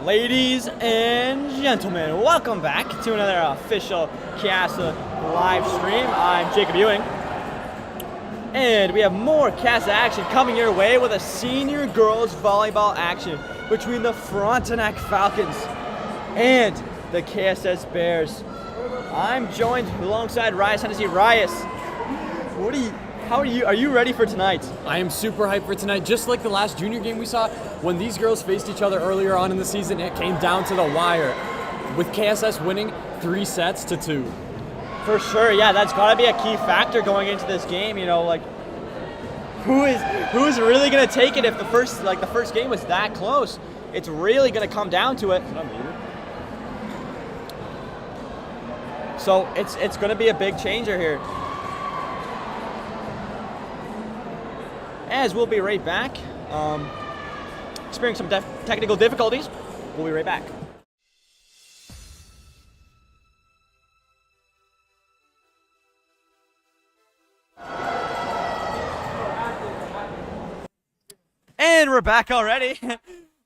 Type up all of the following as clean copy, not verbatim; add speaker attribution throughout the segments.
Speaker 1: Ladies and gentlemen, welcome back to another official KSS live stream. I'm Jacob Ewing, and we have more KSS action coming your way with a senior girls volleyball action between the Frontenac Falcons and the KSS Bears. I'm joined alongside Rias Hennessy. Rias, how are you? Are you ready for tonight?
Speaker 2: I am super hyped for tonight. Just like the last junior game we saw, when these girls faced each other earlier on in the season, it came down to the wire, with KSS winning 3-2.
Speaker 1: For sure, yeah, that's got to be a key factor going into this game. You know, like who's really gonna take it if the first game was that close? It's really gonna come down to it. So it's gonna be a big changer here. As we'll be right back. Experiencing some technical difficulties. We'll be right back. And we're back already.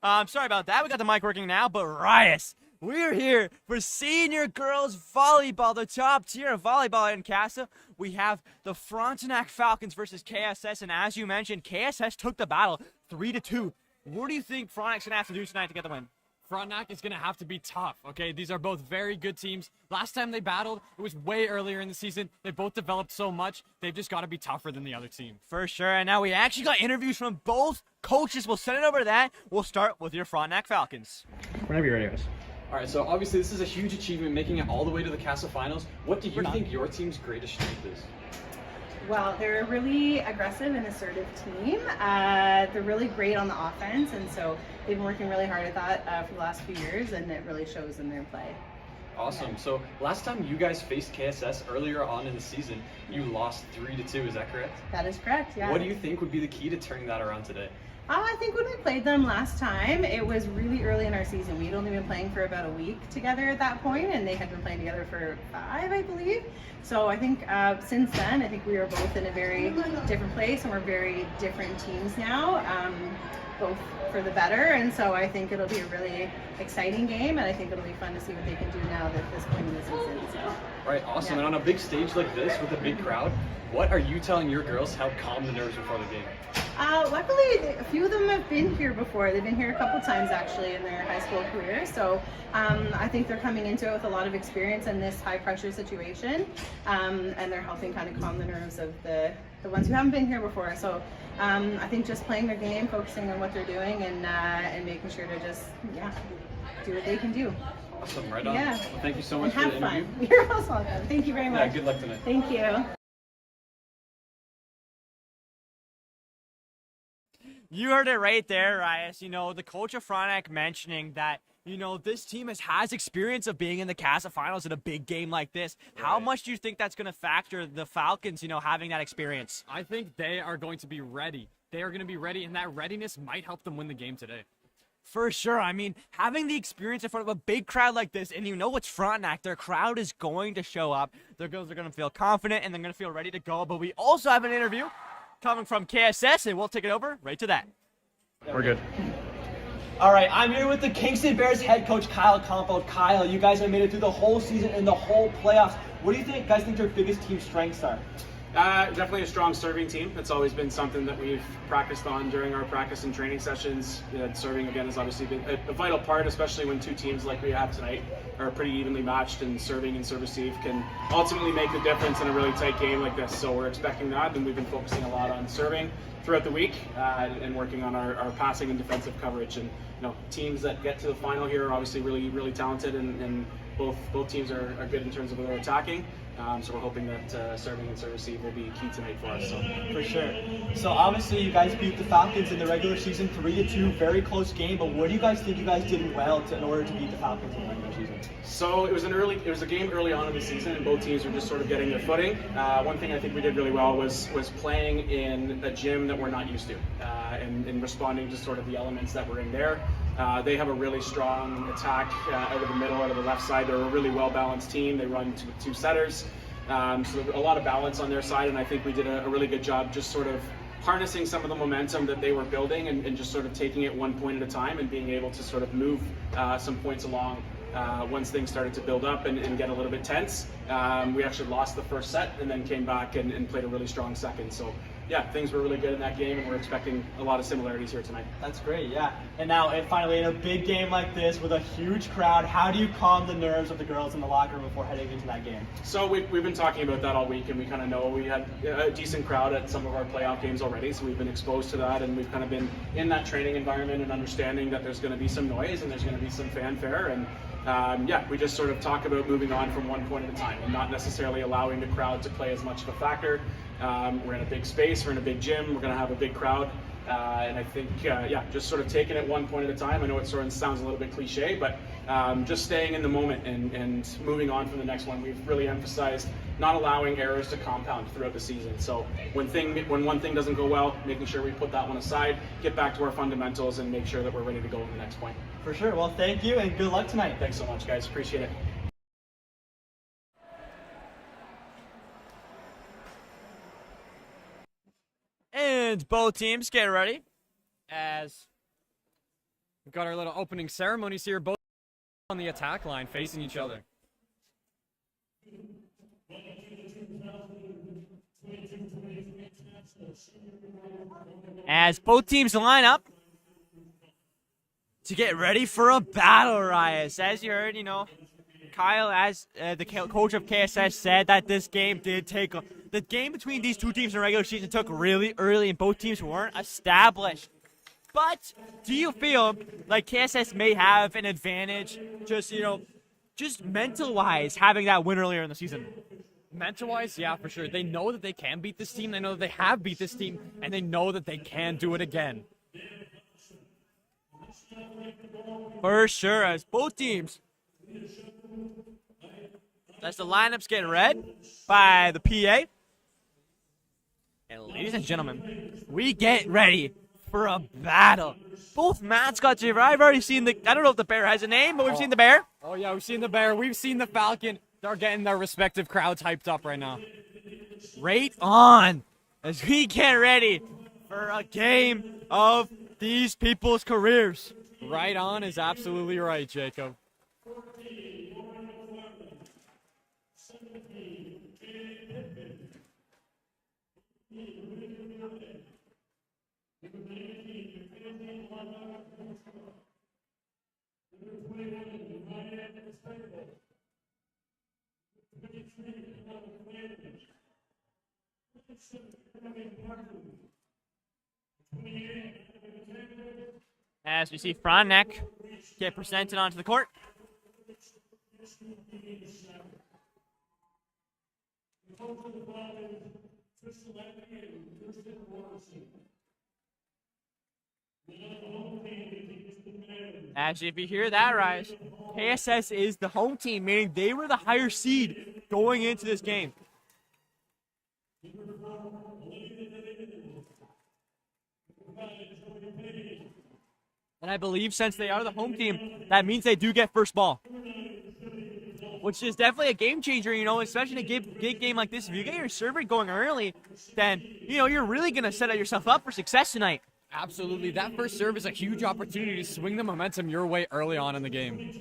Speaker 1: Sorry about that. We got the mic working now, but Rias, we're here for senior girls volleyball, the top tier of volleyball in KSS. We have the Frontenac Falcons versus KSS, and as you mentioned, KSS took the battle 3-2. What do you think Frontenac's going to have to do tonight to get the win?
Speaker 2: Frontenac is going to have to be tough, okay? These are both very good teams. Last time they battled, it was way earlier in the season. They both developed so much. They've just got to be tougher than the other team.
Speaker 1: For sure, and now we actually got interviews from both coaches. We'll send it over to that. We'll start with your Frontenac Falcons.
Speaker 3: Whenever you're ready, guys.
Speaker 2: All right, so obviously this is a huge achievement, making it all the way to the KASSAA finals. What do you think your team's greatest strength is?
Speaker 3: Well, they're a really aggressive and assertive team. They're really great on the offense, and so they've been working really hard at that for the last few years, and it really shows in their play.
Speaker 2: Awesome. So last time you guys faced KSS earlier on in the season, you lost 3-2. Is that correct?
Speaker 3: That is correct. Yeah.
Speaker 2: What do you think would be the key to turning that around today?
Speaker 3: I think when we played them last time, it was really early in our season. We'd only been playing for about a week together at that point, and they had been playing together for 5, I believe. So I think since then, I think we are both in a very different place, and we're very different teams now, both for the better. And so I think it'll be a really exciting game, and I think it'll be fun to see what they can do now at this point in the season. So.
Speaker 2: All right, awesome.
Speaker 3: Yeah.
Speaker 2: And on a big stage like this with a big crowd, what are you telling your girls to help calm the nerves before the game?
Speaker 3: Luckily, a few of them have been here before. They've been here a couple times actually in their high school career. So I think they're coming into it with a lot of experience in this high pressure situation, and they're helping kind of calm the nerves of the ones who haven't been here before. So I think just playing their game, focusing on what they're doing, and making sure to just do what they can do.
Speaker 2: Awesome, right on.
Speaker 3: Yeah.
Speaker 2: Well, thank you so much
Speaker 3: And
Speaker 2: for the
Speaker 3: have
Speaker 2: interview.
Speaker 3: fun. You're also welcome. Thank you very much.
Speaker 2: Yeah, good luck tonight.
Speaker 3: Thank you.
Speaker 1: You heard it right there, Rias. You know, the coach of Frontenac mentioning that, you know, this team has experience of being in the KASSAA finals in a big game like this. Right. How much do you think that's going to factor the Falcons, you know, having that experience?
Speaker 2: I think they are going to be ready. They are going to be ready, and that readiness might help them win the game today.
Speaker 1: For sure. I mean, having the experience in front of a big crowd like this, and you know it's Frontenac, their crowd is going to show up. Their girls are going to feel confident, and they're going to feel ready to go. But we also have an interview coming from KSS, and we'll take it over right to that.
Speaker 2: We're good.
Speaker 1: All right, I'm here with the Kingston Bears head coach, Kyle Compound. Kyle, you guys have made it through the whole season and the whole playoffs. What do you guys think their biggest team strengths are?
Speaker 4: Definitely a strong serving team. It's always been something that we've practiced on during our practice and training sessions. Serving, again, has obviously been a vital part, especially when two teams like we have tonight are pretty evenly matched, and serving and serve receive can ultimately make the difference in a really tight game like this. So we're expecting that, and we've been focusing a lot on serving throughout the week and working on our passing and defensive coverage. And teams that get to the final here are obviously really, really talented, and both teams are good in terms of their attacking. So we're hoping that serving and serve receive will be key tonight for us. So.
Speaker 1: For sure. So obviously you guys beat the Falcons in the regular season 3-2, very close game. But what do you guys think you guys did well in order to beat the Falcons in the regular season?
Speaker 4: So it was a game early on in the season, and both teams were just sort of getting their footing. One thing I think we did really well was playing in a gym that we're not used to, and responding to sort of the elements that were in there. They have a really strong attack out of the middle, out of the left side. They're a really well-balanced team. They run two setters. So a lot of balance on their side, and I think we did a really good job just sort of harnessing some of the momentum that they were building, and just sort of taking it one point at a time and being able to sort of move some points along once things started to build up and get a little bit tense. We actually lost the first set and then came back and played a really strong second. So yeah, things were really good in that game, and we're expecting a lot of similarities here tonight.
Speaker 1: That's great, yeah. And now, finally, in a big game like this with a huge crowd, how do you calm the nerves of the girls in the locker room before heading into that game?
Speaker 4: So we've been talking about that all week, and we kind of know we had a decent crowd at some of our playoff games already, so we've been exposed to that, and we've kind of been in that training environment and understanding that there's going to be some noise and there's going to be some fanfare, and we just sort of talk about moving on from one point at a time and not necessarily allowing the crowd to play as much of a factor. We're in a big space, we're in a big gym, we're going to have a big crowd, and I think, just sort of taking it one point at a time. I know it sort of sounds a little bit cliche, but just staying in the moment and moving on from the next one. We've really emphasized not allowing errors to compound throughout the season. So when one thing doesn't go well, making sure we put that one aside, get back to our fundamentals, and make sure that we're ready to go in the next point.
Speaker 1: For sure. Well, thank you, and good luck tonight.
Speaker 4: Thanks so much, guys. Appreciate it.
Speaker 1: And both teams get ready as
Speaker 2: we've got our little opening ceremonies here, both on the attack line facing each other.
Speaker 1: As both teams line up to get ready for a battle, Rias. As you heard, Kyle, as the coach of KSS, said that this game the game between these two teams in the regular season took really early, and both teams weren't established. But do you feel like KSS may have an advantage just, just mental-wise having that win earlier in the season?
Speaker 2: Mental-wise, yeah, for sure. They know that they can beat this team. They know that they have beat this team, and they know that they can do it again.
Speaker 1: For sure, as both teams, as the lineups get read by the PA. And ladies and gentlemen, we get ready for a battle. Both mascots here. I've already seen I don't know if the bear has a name, but we've seen the bear.
Speaker 2: Oh, yeah, we've seen the bear. We've seen the falcon. They're getting their respective crowds hyped up right now.
Speaker 1: Right on, as we get ready for a game of these people's careers.
Speaker 2: Right on is absolutely right, Jacob.
Speaker 1: As we see FRONTENAK get presented onto the court. As if you hear that, Rise, KSS is the home team, meaning they were the higher seed going into this game. And I believe since they are the home team, that means they do get first ball. Which is definitely a game changer, especially in a big game like this. If you get your serve rate going early, then, you're really going to set yourself up for success tonight.
Speaker 2: Absolutely. That first serve is a huge opportunity to swing the momentum your way early on in the game.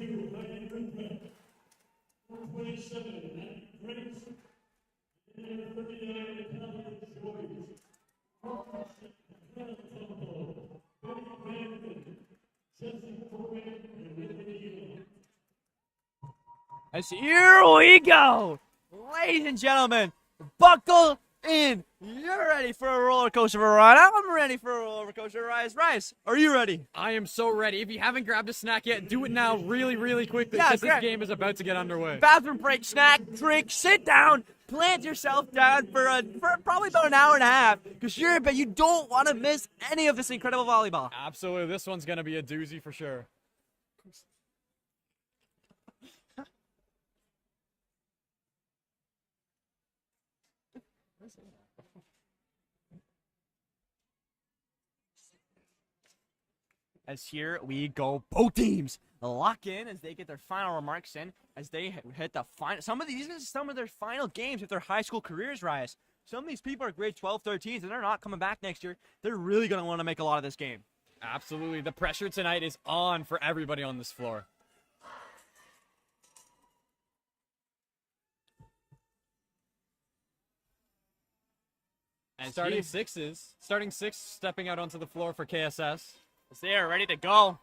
Speaker 1: As here we go, ladies and gentlemen, buckle in. You're ready for a roller coaster ride. I'm ready for a roller coaster ride. Rise, are you ready?
Speaker 2: I am so ready. If you haven't grabbed a snack yet, do it now really, really quickly because this game is about to get underway.
Speaker 1: Bathroom break, snack, drink, sit down, plant yourself down for probably about an hour and a half because you don't want to miss any of this incredible volleyball.
Speaker 2: Absolutely. This one's going to be a doozy for sure.
Speaker 1: As here we go, both teams lock in as they get their final remarks in, as they hit the final. These are some of their final games of their high school careers, Rise. Some of these people are grade 12, 13s, and they're not coming back next year. They're really going to want to make a lot of this game.
Speaker 2: Absolutely. The pressure tonight is on for everybody on this floor. And starting six stepping out onto the floor for KSS.
Speaker 1: As they are ready to go.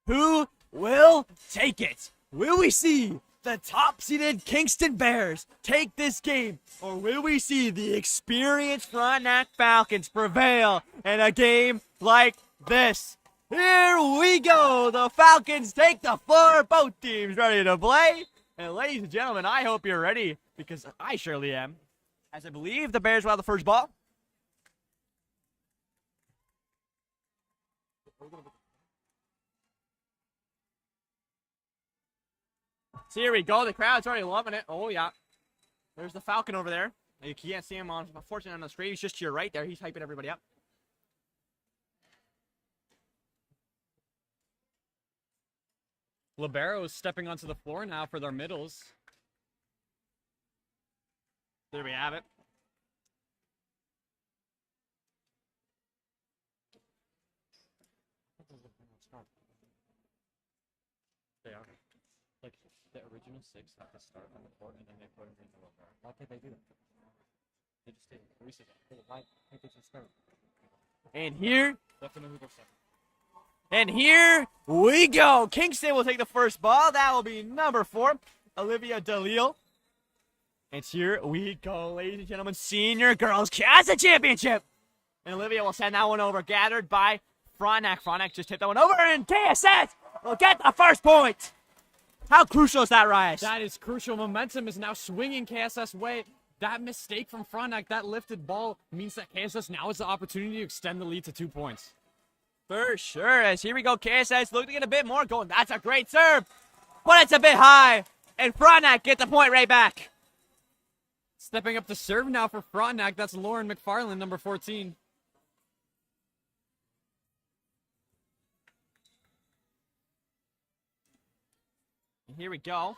Speaker 1: Who will take it? Will we see the top-seeded Kingston Bears take this game? Or will we see the experienced Frontenac Falcons prevail in a game like this? Here we go. The Falcons take the floor. Both teams ready to play. And ladies and gentlemen, I hope you're ready because I surely am. As I believe the Bears will have the first ball. So here we go. The crowd's already loving it. Oh, yeah. There's the Falcon over there. You can't see him, unfortunately, on the screen. He's just to your right there. He's hyping everybody up.
Speaker 2: Libero is stepping onto the floor now for their middles.
Speaker 1: There we have it.
Speaker 2: They are. Like, the original six have to start on the court and then they put them in the Libero. Why can't they do that? They just did. Why can't they just start?
Speaker 1: And here.
Speaker 2: Definitely go second.
Speaker 1: And here we go. Kingston will take the first ball. That will be number 4, Olivia DeLille. And here we go, ladies and gentlemen. Senior Girls KSS Championship. And Olivia will send that one over. Gathered by Frontenac. Frontenac just tipped that one over, and KSS will get the first point. How crucial is that, Rice?
Speaker 2: That is crucial. Momentum is now swinging KSS way. That mistake from Frontenac, that lifted ball, means that KSS now has the opportunity to extend the lead to 2 points.
Speaker 1: For sure. As here we go, KSS looking to get a bit more going. That's a great serve, but it's a bit high. And Frontenac get the point right back.
Speaker 2: Stepping up to serve now for Frontenac, that's Lauren McFarland, number 14.
Speaker 1: Here we go.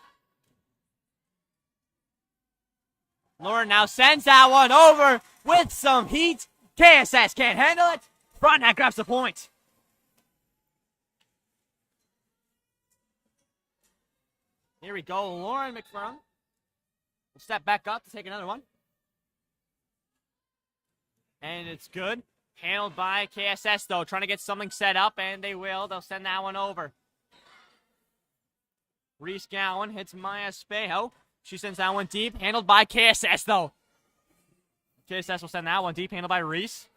Speaker 1: Lauren now sends that one over with some heat. KSS can't handle it. Frontenac grabs the point. Here we go. Lauren McFarland will step back up to take another one. And it's good. Handled by KSS, though. Trying to get something set up, and they will. They'll send that one over. Reese Gowan hits Maya Spejo. She sends that one deep. Handled by KSS, though. KSS will send that one deep. Handled by Reese.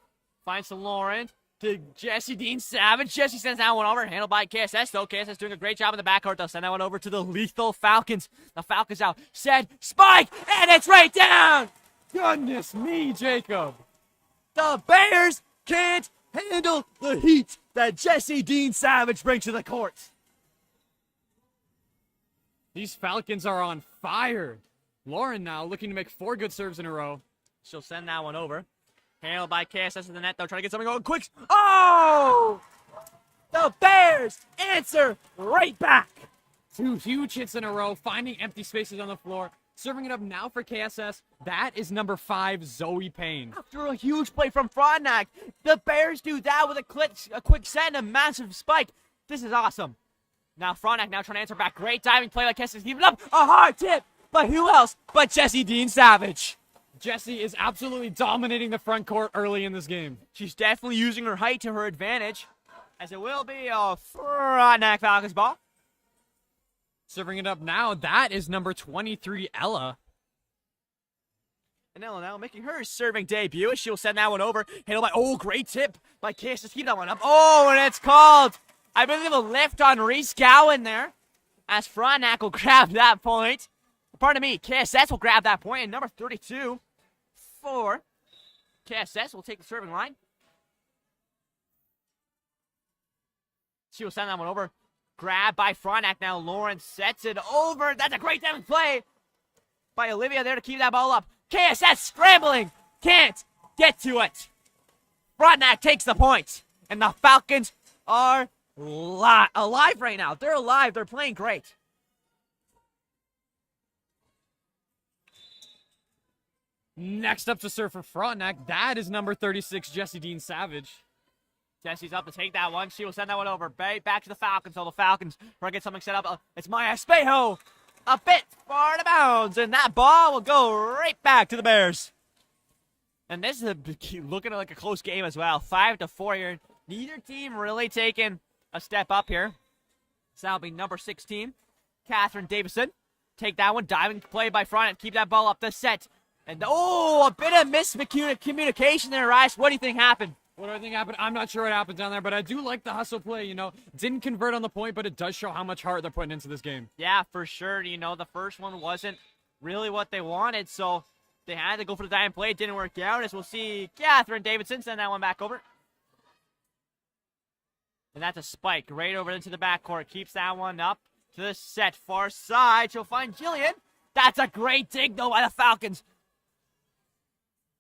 Speaker 1: Finds to Lauren. To Jesse Dean Savage. Jesse sends that one over. Handled by KSS, though. KSS doing a great job in the backcourt. They'll send that one over to the Lethal Falcons. The Falcons out. Set. Spike. And it's right down.
Speaker 2: Goodness me, Jacob.
Speaker 1: The Bears can't handle the heat that Jesse Dean Savage brings to the court.
Speaker 2: These Falcons are on fire. Lauren now looking to make 4 good serves in a row.
Speaker 1: She'll send that one over. Handled by KSS in the net, though. Trying to get something going quick. Oh! The Bears answer right back.
Speaker 2: 2 huge hits in a row, finding empty spaces on the floor. Serving it up now for KSS. That is number 5, Zoe Payne.
Speaker 1: After a huge play from Frontenac, the Bears do that with a quick set and a massive spike. This is awesome. Now Frontenac now trying to answer back. Great diving play like KSS keeping up. A hard tip. But who else but Jesse Dean Savage?
Speaker 2: Jesse is absolutely dominating the front court early in this game.
Speaker 1: She's definitely using her height to her advantage, as it will be a Frontenac Falcons ball.
Speaker 2: Serving it up now, that is number 23, Ella.
Speaker 1: And Ella now making her serving debut, as she'll send that one over. Handled by, oh, great tip by KSS. Keep that one up. Oh, and it's called, I believe, a lift on Reese Gowan there, as Frontenac will grab that point. Pardon me, KSS will grab that point, and number 32 for KSS will take the serving line. She will send that one over. Grab by Frontenac now. Lauren sets it over. That's a great diving play by Olivia there to keep that ball up. KSS scrambling. Can't get to it. Frontenac takes the point. And the Falcons are alive right now. They're alive. They're playing great.
Speaker 2: Next up to serve for Frontenac, that is number 36, Jesse Dean Savage.
Speaker 1: Jesse's up to take that one. She will send that one over. Back to the Falcons. So the Falcons try to get something set up. It's Maya Spejo. A bit far to bounds. And that ball will go right back to the Bears. And this is looking like a close game as well. 5-4 here. Neither team really taking a step up here. So that'll be number 16, Catherine Davison. Take that one. Diving play by Frontenac. Keep that ball up. The set. And oh, a bit of miscommunication there, Rice. What do you think happened?
Speaker 2: What do I think happened? I'm not sure what happened down there, but I do like the hustle play, you know. Didn't convert on the point, but it does show how much heart they're putting into this game.
Speaker 1: Yeah, for sure. You know, the first one wasn't really what they wanted, so they had to go for the diving play. It didn't work out, as we'll see Catherine Davidson send that one back over. And that's a spike right over into the backcourt. Keeps that one up to the set far side. She'll find Jillian. That's a great dig, though, by the Falcons.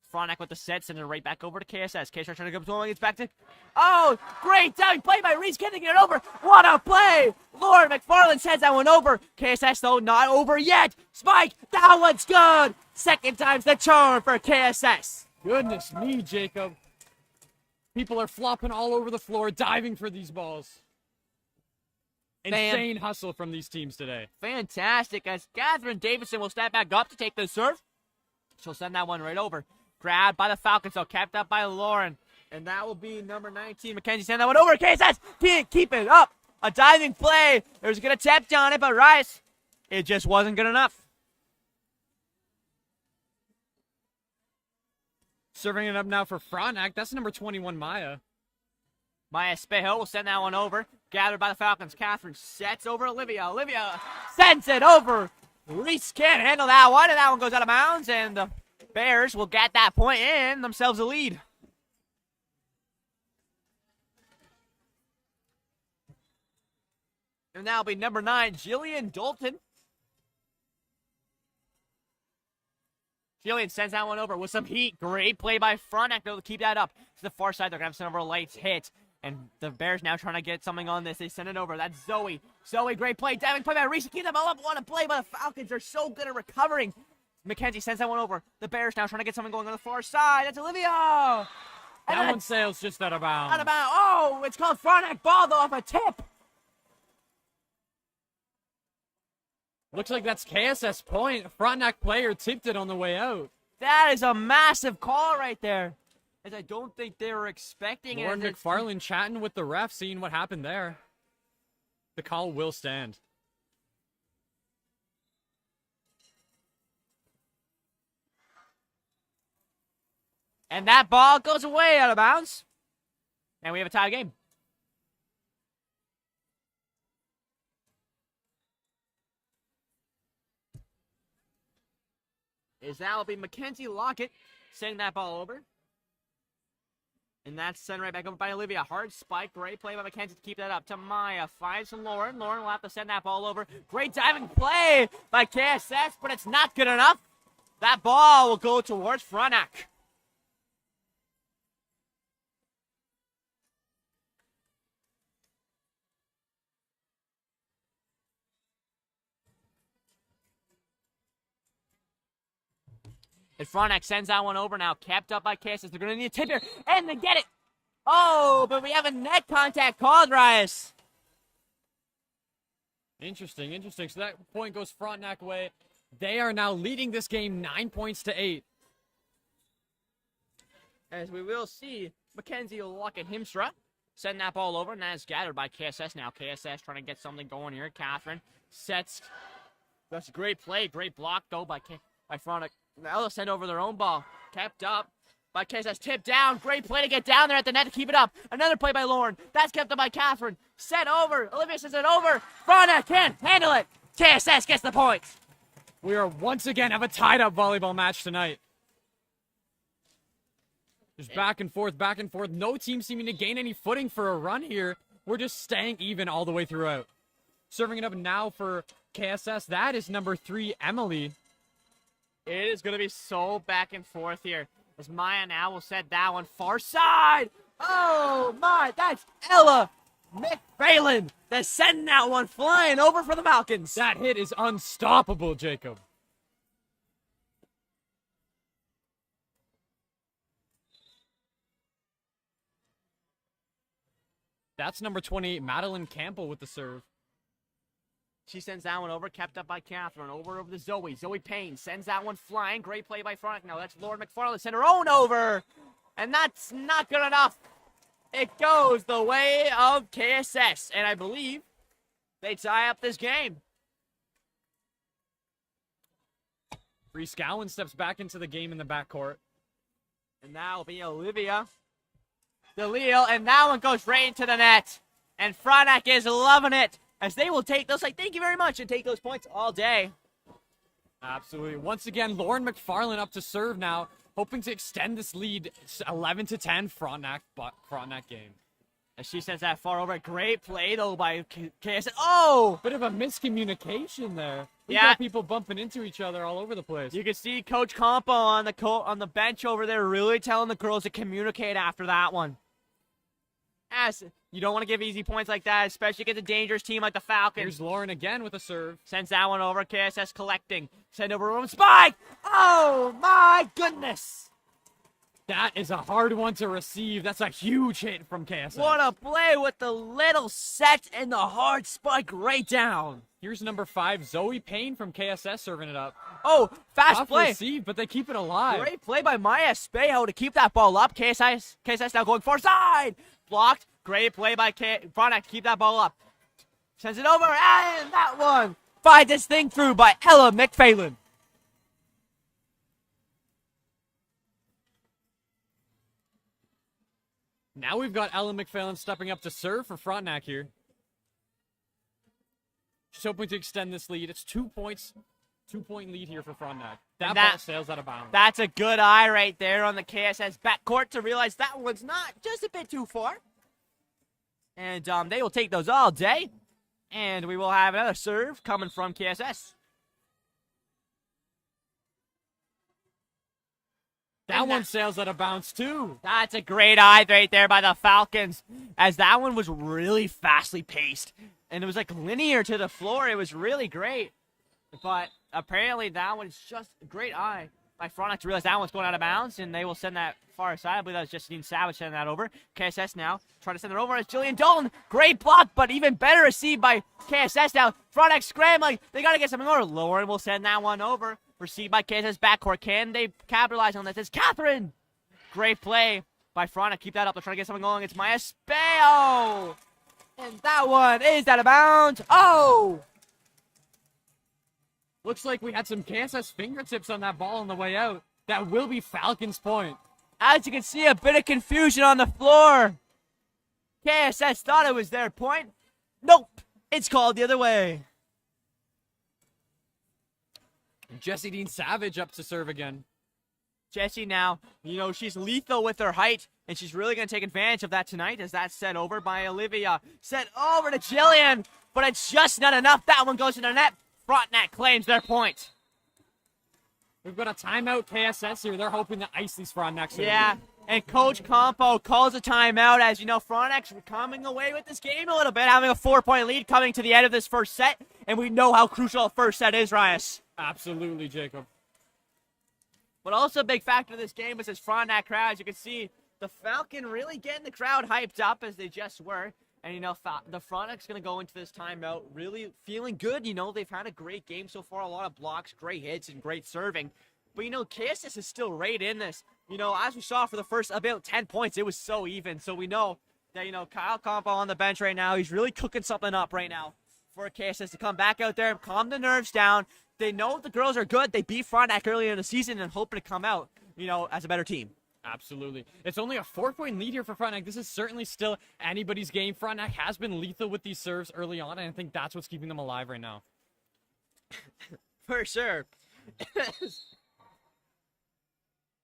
Speaker 1: Frontenac with the set, sending it right back over to KSS. KSS trying to go to him, it's back to... Oh, great diving play by Reese. Can't get it over. What a play! Lauren McFarland sends that one over. KSS, though, not over yet. Spike, that one's good. Second time's the charm for KSS.
Speaker 2: Goodness me, Jacob. People are flopping all over the floor, diving for these balls. Insane hustle from these teams today.
Speaker 1: Fantastic, as Catherine Davidson will step back up to take the serve. She'll send that one right over. Grabbed by the Falcons, though, kept up by Lauren. And that will be number 19, Mackenzie. Send that one over. KSS can't keep it up. A diving play. There's a good attempt on it, but Rice, it just wasn't good enough.
Speaker 2: Serving it up now for Frontenac. That's number 21, Maya.
Speaker 1: Maya Espejo will send that one over. Gathered by the Falcons. Catherine sets over Olivia. Olivia sends it over. Reese can't handle that one, and that one goes out of bounds, and the Bears will get that point and themselves a lead. And that'll be number 9, Jillian Dalton. Jillian sends that one over with some heat. Great play by Frontenac, though, to keep that up. To the far side, they're going to have some of our lights hit. And the Bears now trying to get something on this. They send it over. That's Zoe. Zoe, great play. Diving play by Reese. Keep them all up. What a play by the Falcons. They're so good at recovering. Mackenzie sends that one over. The Bears now trying to get something going on the far side. That's Olivia.
Speaker 2: That one sails just out of bounds.
Speaker 1: Out of bounds. Oh, it's called Frontenac ball, though, off a tip.
Speaker 2: Looks like that's KSS point. Frontenac player tipped it on the way out.
Speaker 1: That is a massive call right there. As I don't think they were expecting it.
Speaker 2: Lauren McFarland chatting with the ref, seeing what happened there. The call will stand.
Speaker 1: And that ball goes away out of bounds. And we have a tie game. That will be Mackenzie Lockett sending that ball over. And that's sent right back over by Olivia. Hard spike. Great play by Mackenzie to keep that up. To Maya. Finds Lauren. Lauren will have to send that ball over. Great diving play by KSS, but it's not good enough. That ball will go towards Frontenac. And Frontenac sends that one over now. Kept up by KSS. They're going to need a tip here. And they get it. Oh, but we have a net contact called, Rias.
Speaker 2: Interesting, interesting. So that point goes Frontenac way. They are now leading this game 9 points to 8.
Speaker 1: As we will see, Mackenzie Lockett Himstra send that ball over, and that is gathered by KSS now. KSS trying to get something going here. Catherine sets. That's a great play. Great block, though, by Frontenac. Now they'll send over their own ball. Kept up by KSS. Tipped down. Great play to get down there at the net to keep it up. Another play by Lauren. That's kept up by Catherine. Set over. Olivia sends it over. Frontenac can't handle it. KSS gets the points.
Speaker 2: We are once again have a tied up volleyball match tonight. Just back and forth, back and forth. No team seeming to gain any footing for a run here. We're just staying even all the way throughout. Serving it up now for KSS. That is number 3, Emily.
Speaker 1: It is going to be so back and forth here. As Maya now will set that one far side. Oh, my. That's Ella McPhalen that's sending that one flying over for the Falcons.
Speaker 2: That hit is unstoppable, Jacob. That's number 28, Madeline Campbell with the serve.
Speaker 1: She sends that one over, kept up by Catherine. Over to Zoe. Zoe Payne sends that one flying. Great play by Frontenac. Now that's Lauren McFarland. Send her own over. And that's not good enough. It goes the way of KSS. And I believe they tie up this game.
Speaker 2: Reese Gowan steps back into the game in the backcourt.
Speaker 1: And that'll be Olivia DeLille. And that one goes right into the net. And Frontenac is loving it. As they will take those, like, thank you very much, and take those points all day.
Speaker 2: Absolutely. Once again, Lauren McFarland up to serve now, hoping to extend this lead 11-10 Frontenac game.
Speaker 1: As she sends that far over. Great play, though, by KSS. Oh!
Speaker 2: Bit of a miscommunication there. We
Speaker 1: Yeah.
Speaker 2: got people bumping into each other all over the place.
Speaker 1: You can see Coach Compo on the bench over there really telling the girls to communicate after that one. As you don't want to give easy points like that, especially against a dangerous team like the Falcons.
Speaker 2: Here's Lauren again with a serve.
Speaker 1: Sends that one over. KSS collecting. Send over one spike. Oh, my goodness.
Speaker 2: That is a hard one to receive. That's a huge hit from KSS.
Speaker 1: What a play with the little set and the hard spike right down.
Speaker 2: Here's number 5, Zoe Payne from KSS serving it up.
Speaker 1: Oh, fast
Speaker 2: Tough
Speaker 1: play.
Speaker 2: receive, but they keep it alive.
Speaker 1: Great play by Maya Espejo to keep that ball up. KSS now going far side. Blocked. Great play by Frontenac to keep that ball up. Sends it over, and that one finds this thing through by Ella McPhalen.
Speaker 2: Now we've got Ellen McPhailin stepping up to serve for Frontenac here. She's hoping to extend this lead. It's 2 points. 2-point lead here for Frontenac. That ball sails out of bounds.
Speaker 1: That's a good eye right there on the KSS backcourt to realize that one's not just a bit too far. And they will take those all day. And we will have another serve coming from KSS.
Speaker 2: That one sails out of bounds too.
Speaker 1: That's a great eye right there by the Falcons, as that one was really fastly paced. And it was like linear to the floor. It was really great. But apparently that one is just a great eye by Frontenac to realize that one's going out of bounds, and they will send that far side. I believe that was Justine Savage sending that over. KSS now trying to send it over as Jillian Dalton. Great block, but even better received by KSS now. Frontenac scrambling. They got to get something over. Lauren will send that one over. Received by KSS backcourt. Can they capitalize on this? It's Catherine. Great play by Frontenac. Keep that up. They're trying to get something going. It's Maya Speo. And that one is out of bounds. Oh!
Speaker 2: Looks like we had some KSS fingertips on that ball on the way out. That will be Falcons' point.
Speaker 1: As you can see, a bit of confusion on the floor. KSS thought it was their point. Nope. It's called the other way.
Speaker 2: Jessie Dean Savage up to serve again.
Speaker 1: Jessie now, she's lethal with her height, and she's really going to take advantage of that tonight as that's set over by Olivia. Set over to Jillian, but it's just not enough. That one goes to the net. Frontenac claims their point.
Speaker 2: We've got a timeout KSS here. They're hoping to ice these Frontenac.
Speaker 1: Yeah, and Coach Campo calls a timeout as, Frontenac's coming away with this game a little bit, having a 4-point lead coming to the end of this first set, and we know how crucial a first set is, Rias.
Speaker 2: Absolutely, Jacob.
Speaker 1: But also a big factor of this game is this Frontenac crowd. As you can see, the Falcon really getting the crowd hyped up as they just were. And, the Frontenac's going to go into this timeout really feeling good. They've had a great game so far. A lot of blocks, great hits, and great serving. But, KSS is still right in this. As we saw for the first about 10 points, it was so even. So we know that, Kyle Campo on the bench right now, he's really cooking something up right now for KSS to come back out there, calm the nerves down. They know the girls are good. They beat Frontenac earlier in the season and hoping to come out, as a better team.
Speaker 2: Absolutely. It's only a 4-point lead here for Frontenac. This is certainly still anybody's game. Frontenac has been lethal with these serves early on, and I think that's what's keeping them alive right now.
Speaker 1: For sure.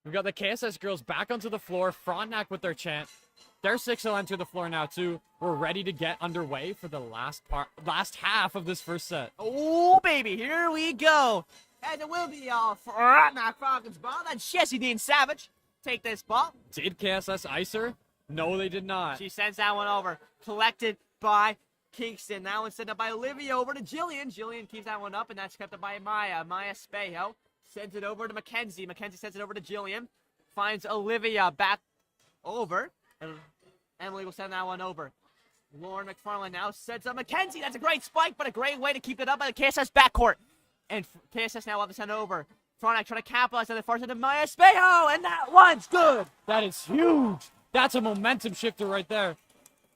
Speaker 2: We've got the KSS girls back onto the floor. Frontenac with their chant. Their 6 will enter the floor now, too. We're ready to get underway for the last half of this first set.
Speaker 1: Oh, baby, here we go. And it will be Frontenac Falcons ball. That's Jessie Dean Savage. Take this ball.
Speaker 2: Did KSS ice her? No, they did not.
Speaker 1: She sends that one over. Collected by Kingston. That one sent up by Olivia over to Jillian. Jillian keeps that one up, and that's kept up by Maya. Maya Spejo sends it over to Mackenzie. Mackenzie sends it over to Jillian. Finds Olivia back over. And Emily will send that one over. Lauren McFarland now sends up Mackenzie. That's a great spike, but a great way to keep it up by the KSS backcourt. And KSS now will have to send it over. Frontenac trying to capitalize on the far side of Maya Spejo, and that one's good.
Speaker 2: That is huge. That's a momentum shifter right there.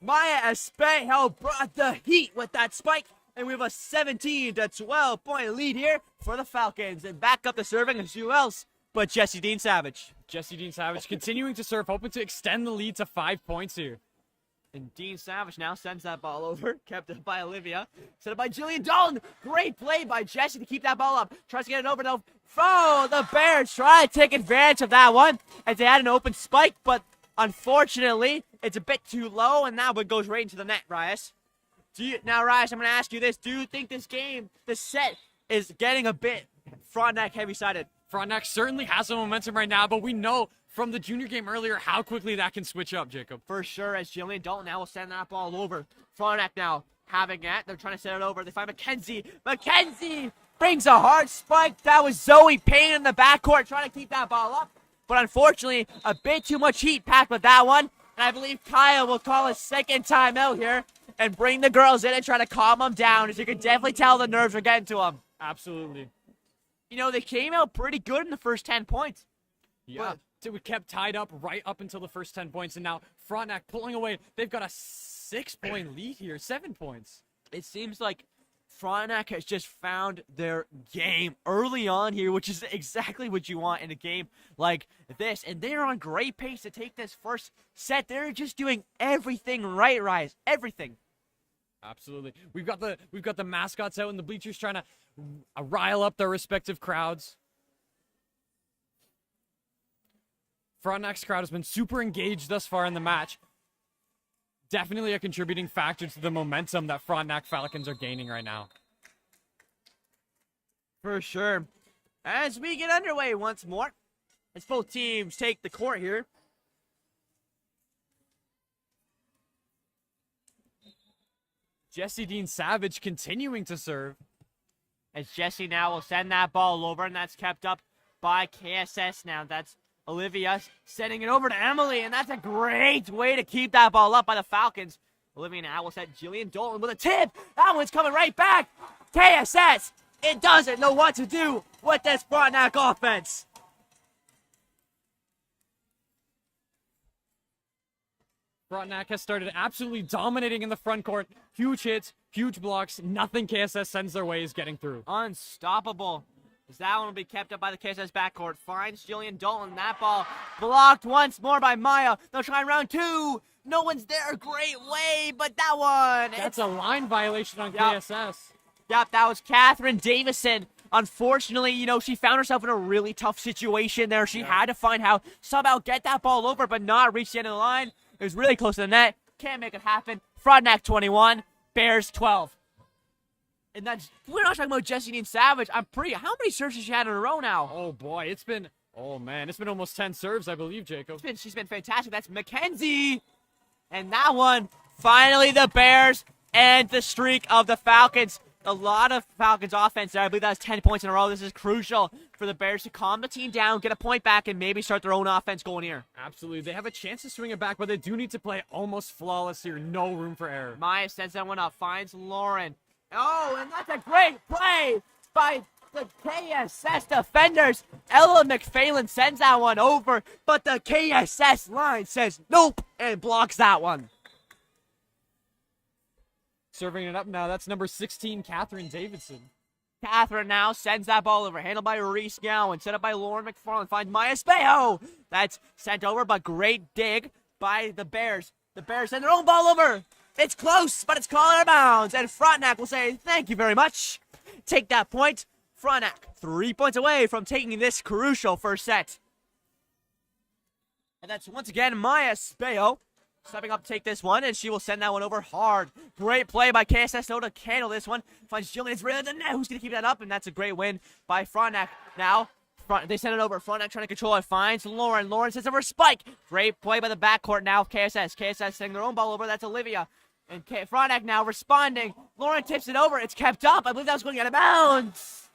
Speaker 1: Maya Espejo brought the heat with that spike, and we have a 17 to 12 point lead here for the Falcons. And back up the serving is who else but Jessie Dean Savage.
Speaker 2: Jessie Dean Savage continuing to serve, hoping to extend the lead to 5 points here.
Speaker 1: And Dean Savage now sends that ball over, kept up by Olivia. Set up by Jillian Dalton. Great play by Jessie to keep that ball up. Tries to get it over though. Oh, the Bears try to take advantage of that one as they had an open spike, but unfortunately, it's a bit too low, and that one goes right into the net, Rias. Now, Rias, I'm going to ask you this. Do you think this set, is getting a bit Frontenac heavy-sided?
Speaker 2: Frontenac certainly has some momentum right now, but we know from the junior game earlier how quickly that can switch up, Jacob.
Speaker 1: For sure, as Jillian Dalton now will send that ball over. Frontenac now having it. They're trying to send it over. They find Mackenzie. Mackenzie brings a hard spike. That was Zoe Payne in the backcourt trying to keep that ball up. But unfortunately, a bit too much heat packed with that one. And I believe Kyle will call a second timeout here and bring the girls in and try to calm them down, as you can definitely tell the nerves are getting to them.
Speaker 2: Absolutely.
Speaker 1: They came out pretty good in the first 10 points.
Speaker 2: Yeah. We kept tied up right up until the first 10 points, and now Frontenac pulling away. They've got a 6-point lead here, 7 points.
Speaker 1: It seems like Frontenac has just found their game early on here, which is exactly what you want in a game like this. And they're on great pace to take this first set. They're just doing everything right, Rise. Everything.
Speaker 2: Absolutely. We've got the mascots out in the bleachers trying to rile up their respective crowds. Frontenac's crowd has been super engaged thus far in the match. Definitely a contributing factor to the momentum that Frontenac Falcons are gaining right now.
Speaker 1: For sure. As we get underway once more, as both teams take the court here.
Speaker 2: Jesse Dean Savage continuing to serve.
Speaker 1: As Jesse now will send that ball over, and that's kept up by KSS now. That's Olivia sending it over to Emily, and that's a great way to keep that ball up by the Falcons. Olivia now will set Jillian Dalton with a tip. That one's coming right back. KSS, it doesn't know what to do with this Frontenac offense.
Speaker 2: Frontenac has started absolutely dominating in the front court. Huge hits, huge blocks. Nothing KSS sends their way is getting through.
Speaker 1: Unstoppable. As that one will be kept up by the KSS backcourt. Finds Jillian Dalton. That ball blocked once more by Maya. They'll try round two. No one's there. Great way, but that one.
Speaker 2: That's a line violation on KSS.
Speaker 1: Yep, that was Catherine Davison. Unfortunately, you know, she found herself in a really tough situation there. She had to find how somehow get that ball over, but not reach the end of the line. It was really close to the net. Can't make it happen. Frontenac 21, Bears 12. And that's, we're not talking about Jesse Dean Savage. How many serves has she had in a row now?
Speaker 2: Oh boy, it's been almost 10 serves, I believe, Jacob.
Speaker 1: She's been fantastic. That's Mackenzie. And that one, finally the Bears and the streak of the Falcons. A lot of Falcons offense there. I believe that was 10 points in a row. This is crucial for the Bears to calm the team down, get a point back, and maybe start their own offense going here.
Speaker 2: Absolutely. They have a chance to swing it back, but they do need to play almost flawless here. No room for error.
Speaker 1: Maya sends that one up, finds Lauren. Oh, and that's a great play by the KSS defenders. Ella McPhalen sends that one over, but the KSS line says nope and blocks that one.
Speaker 2: Serving it up now, that's number 16, Catherine Davidson.
Speaker 1: Catherine now sends that ball over, handled by Reese Gowan, set up by Lauren McFarland, finds Maya Spejo. That's sent over, but great dig by the Bears. The Bears send their own ball over. It's close, but it's called out of bounds, and Frontenac will say, thank you very much. Take that point. Frontenac 3 points away from taking this crucial first set. And that's once again Maya Spejo stepping up to take this one, and she will send that one over hard. Great play by KSS to handle this one. Finds Jillian. It's really the net. Who's going to keep that up? And that's a great win by Frontenac. Now, they send it over. Frontenac trying to control it. Finds Lauren. Lauren sends over Spike. Great play by the backcourt now of KSS. KSS sending their own ball over. That's Olivia. And Frontenac now responding. Lauren tips it over. It's kept up. I believe that was going out of bounds.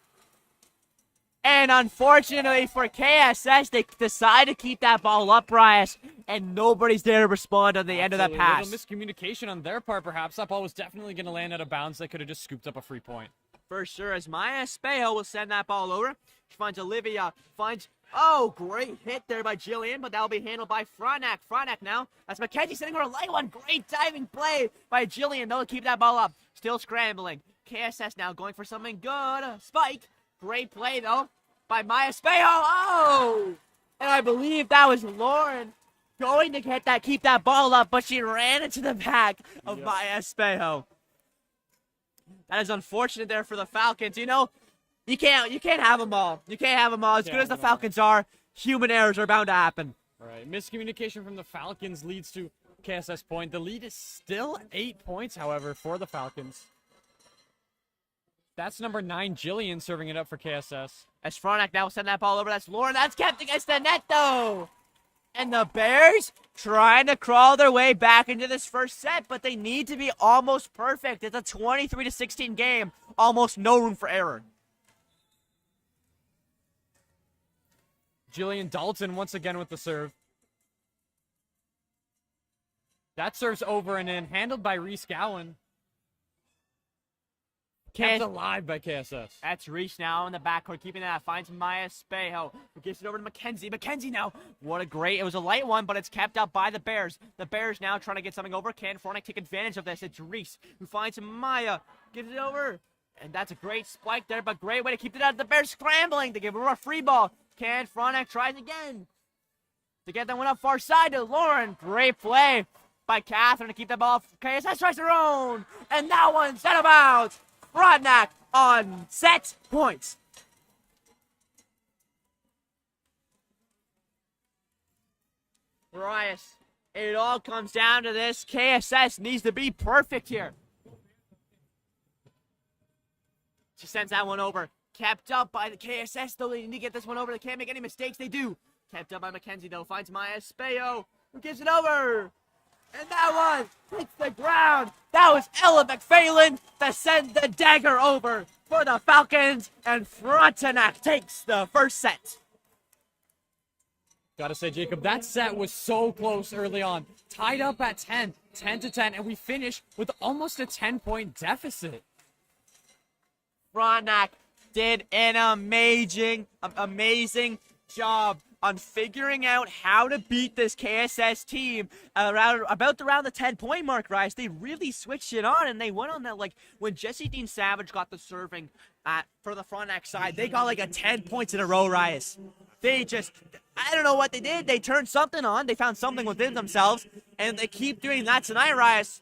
Speaker 1: And unfortunately for KSS, they decide to keep that ball up, Bryce, and nobody's there to respond on the end of that pass.
Speaker 2: A little miscommunication on their part, perhaps. That ball was definitely going to land out of bounds. They could have just scooped up a free point.
Speaker 1: For sure, as Maya Spejo will send that ball over. She finds Olivia, oh, great hit there by Jillian, but that will be handled by Frontenac. Frontenac now, that's Mackenzie sending her a light one. Great diving play by Jillian. They'll keep that ball up. Still scrambling. KSS now going for something good. Spike. Great play, though, by Maya Spejo. Oh! And I believe that was Lauren going to keep that ball up, but she ran into the back of Maya Spejo. That is unfortunate there for the Falcons. You know, you can't have them all. You can't have them all. As good as the Falcons are, human errors are bound to happen.
Speaker 2: All right, miscommunication from the Falcons leads to KSS point. The lead is still 8 points, however, for the Falcons. That's number 9, Jillian, serving it up for KSS.
Speaker 1: As Frontenac now will send that ball over. That's Lauren. That's kept against the net, though. And the Bears trying to crawl their way back into this first set, but they need to be almost perfect. It's a 23-16 game. Almost no room for error.
Speaker 2: Jillian Dalton once again with the serve. That serves over and in, handled by Reese Gowan. Kept alive by KSS.
Speaker 1: That's Reese now in the backcourt, keeping that. Finds Maya Spejo, who gives it over to Mackenzie. Mackenzie now, what a great, it was a light one, but it's kept up by the Bears. The Bears now trying to get something over. Can Frontenac take advantage of this? It's Reese who finds Maya, gives it over. And that's a great spike there, but great way to keep it out. The Bears scrambling to give her a free ball. Can Frontenac tries again to get that one up far side to Lauren. Great play by Catherine to keep that ball. KSS tries her own, and that one's out of bounds. Frontenac on set points. Rice, it all comes down to this. KSS needs to be perfect here. She sends that one over. Kept up by the KSS, though. They need to get this one over. They can't make any mistakes. They do. Kept up by Mackenzie, though. Finds Maya Speyo, who gives it over. And that one hits the ground. That was Ella McPhailin to send the dagger over for the Falcons. And Frontenac takes the first set.
Speaker 2: Gotta say, Jacob, that set was so close early on. Tied up at 10 to 10, and we finish with almost a 10-point deficit.
Speaker 1: Frontenac did an amazing job on figuring out how to beat this KSS team around the 10-point mark, Rice. They really switched it on, and they went on that, like, when Jesse Dean Savage got the serving for the Frontenac side, they got like a 10 points in a row, Rice. They just, I don't know what they did. They turned something on. They found something within themselves, and they keep doing that tonight, Rice.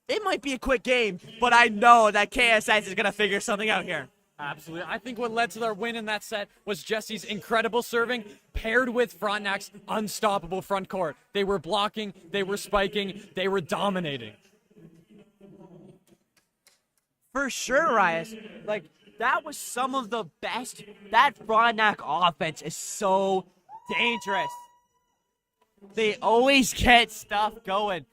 Speaker 1: It might be a quick game, but I know that KSS is going to figure something out here.
Speaker 2: Absolutely. I think what led to their win in that set was Jesse's incredible serving paired with Frontenac's unstoppable front court. They were blocking, they were spiking, they were dominating.
Speaker 1: For sure, Rice. Like, that was some of the best. That Frontenac offense is so dangerous. They always get stuff going.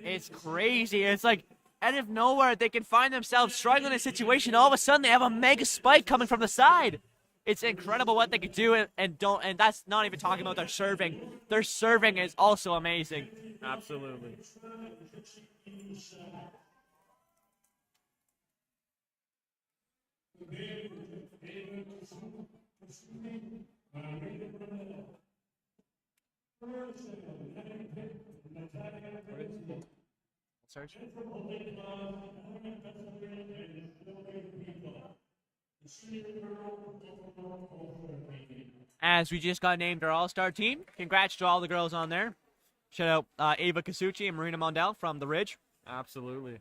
Speaker 1: It's crazy. It's like, out of nowhere, they can find themselves struggling in a situation. All of a sudden, they have a mega spike coming from the side. It's incredible what they can do, and that's not even talking about their serving. Their serving is also amazing.
Speaker 2: Absolutely.
Speaker 1: Search. As we just got named our all-star team, congrats to all the girls on there. Shout out Ava Casucci and Marina Mondell from The Ridge.
Speaker 2: Absolutely.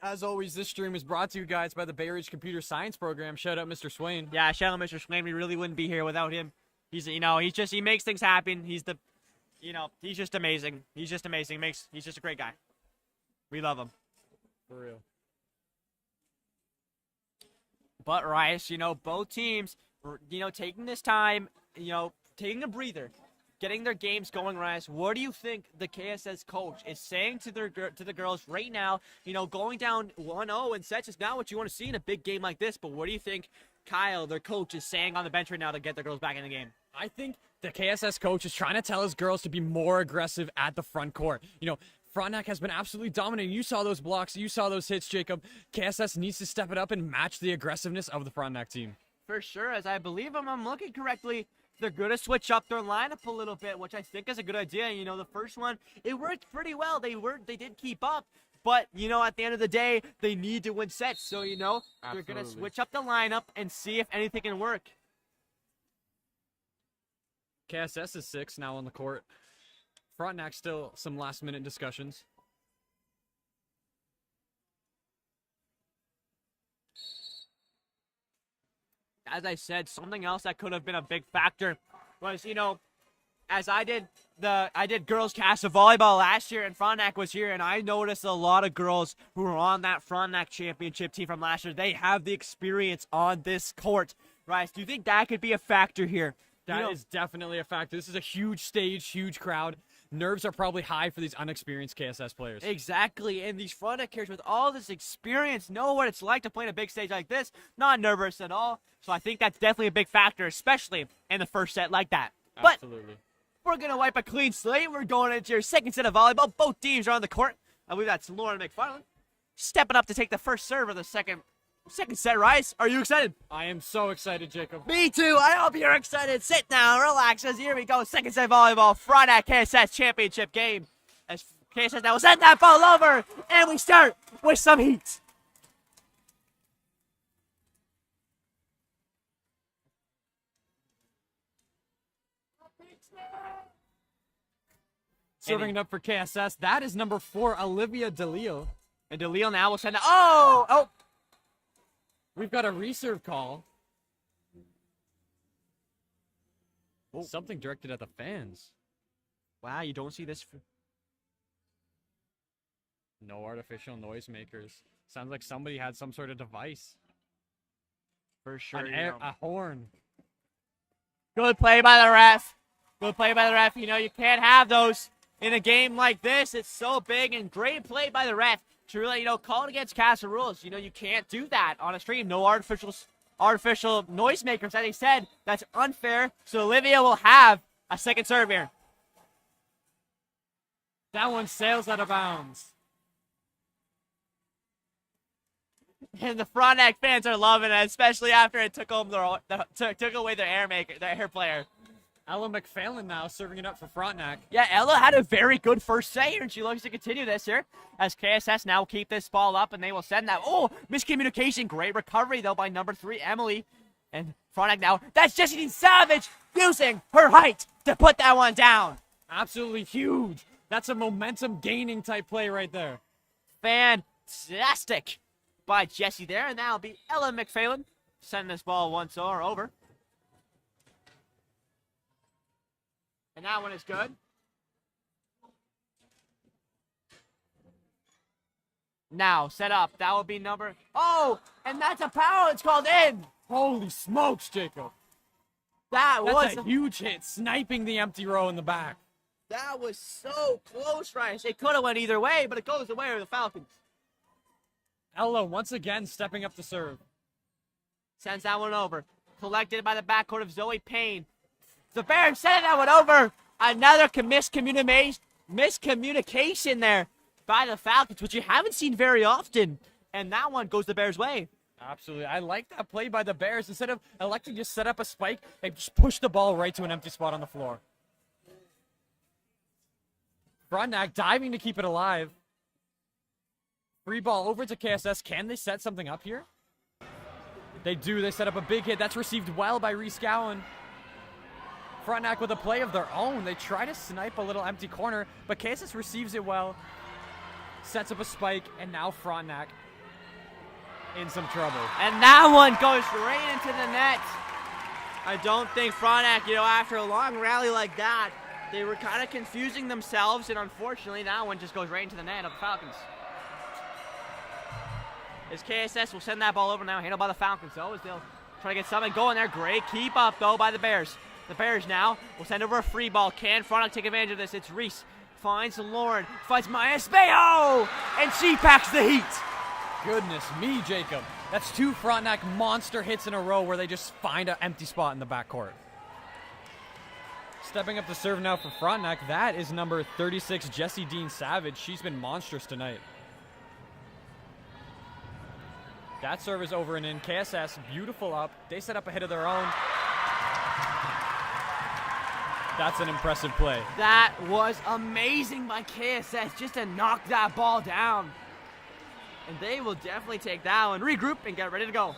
Speaker 2: As always, this stream is brought to you guys by the Bay Ridge Computer Science Program. Shout out Mr. Swain.
Speaker 1: Yeah, shout out Mr. Swain. We really wouldn't be here without him. He makes things happen. He's just amazing. He's just amazing. He's just a great guy. We love him.
Speaker 2: For real.
Speaker 1: But Rice, both teams, taking this time, taking a breather, getting their games going, Rice. What do you think the KSS coach is saying to the girls right now? Going down 1-0 in sets is not what you want to see in a big game like this. But what do you think Kyle, their coach, is saying on the bench right now to get their girls back in the game?
Speaker 2: I think the KSS coach is trying to tell his girls to be more aggressive at the front court. Frontenac has been absolutely dominating. You saw those blocks. You saw those hits, Jacob. KSS needs to step it up and match the aggressiveness of the Frontenac team.
Speaker 1: For sure, as I believe I'm looking correctly, they're going to switch up their lineup a little bit, which I think is a good idea. The first one, it worked pretty well. They did keep up. But, at the end of the day, they need to win sets. So, they're going to switch up the lineup and see if anything can work.
Speaker 2: KSS is 6 now on the court. Frontenac still some last-minute discussions.
Speaker 1: As I said, something else that could have been a big factor was, as I did girls KASSAA volleyball last year, and Frontenac was here, and I noticed a lot of girls who were on that Frontenac championship team from last year. They have the experience on this court. Rice, do you think that could be a factor here?
Speaker 2: That is definitely a factor. This is a huge stage, huge crowd. Nerves are probably high for these unexperienced KSS players.
Speaker 1: Exactly, and these Frontenac characters with all this experience know what it's like to play in a big stage like this. Not nervous at all. So I think that's definitely a big factor, especially in the first set like that.
Speaker 2: Absolutely.
Speaker 1: But we're going to wipe a clean slate. We're going into your second set of volleyball. Both teams are on the court. I believe that's Lauren McFarland stepping up to take the first serve of the second set, Rice. Are you excited?
Speaker 2: I am so excited, Jacob.
Speaker 1: Me too. I hope you're excited. Sit down, relax, as here we go. Second set volleyball, Frontenac KSS championship game. As KSS now will send that ball over, and we start with some heat.
Speaker 2: Serving it up for KSS. That is number 4, Olivia DeLeo.
Speaker 1: And DeLeo now will send it. Oh!
Speaker 2: We've got a reserve call.
Speaker 1: Oh.
Speaker 2: Something directed at the fans.
Speaker 1: Wow, you don't see this.
Speaker 2: No artificial noisemakers. Sounds like somebody had some sort of device.
Speaker 1: For sure.
Speaker 2: A horn.
Speaker 1: Good play by the ref. Good play by the ref. You know, you can't have those in a game like this. It's so big, and great play by the ref to really, you know, call it against KASSAA rules. You know, you can't do that on a stream. No artificial noisemakers. As he said, that's unfair. So Olivia will have a second serve here.
Speaker 2: That one sails out of bounds.
Speaker 1: And the Frontenac fans are loving it, especially after it took away their air player.
Speaker 2: Ella McPhailin now serving it up for Frontenac.
Speaker 1: Yeah, Ella had a very good first set here, and she looks to continue this here as KSS now will keep this ball up, and they will send that. Oh, miscommunication. Great recovery, though, by number 3, Emily. And Frontenac now. That's Jessie Dean Savage using her height to put that one down.
Speaker 2: Absolutely huge. That's a momentum-gaining type play right there.
Speaker 1: Fantastic by Jessie there, and that'll be Ella McPhailin sending this ball once or over. And that one is good. Now, set up. That will be number... Oh, and that's a foul. It's called in.
Speaker 2: Holy smokes, Jacob.
Speaker 1: That's
Speaker 2: was a huge hit, sniping the empty row in the back.
Speaker 1: That was so close, Rice. It could have went either way, but it goes the way of the Falcons.
Speaker 2: Ella once again stepping up to serve.
Speaker 1: Sends that one over. Collected by the backcourt of Zoe Payne. The Bears sending that one over. Another miscommunication there by the Falcons, which you haven't seen very often. And that one goes the Bears' way.
Speaker 2: Absolutely. I like that play by the Bears. Instead of electing to just set up a spike, they just push the ball right to an empty spot on the floor. Frontenac diving to keep it alive. Free ball over to KSS. Can they set something up here? They do. They set up a big hit. That's received well by Reese Gowan. Frontenac with a play of their own. They try to snipe a little empty corner, but KSS receives it well. Sets up a spike, and now Frontenac in some trouble.
Speaker 1: And that one goes right into the net. I don't think Frontenac, you know, after a long rally like that, they were kind of confusing themselves, and unfortunately that one just goes right into the net of the Falcons. As KSS will send that ball over now, handled by the Falcons, though, as they'll try to get something going there. Great keep up, though, by the Bears. The Bears now will send over a free ball. Can Frontenac take advantage of this? It's Reese. Finds Lauren. Finds Maya Espejo. And she packs the heat.
Speaker 2: Goodness me, Jacob. That's 2 Frontenac monster hits in a row where they just find an empty spot in the backcourt. Stepping up to serve now for Frontenac. That is number 36, Jessie Dean Savage. She's been monstrous tonight. That serve is over and in. KSS, beautiful up. They set up a hit of their own. That's an impressive play.
Speaker 1: That was amazing by KSS just to knock that ball down. And they will definitely take that one, regroup, and get ready to go.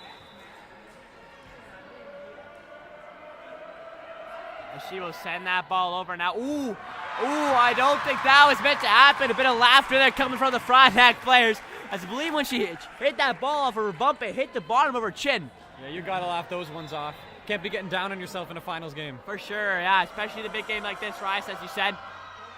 Speaker 1: And she will send that ball over now. Ooh, I don't think that was meant to happen. A bit of laughter there coming from the Frontenac players. As I believe when she hit that ball off of her bump, it hit the bottom of her chin.
Speaker 2: Yeah, you gotta laugh those ones off. Can't be getting down on yourself in a finals game.
Speaker 1: For sure, yeah, especially the big game like this, Rice, as you said.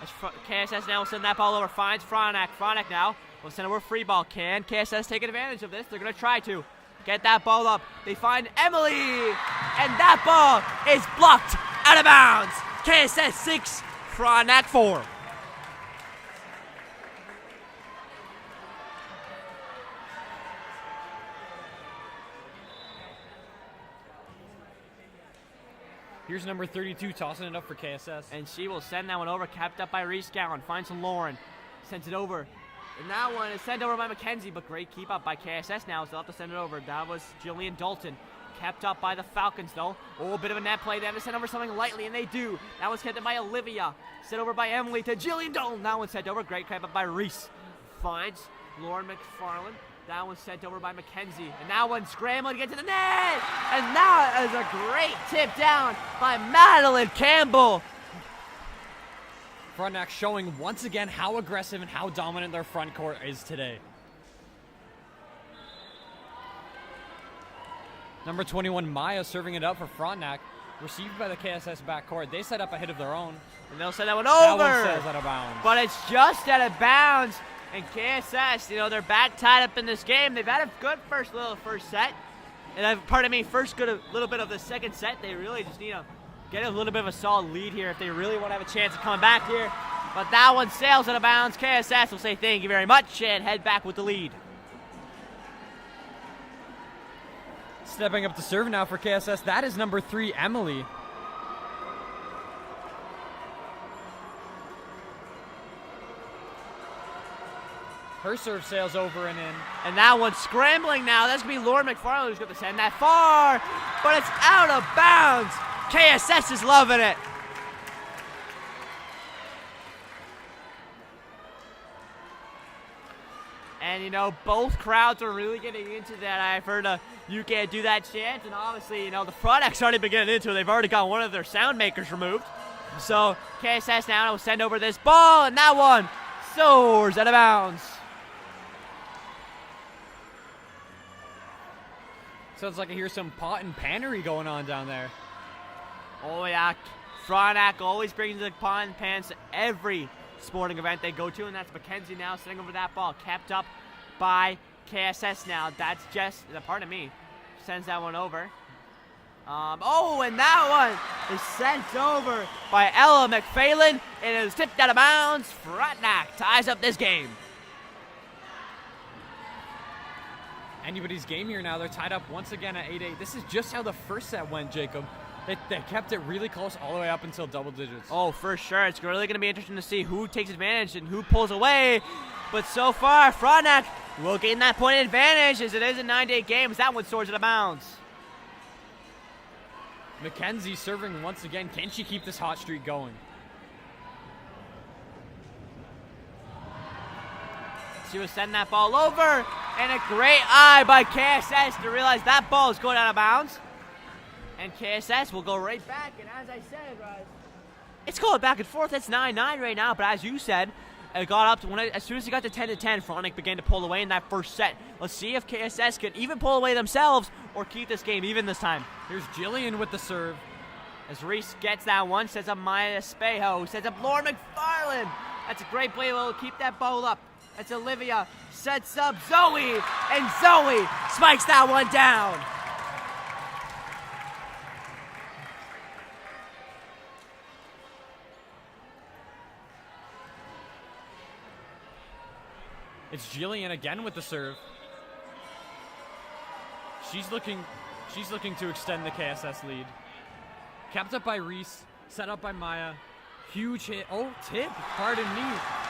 Speaker 1: As KSS now will send that ball over, finds Frontenac. Frontenac now will send over a free ball. Can KSS take advantage of this? They're gonna try to get that ball up. They find Emily, and that ball is blocked out of bounds. KSS 6, Frontenac 4.
Speaker 2: Here's number 32 tossing it up for KSS.
Speaker 1: And she will send that one over, kept up by Reese Gowan. Finds Lauren, sends it over. And that one is sent over by Mackenzie, but great keep up by KSS now, so they'll have to send it over. That was Jillian Dalton. Kept up by the Falcons, though. Oh, a bit of a net play. They have to send over something lightly, and they do. That one's kept up by Olivia. Sent over by Emily to Jillian Dalton. That one's sent over. Great kept up by Reese. Finds Lauren McFarland. That one's sent over by Mackenzie. And that one scrambling to get to the net. And that is a great tip down by Madeline Campbell.
Speaker 2: Frontenac showing once again how aggressive and how dominant their front court is today. Number 21, Maya, serving it up for Frontenac. Received by the KSS backcourt. They set up a hit of their own.
Speaker 1: And they'll send that one over.
Speaker 2: That one says out of bounds.
Speaker 1: But it's just out of bounds. And KSS, you know, they're back tied up in this game. They've had a good first set. And first good little bit of the second set. They really just need to get a little bit of a solid lead here if they really want to have a chance of coming back here. But that one sails out of bounds. KSS will say thank you very much and head back with the lead.
Speaker 2: Stepping up to serve now for KSS, that is number 3, Emily. Her serve sails over and in.
Speaker 1: And that one's scrambling now. That's going to be Lauren McFarland who's going to send that far. But it's out of bounds. KSS is loving it. And, you know, both crowds are really getting into that. I've heard you can't do that chant. And obviously, you know, the Frontec's already been getting into it. They've already got one of their sound makers removed. So KSS now will send over this ball. And that one soars out of bounds.
Speaker 2: Sounds like I hear some pot and panery going on down there.
Speaker 1: Oh, yeah. Frontenac always brings the pot and pans to every sporting event they go to, and that's Mackenzie now sitting over that ball, kept up by KSS now. That's just, pardon me, sends that one over. And that one is sent over by Ella McPhalen, and it is tipped out of bounds. Frontenac ties up this game.
Speaker 2: Anybody's game here now. They're tied up once again at 8-8. This is just how the first set went, Jacob. They kept it really close all the way up until double digits.
Speaker 1: Oh, for sure. It's really going to be interesting to see who takes advantage and who pulls away. But so far, Frontenac will gain that point advantage as it is a 9-8 game. That one soars out of bounds.
Speaker 2: Mackenzie serving once again. Can she keep this hot streak going?
Speaker 1: She was sending that ball over, and a great eye by KSS to realize that ball is going out of bounds. And KSS will go right back, and as I said, it's going back and forth. It's 9-9 right now, but as you said, it got up to as soon as it got to 10-10, Frontenac began to pull away in that first set. Let's see if KSS can even pull away themselves or keep this game even this time.
Speaker 2: Here's Jillian with the serve.
Speaker 1: As Reese gets that one, sets up Maya Espejo, sets up Lauren McFarland. That's a great play. We'll keep that ball up. That's Olivia, sets up Zoe, and Zoe spikes that one down.
Speaker 2: It's Jillian again with the serve. She's looking to extend the KSS lead. Kept up by Reese, set up by Maya. Huge hit. Oh, tip. Pardon me.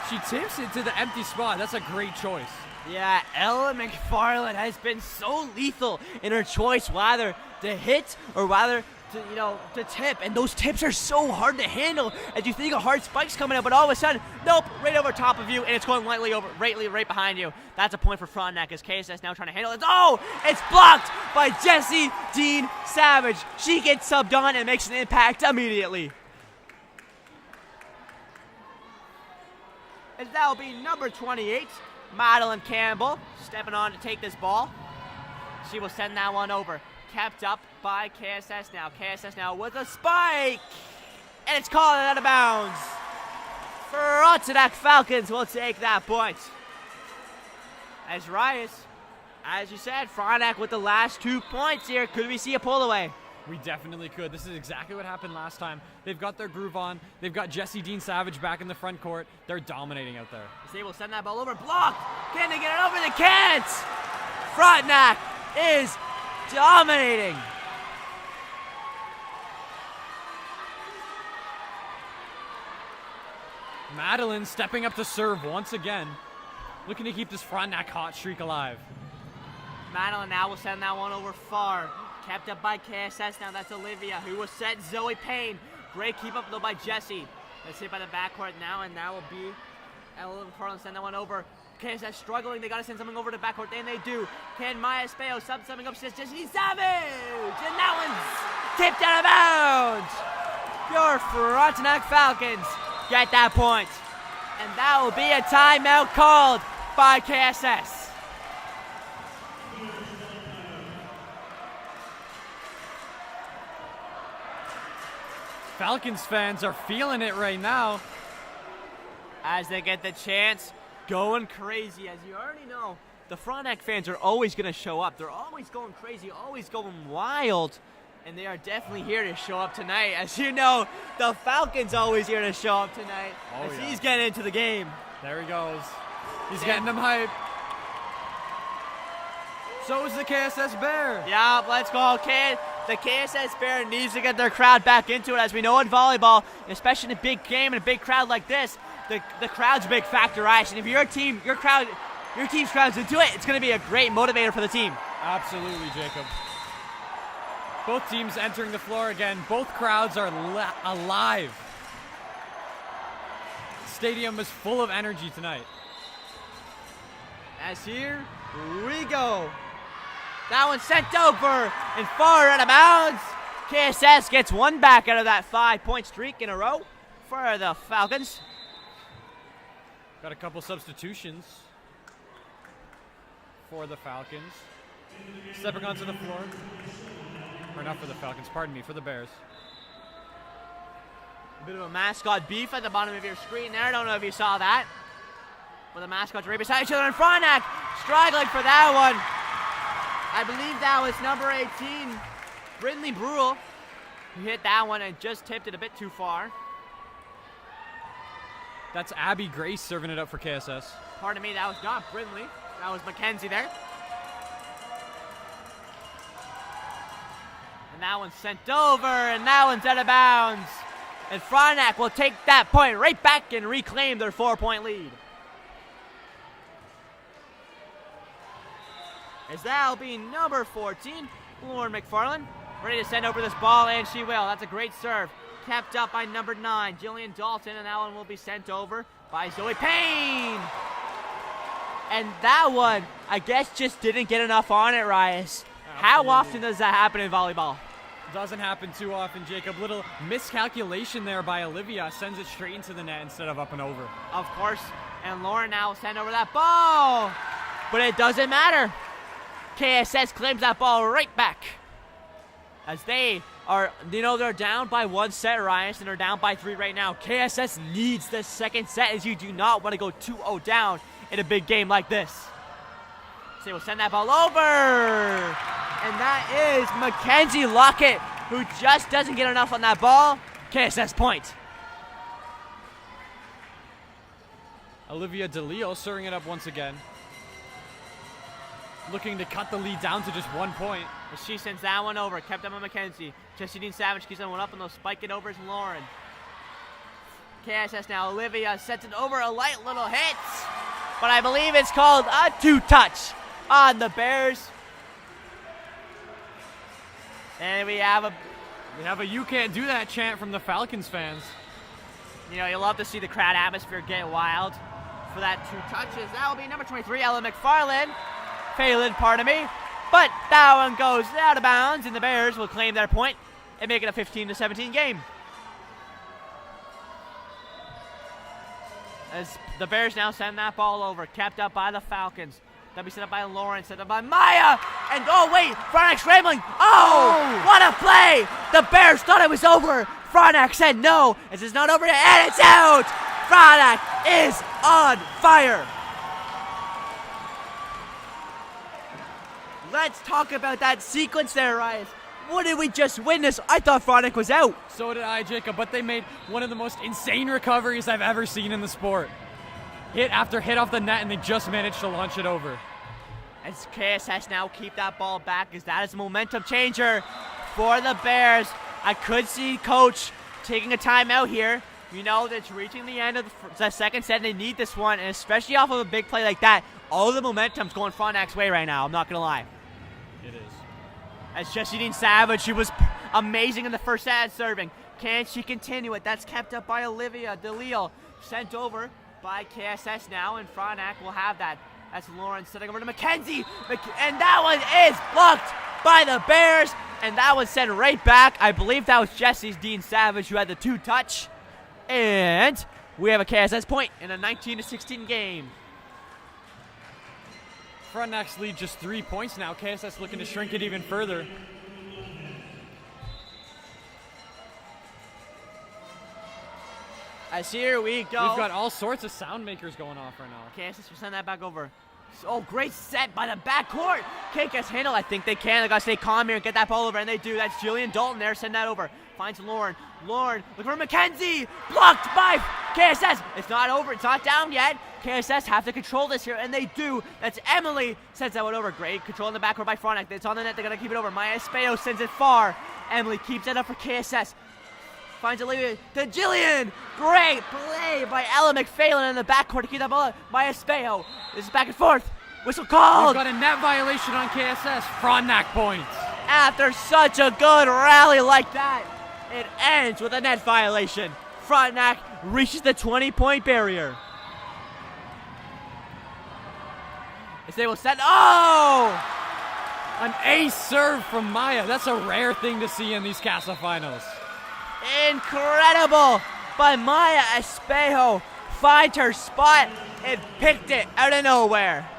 Speaker 2: She tips it to the empty spot. That's a great choice.
Speaker 1: Yeah, Ella McFarland has been so lethal in her choice, whether to hit or whether to tip. And those tips are so hard to handle as you think a hard spike's coming up, but all of a sudden, nope, right over top of you, and it's going lightly over, right behind you. That's a point for Frontenac as KSS now trying to handle it. Oh, it's blocked by Jessie Dean Savage. She gets subbed on and makes an impact immediately. As that will be number 28, Madeline Campbell, stepping on to take this ball. She will send that one over. Kept up by KSS now. KSS now with a spike. And it's called out of bounds. Frontenac Falcons will take that point. As Rias, as you said, Frontenac with the last 2 points here. Could we see a pull away?
Speaker 2: We definitely could. This is exactly what happened last time. They've got their groove on. They've got Jessie Dean Savage back in the front court. They're dominating out there.
Speaker 1: They will send that ball over. Blocked. Can they get it over? They can't. Frontenac is dominating.
Speaker 2: Madeline stepping up to serve once again. Looking to keep this Frontenac hot streak alive.
Speaker 1: Madeline now will send that one over far. Kept up by KSS now. That's Olivia who will set Zoe Payne. Great keep up though by Jessie. Let's hit by the backcourt now, and that will be Ella McFarland send that one over. KSS struggling. They got to send something over to the backcourt, and they do. Can Maya Espejo sub something up to Jessie Savage? And that one's tipped out of bounds. Your Frontenac Falcons get that point. And that will be a timeout called by KSS.
Speaker 2: Falcons fans are feeling it right now.
Speaker 1: As they get the chance, going crazy. As you already know, the Frontenac fans are always going to show up. They're always going crazy, always going wild. And they are definitely here to show up tonight. As you know, the Falcons always here to show up tonight.
Speaker 2: Oh,
Speaker 1: as
Speaker 2: yeah.
Speaker 1: he's getting into the game.
Speaker 2: There he goes. He's getting them hype. So is the KSS Bear.
Speaker 1: Yeah, let's go, kid. The KSS Bear needs to get their crowd back into it. As we know in volleyball, especially in a big game and a big crowd like this, the crowd's a big factor, right? And if your team's crowd's into it, it's going to be a great motivator for the team.
Speaker 2: Absolutely, Jacob. Both teams entering the floor again. Both crowds are alive. The stadium is full of energy tonight.
Speaker 1: As here we go. That one's sent over and far out of bounds. KSS gets one back out of that 5-point streak in a row for the Falcons.
Speaker 2: Got a couple substitutions for the Falcons. Stepping onto the floor. Or not for the Falcons, pardon me, for the Bears.
Speaker 1: A bit of a mascot beef at the bottom of your screen there. I don't know if you saw that. But the mascots right beside each other in Frontenac. Struggling for that one. I believe that was number 18, Brindley Brule, who hit that one and just tipped it a bit too far.
Speaker 2: That's Abby Grace serving it up for KSS.
Speaker 1: Pardon me, that was not Brindley. That was Mackenzie there. And that one's sent over, and that one's out of bounds. And Frontenac will take that point right back and reclaim their 4-point lead. As that'll be number 14, Lauren McFarland, ready to send over this ball, and she will. That's a great serve. Kept up by number 9, Jillian Dalton, and that one will be sent over by Zoe Payne. And that one, I guess, just didn't get enough on it, Rias. How often does that happen in volleyball?
Speaker 2: Doesn't happen too often, Jacob. Little miscalculation there by Olivia. Sends it straight into the net instead of up and over.
Speaker 1: Of course. And Lauren now will send over that ball. But it doesn't matter. KSS claims that ball right back. As they are, they're down by 1 set, Ryan, and they're down by 3 right now. KSS needs the second set, as you do not want to go 2-0 down in a big game like this. So we'll send that ball over. And that is Mackenzie Lockett, who just doesn't get enough on that ball. KSS point.
Speaker 2: Olivia DeLeo serving it up once again. Looking to cut the lead down to just 1 point.
Speaker 1: As she sends that one over, kept up on Mackenzie. Justine Savage keeps that one up, and they'll spike it over to Lauren. KSS now, Olivia sets it over, a light little hit. But I believe it's called a 2-touch on the Bears. And we have a
Speaker 2: "You can't do that" chant from the Falcons fans.
Speaker 1: You love to see the crowd atmosphere get wild for that 2 touches. That will be number 23, Ella McFarland. Phelan, pardon me. But that one goes out of bounds, and the Bears will claim their point and make it a 15-17 game. As the Bears now send that ball over, kept up by the Falcons. That'll be set up by Lauren, set up by Maya. And oh wait, Frontenac scrambling. Oh, what a play! The Bears thought it was over. Frontenac said no. This is not over yet, and it's out! Frontenac is on fire. Let's talk about that sequence there, Ryan. What did we just witness? I thought Frontenac was out.
Speaker 2: So did I, Jacob, but they made one of the most insane recoveries I've ever seen in the sport. Hit after hit off the net, and they just managed to launch it over.
Speaker 1: As KSS now keep that ball back, as that is a momentum changer for the Bears. I could see Coach taking a timeout here. It's reaching the end of the second set, and they need this one, and especially off of a big play like that, all the momentum's going Frontenac's way right now, I'm not going to lie.
Speaker 2: It is.
Speaker 1: As Justine Savage, she was amazing in the first set at serving. Can she continue it? That's kept up by Olivia DeLeo. Sent over by KSS now, and Frontenac will have that. That's Lauren setting over to Mackenzie. And that one is blocked by the Bears. And that was sent right back. I believe that was Jessie Dean Savage who had the 2-touch. And we have a KSS point in a 19-16 game.
Speaker 2: Frontenac's lead just 3 points now. KSS looking to shrink it even further.
Speaker 1: As here we go.
Speaker 2: We've got all sorts of sound makers going off right now.
Speaker 1: KSS will send that back over. Oh, great set by the backcourt. KSS handle. I think they can. They got to stay calm here and get that ball over, and they do. That's Jillian Dalton there. Send that over. Finds Lauren. Lauren looking for McKenzie. Blocked by KSS. It's not over. It's not down yet. KSS have to control this here, and they do. That's Emily. Sends that one over. Great control in the backcourt by Frontenac. It's on the net. They're going to keep it over. Maya Espejo sends it far. Emily keeps it up for KSS. Finds Olivia to Jillian. Great play by Ella McPhailin in the backcourt to keep that ball up. Maya Espejo. This is back and forth. Whistle called.
Speaker 2: We've got a net violation on KSS. Frontenac points.
Speaker 1: After such a good rally like that, it ends with a net violation. Frontenac reaches the 20-point barrier. As they will set. Oh!
Speaker 2: An ace serve from Maya. That's a rare thing to see in these KASSAA finals.
Speaker 1: Incredible by Maya Espejo. Finds her spot and picked it out of nowhere.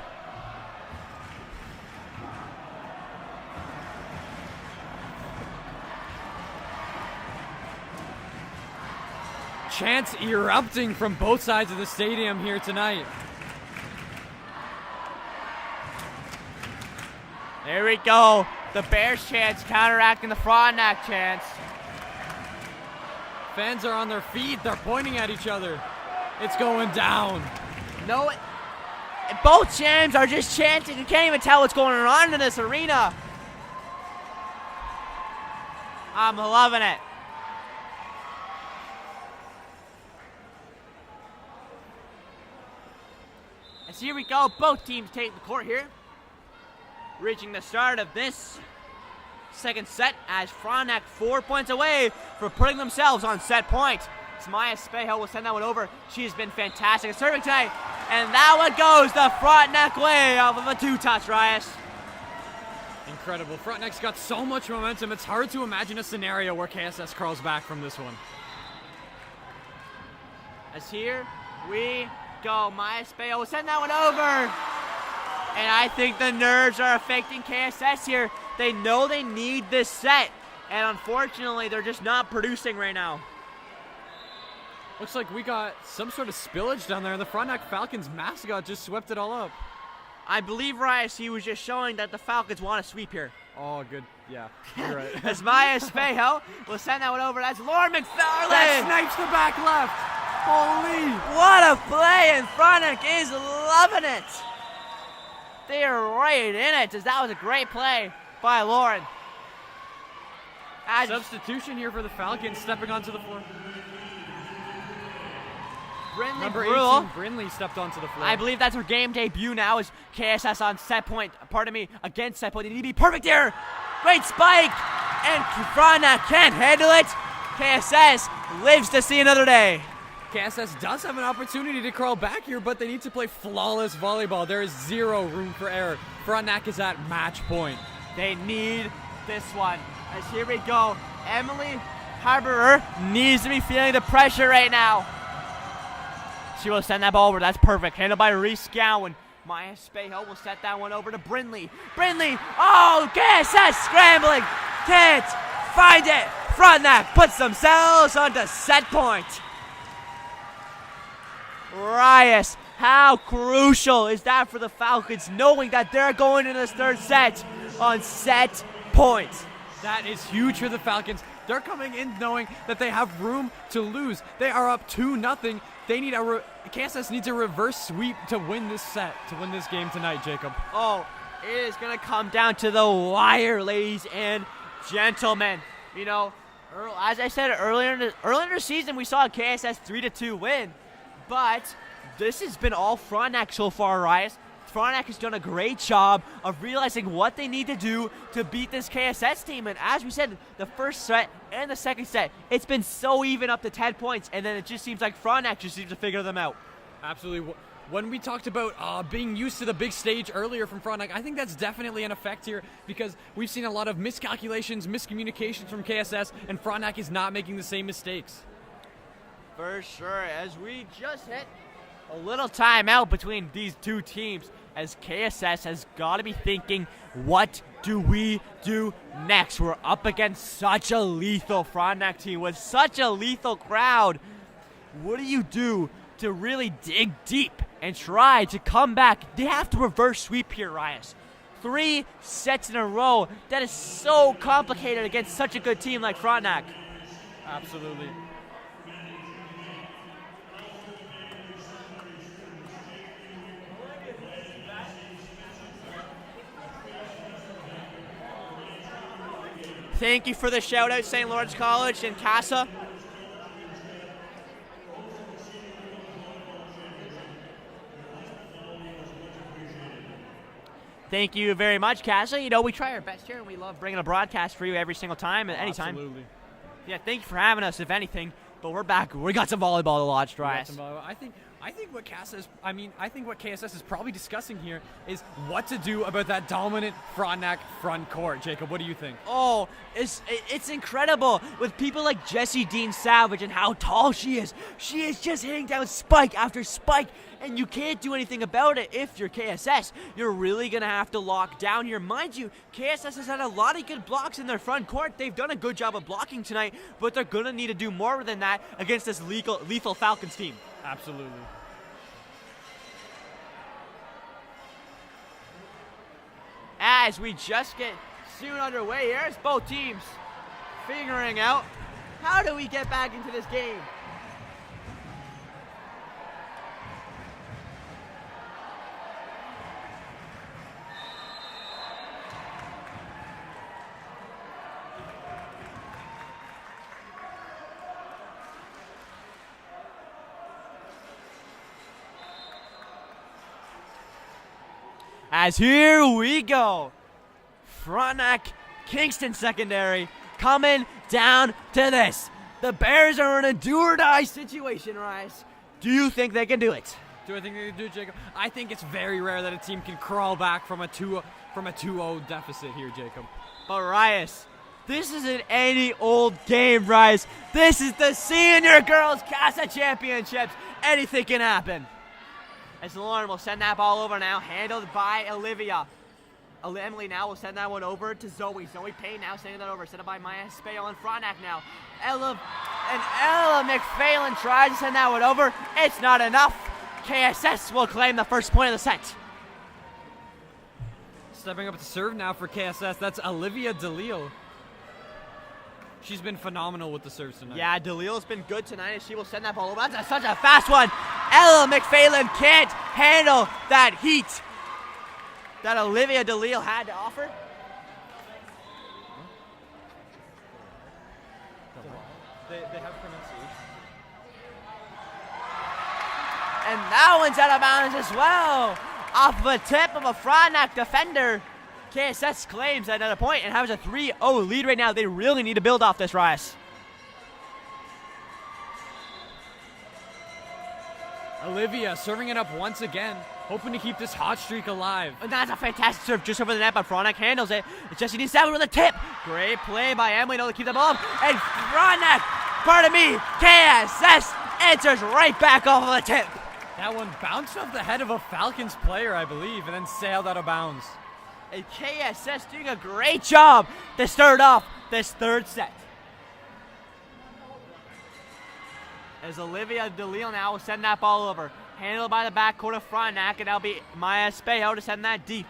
Speaker 2: Chants erupting from both sides of the stadium here tonight.
Speaker 1: There we go. The Bears chants counteracting the Frontenac chants.
Speaker 2: Fans are on their feet. They're pointing at each other. It's going down.
Speaker 1: No, both teams are just chanting. You can't even tell what's going on in this arena. I'm loving it. As here we go, both teams take the court here. Reaching the start of this second set as Frontenac 4 points away for putting themselves on set point. Maya Espejo will send that one over. She has been fantastic at serving tonight. And that one goes the Frontenac way off of a two-touch, Rias.
Speaker 2: Incredible. Frontenac's got so much momentum. It's hard to imagine a scenario where KSS crawls back from this one.
Speaker 1: As here we go. Maya Espejo will send that one over. And I think the nerves are affecting KSS here. They know they need this set. And unfortunately, they're just not producing right now.
Speaker 2: Looks like we got some sort of spillage down there. The Frontenac Falcons mascot just swept it all up.
Speaker 1: I believe, Rias, he was just showing that the Falcons want to sweep here.
Speaker 2: Oh, good. Yeah, you're right.
Speaker 1: As Maya Espejo will send that one over. That's Lauren McFarlane.
Speaker 2: That snipes the back left. Holy.
Speaker 1: What a play, and Frontenac is loving it. They are right in it, as that was a great play by Lauren.
Speaker 2: Substitution here for the Falcons, stepping onto the floor. Number 18, Brinley stepped onto the floor.
Speaker 1: I believe that's her game debut now as KSS on set point. Pardon me, against set point. They need to be perfect here. Great spike, and Frontenac can't handle it. KSS lives to see another day.
Speaker 2: KSS does have an opportunity to crawl back here, but they need to play flawless volleyball. There is zero room for error. Frontenac is at match point.
Speaker 1: They need this one. As here we go. Emily Harborer needs to be feeling the pressure right now. She will send that ball over. That's perfect. Handled by Reese Gowan. Maya Espejo will set that one over to Brinley. Brinley. Oh, KSS scrambling. Can't find it. Frontenac puts themselves onto set point. Rias, how crucial is that for the Falcons, knowing that they're going into this third set on set point?
Speaker 2: That is huge for the Falcons. They're coming in knowing that they have room to lose. They are up 2-0. They need KSS needs a reverse sweep to win this set, to win this game tonight, Jacob.
Speaker 1: Oh, it is going to come down to the wire, ladies and gentlemen. You know, as I said earlier in the season, we saw a KSS 3-2 win. But this has been all Frontenac so far, Rias. Frontenac has done a great job of realizing what they need to do to beat this KSS team. And as we said, the first set and the second set, it's been so even up to 10 points. And then it just seems like Frontenac just seems to figure them out.
Speaker 2: Absolutely. When we talked about being used to the big stage earlier from Frontenac, I think that's definitely an effect here because we've seen a lot of miscalculations, miscommunications from KSS, and Frontenac is not making the same mistakes.
Speaker 1: For sure, as we just hit a little timeout between these two teams, as KSS has got to be thinking, what do we do next? We're up against such a lethal Frontenac team with such a lethal crowd. What do you do to really dig deep and try to come back? They have to reverse sweep here, Rias. 3 sets in a row. That is so complicated against such a good team like Frontenac.
Speaker 2: Absolutely.
Speaker 1: Thank you for the shout out, St. Lawrence College and KASSAA. Thank you very much, KASSAA. You know, we try our best here, and we love bringing a broadcast for you every single time, at any time.
Speaker 2: Absolutely.
Speaker 1: Yeah, thank you for having us, if anything. But we're back. We got some volleyball to watch, Rias.
Speaker 2: I think what KSS is probably discussing here is what to do about that dominant Frontenac front court. Jacob, what do you think?
Speaker 1: Oh, it's incredible with people like Jessie Dean Savage and how tall she is. She is just hitting down spike after spike, and you can't do anything about it if you're KSS. You're really going to have to lock down here. Mind you, KSS has had a lot of good blocks in their front court. They've done a good job of blocking tonight, but they're going to need to do more than that against this lethal Falcons team.
Speaker 2: Absolutely.
Speaker 1: As we just get soon underway here, as both teams figuring out how do we get back into this game. As here we go. Frontenac Kingston secondary coming down to this. The Bears are in a do-or-die situation, Rice. Do you think they can do it?
Speaker 2: Do I think they can do it, Jacob? I think it's very rare that a team can crawl back from a 2-0 deficit here, Jacob.
Speaker 1: But Rice, this isn't any old game, Rice. This is the Senior Girls KASSAA Championships. Anything can happen. As Lauren will send that ball over now, handled by Olivia. Emily now will send that one over to Zoe. Zoe Payne now sending that over. Sent it by Maya Spayo and Frontenac now. Ella McPhailin tries to send that one over. It's not enough. KSS will claim the first point of the set.
Speaker 2: Stepping up to serve now for KSS, that's Olivia DeLille. She's been phenomenal with the serves tonight.
Speaker 1: Yeah, DeLille's been good tonight, and she will send that ball over. That's such a fast one. Ella McPhailin can't handle that heat that Olivia DeLille had to offer.
Speaker 2: They have pronunciation.
Speaker 1: And that one's out of bounds as well. Off of a tip of a Frontenac defender. KSS claims another point and has a 3-0 lead right now. They really need to build off this, Rice.
Speaker 2: Olivia serving it up once again, hoping to keep this hot streak alive.
Speaker 1: And that's a fantastic serve just over the net, but Frontenac handles it. It's Jessie Dean Savage with a tip. Great play by Emily to keep the ball up. And Frontenac, KSS enters right back off of the tip.
Speaker 2: That one bounced off the head of a Falcons player, I believe, and then sailed out of bounds.
Speaker 1: And KSS doing a great job to start off this third set. As Olivia DeLille now will send that ball over. Handled by the backcourt of Frontenac, and that'll be Maya Spayo to send that deep.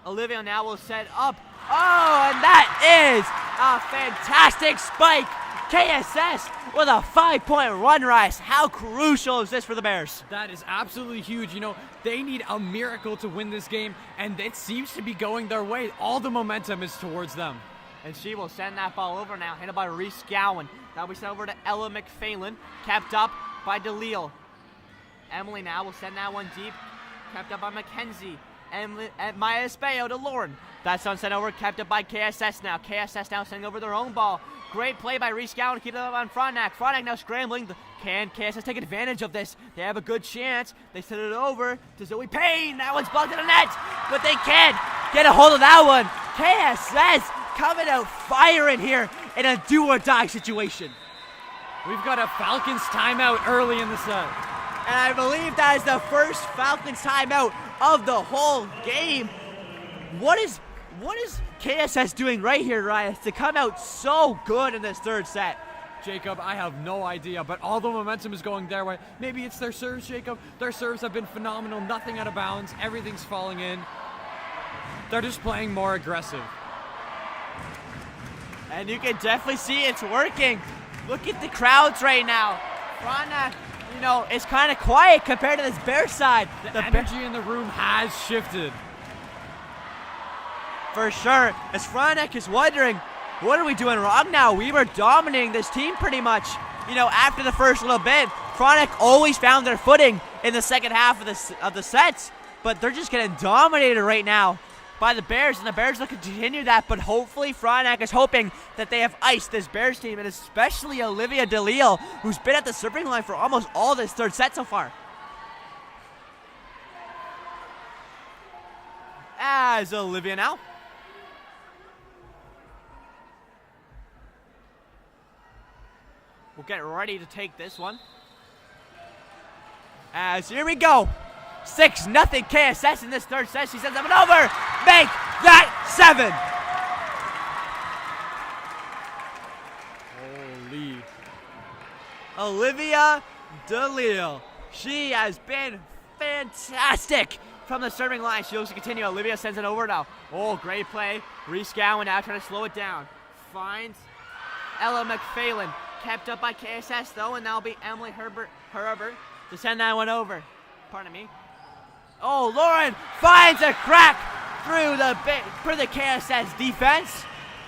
Speaker 1: Olivia now will set up. Oh, and that is a fantastic spike. KSS with a 5-point run, Rice. How crucial is this for the Bears?
Speaker 2: That is absolutely huge. You know, they need a miracle to win this game, and it seems to be going their way. All the momentum is towards them.
Speaker 1: And she will send that ball over now, handled by Reese Gowan. That'll be sent over to Ella McPhailin, kept up by DeLille. Emily now will send that one deep, kept up by Mackenzie. Maya Espayo to Lauren. That's on sent over, kept up by KSS now. KSS now sending over their own ball. Great play by Reese Gowan to keep it up on Frontenac. Frontenac now scrambling. Can KSS take advantage of this? They have a good chance. They send it over to Zoe Payne. That one's blocked in the net, but they can't get a hold of that one. KSS coming out firing here in a do-or-die situation.
Speaker 2: We've got a Falcons timeout early in the set.
Speaker 1: And I believe that is the first Falcons timeout of the whole game. What is KSS doing right here, Ryan, to come out so good in this third set?
Speaker 2: Jacob, I have no idea, but all the momentum is going their way. Maybe it's their serves, Jacob. Their serves have been phenomenal. Nothing out of bounds. Everything's falling in. They're just playing more aggressive.
Speaker 1: And you can definitely see it's working. Look at the crowds right now. Frontenac, it's kind of quiet compared to this Bear side.
Speaker 2: The energy in the room has shifted.
Speaker 1: For sure. As Frontenac is wondering, what are we doing wrong now? We were dominating this team pretty much. After the first little bit, Frontenac always found their footing in the second half of the sets, but they're just getting dominated right now by the Bears, and the Bears will continue that, but hopefully Frontenac is hoping that they have iced this Bears team, and especially Olivia DeLille, who's been at the serving line for almost all this third set so far. As Olivia now. We'll get ready to take this one. As here we go. 6-0 KSS in this third set. She sends them over. Make that 7.
Speaker 2: Holy.
Speaker 1: Olivia DeLille. She has been fantastic from the serving line. She looks to continue. Olivia sends it over now. Oh, great play. Reese Gowan now trying to slow it down. Finds Ella McPhalen. Kept up by KSS though, and that'll be Emily Herbert to send that one over. Pardon me. Oh, Lauren finds a crack through the KSS defense.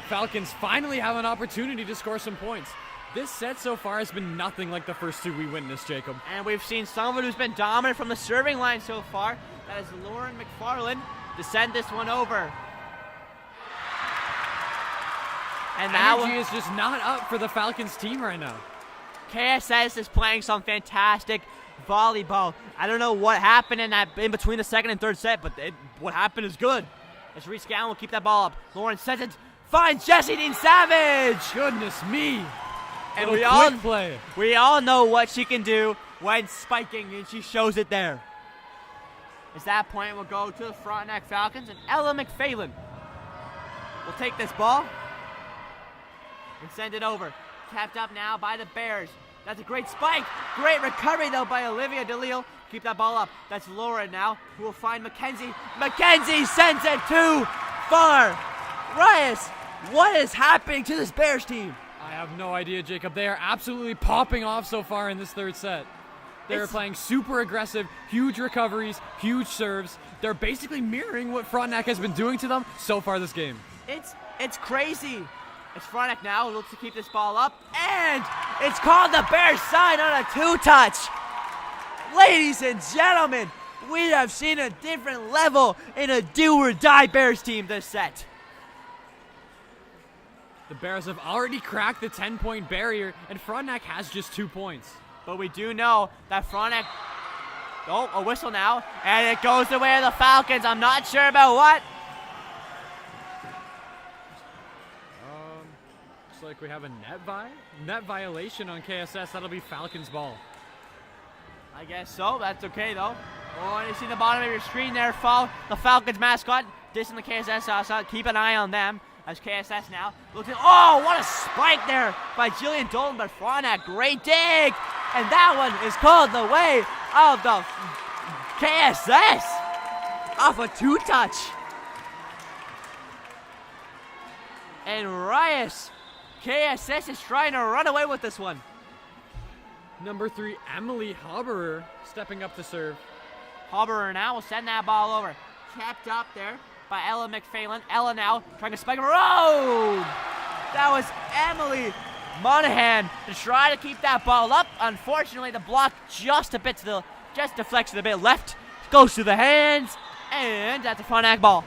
Speaker 2: Falcons finally have an opportunity to score some points. This set so far has been nothing like the first two we witnessed, Jacob.
Speaker 1: And we've seen someone who's been dominant from the serving line so far. That is Lauren McFarland to send this one over. And that
Speaker 2: energy is just not up for the Falcons team right now.
Speaker 1: KSS is playing some fantastic volleyball. I don't know what happened in between the second and third set, but what happened is good. As Reese Gowan will keep that ball up. Lauren sends it, finds Jessie Dean Savage.
Speaker 2: Goodness me.
Speaker 1: And we all know what she can do when spiking, and she shows it there. At that point, we'll go to the Frontenac Falcons, and Ella McPhalen will take this ball and send it over. Tapped up now by the Bears. That's a great spike. Great recovery, though, by Olivia DeLille. Keep that ball up. That's Laura now, who will find Mackenzie. Mackenzie sends it too far. Rias, what is happening to this Bears team?
Speaker 2: I have no idea, Jacob. They are absolutely popping off so far in this third set. They're playing super aggressive, huge recoveries, huge serves. They're basically mirroring what Frontenac has been doing to them so far this game.
Speaker 1: It's crazy. It's Frontenac now, looks to keep this ball up, and it's called the Bears side on a two-touch. Ladies and gentlemen, we have seen a different level in a do-or-die Bears team this set.
Speaker 2: The Bears have already cracked the 10-point barrier, and Frontenac has just 2 points.
Speaker 1: But we do know that Frontenac, oh, a whistle now, and it goes the way of the Falcons. I'm not sure about what.
Speaker 2: Looks like we have a net violation on KSS. That'll be Falcons ball.
Speaker 1: I guess so. That's okay, though. Oh, and you see the bottom of your screen there, the Falcons mascot, dissing the KSS side. Keep an eye on them. As KSS now looks at, oh, what a spike there by Jillian Dalton, but Frontenac, great dig. And that one is called the way of the KSS off a two-touch. And Rias, KSS is trying to run away with this one.
Speaker 2: Number 3, Emily Huberer stepping up to serve.
Speaker 1: Huberer now will send that ball over. Kept up there by Ella McPhalen. Ella now trying to spike her. Oh! That was Emily Monahan to try to keep that ball up. Unfortunately, the block just deflects it a bit left. Goes to the hands, and that's a Frontenac ball.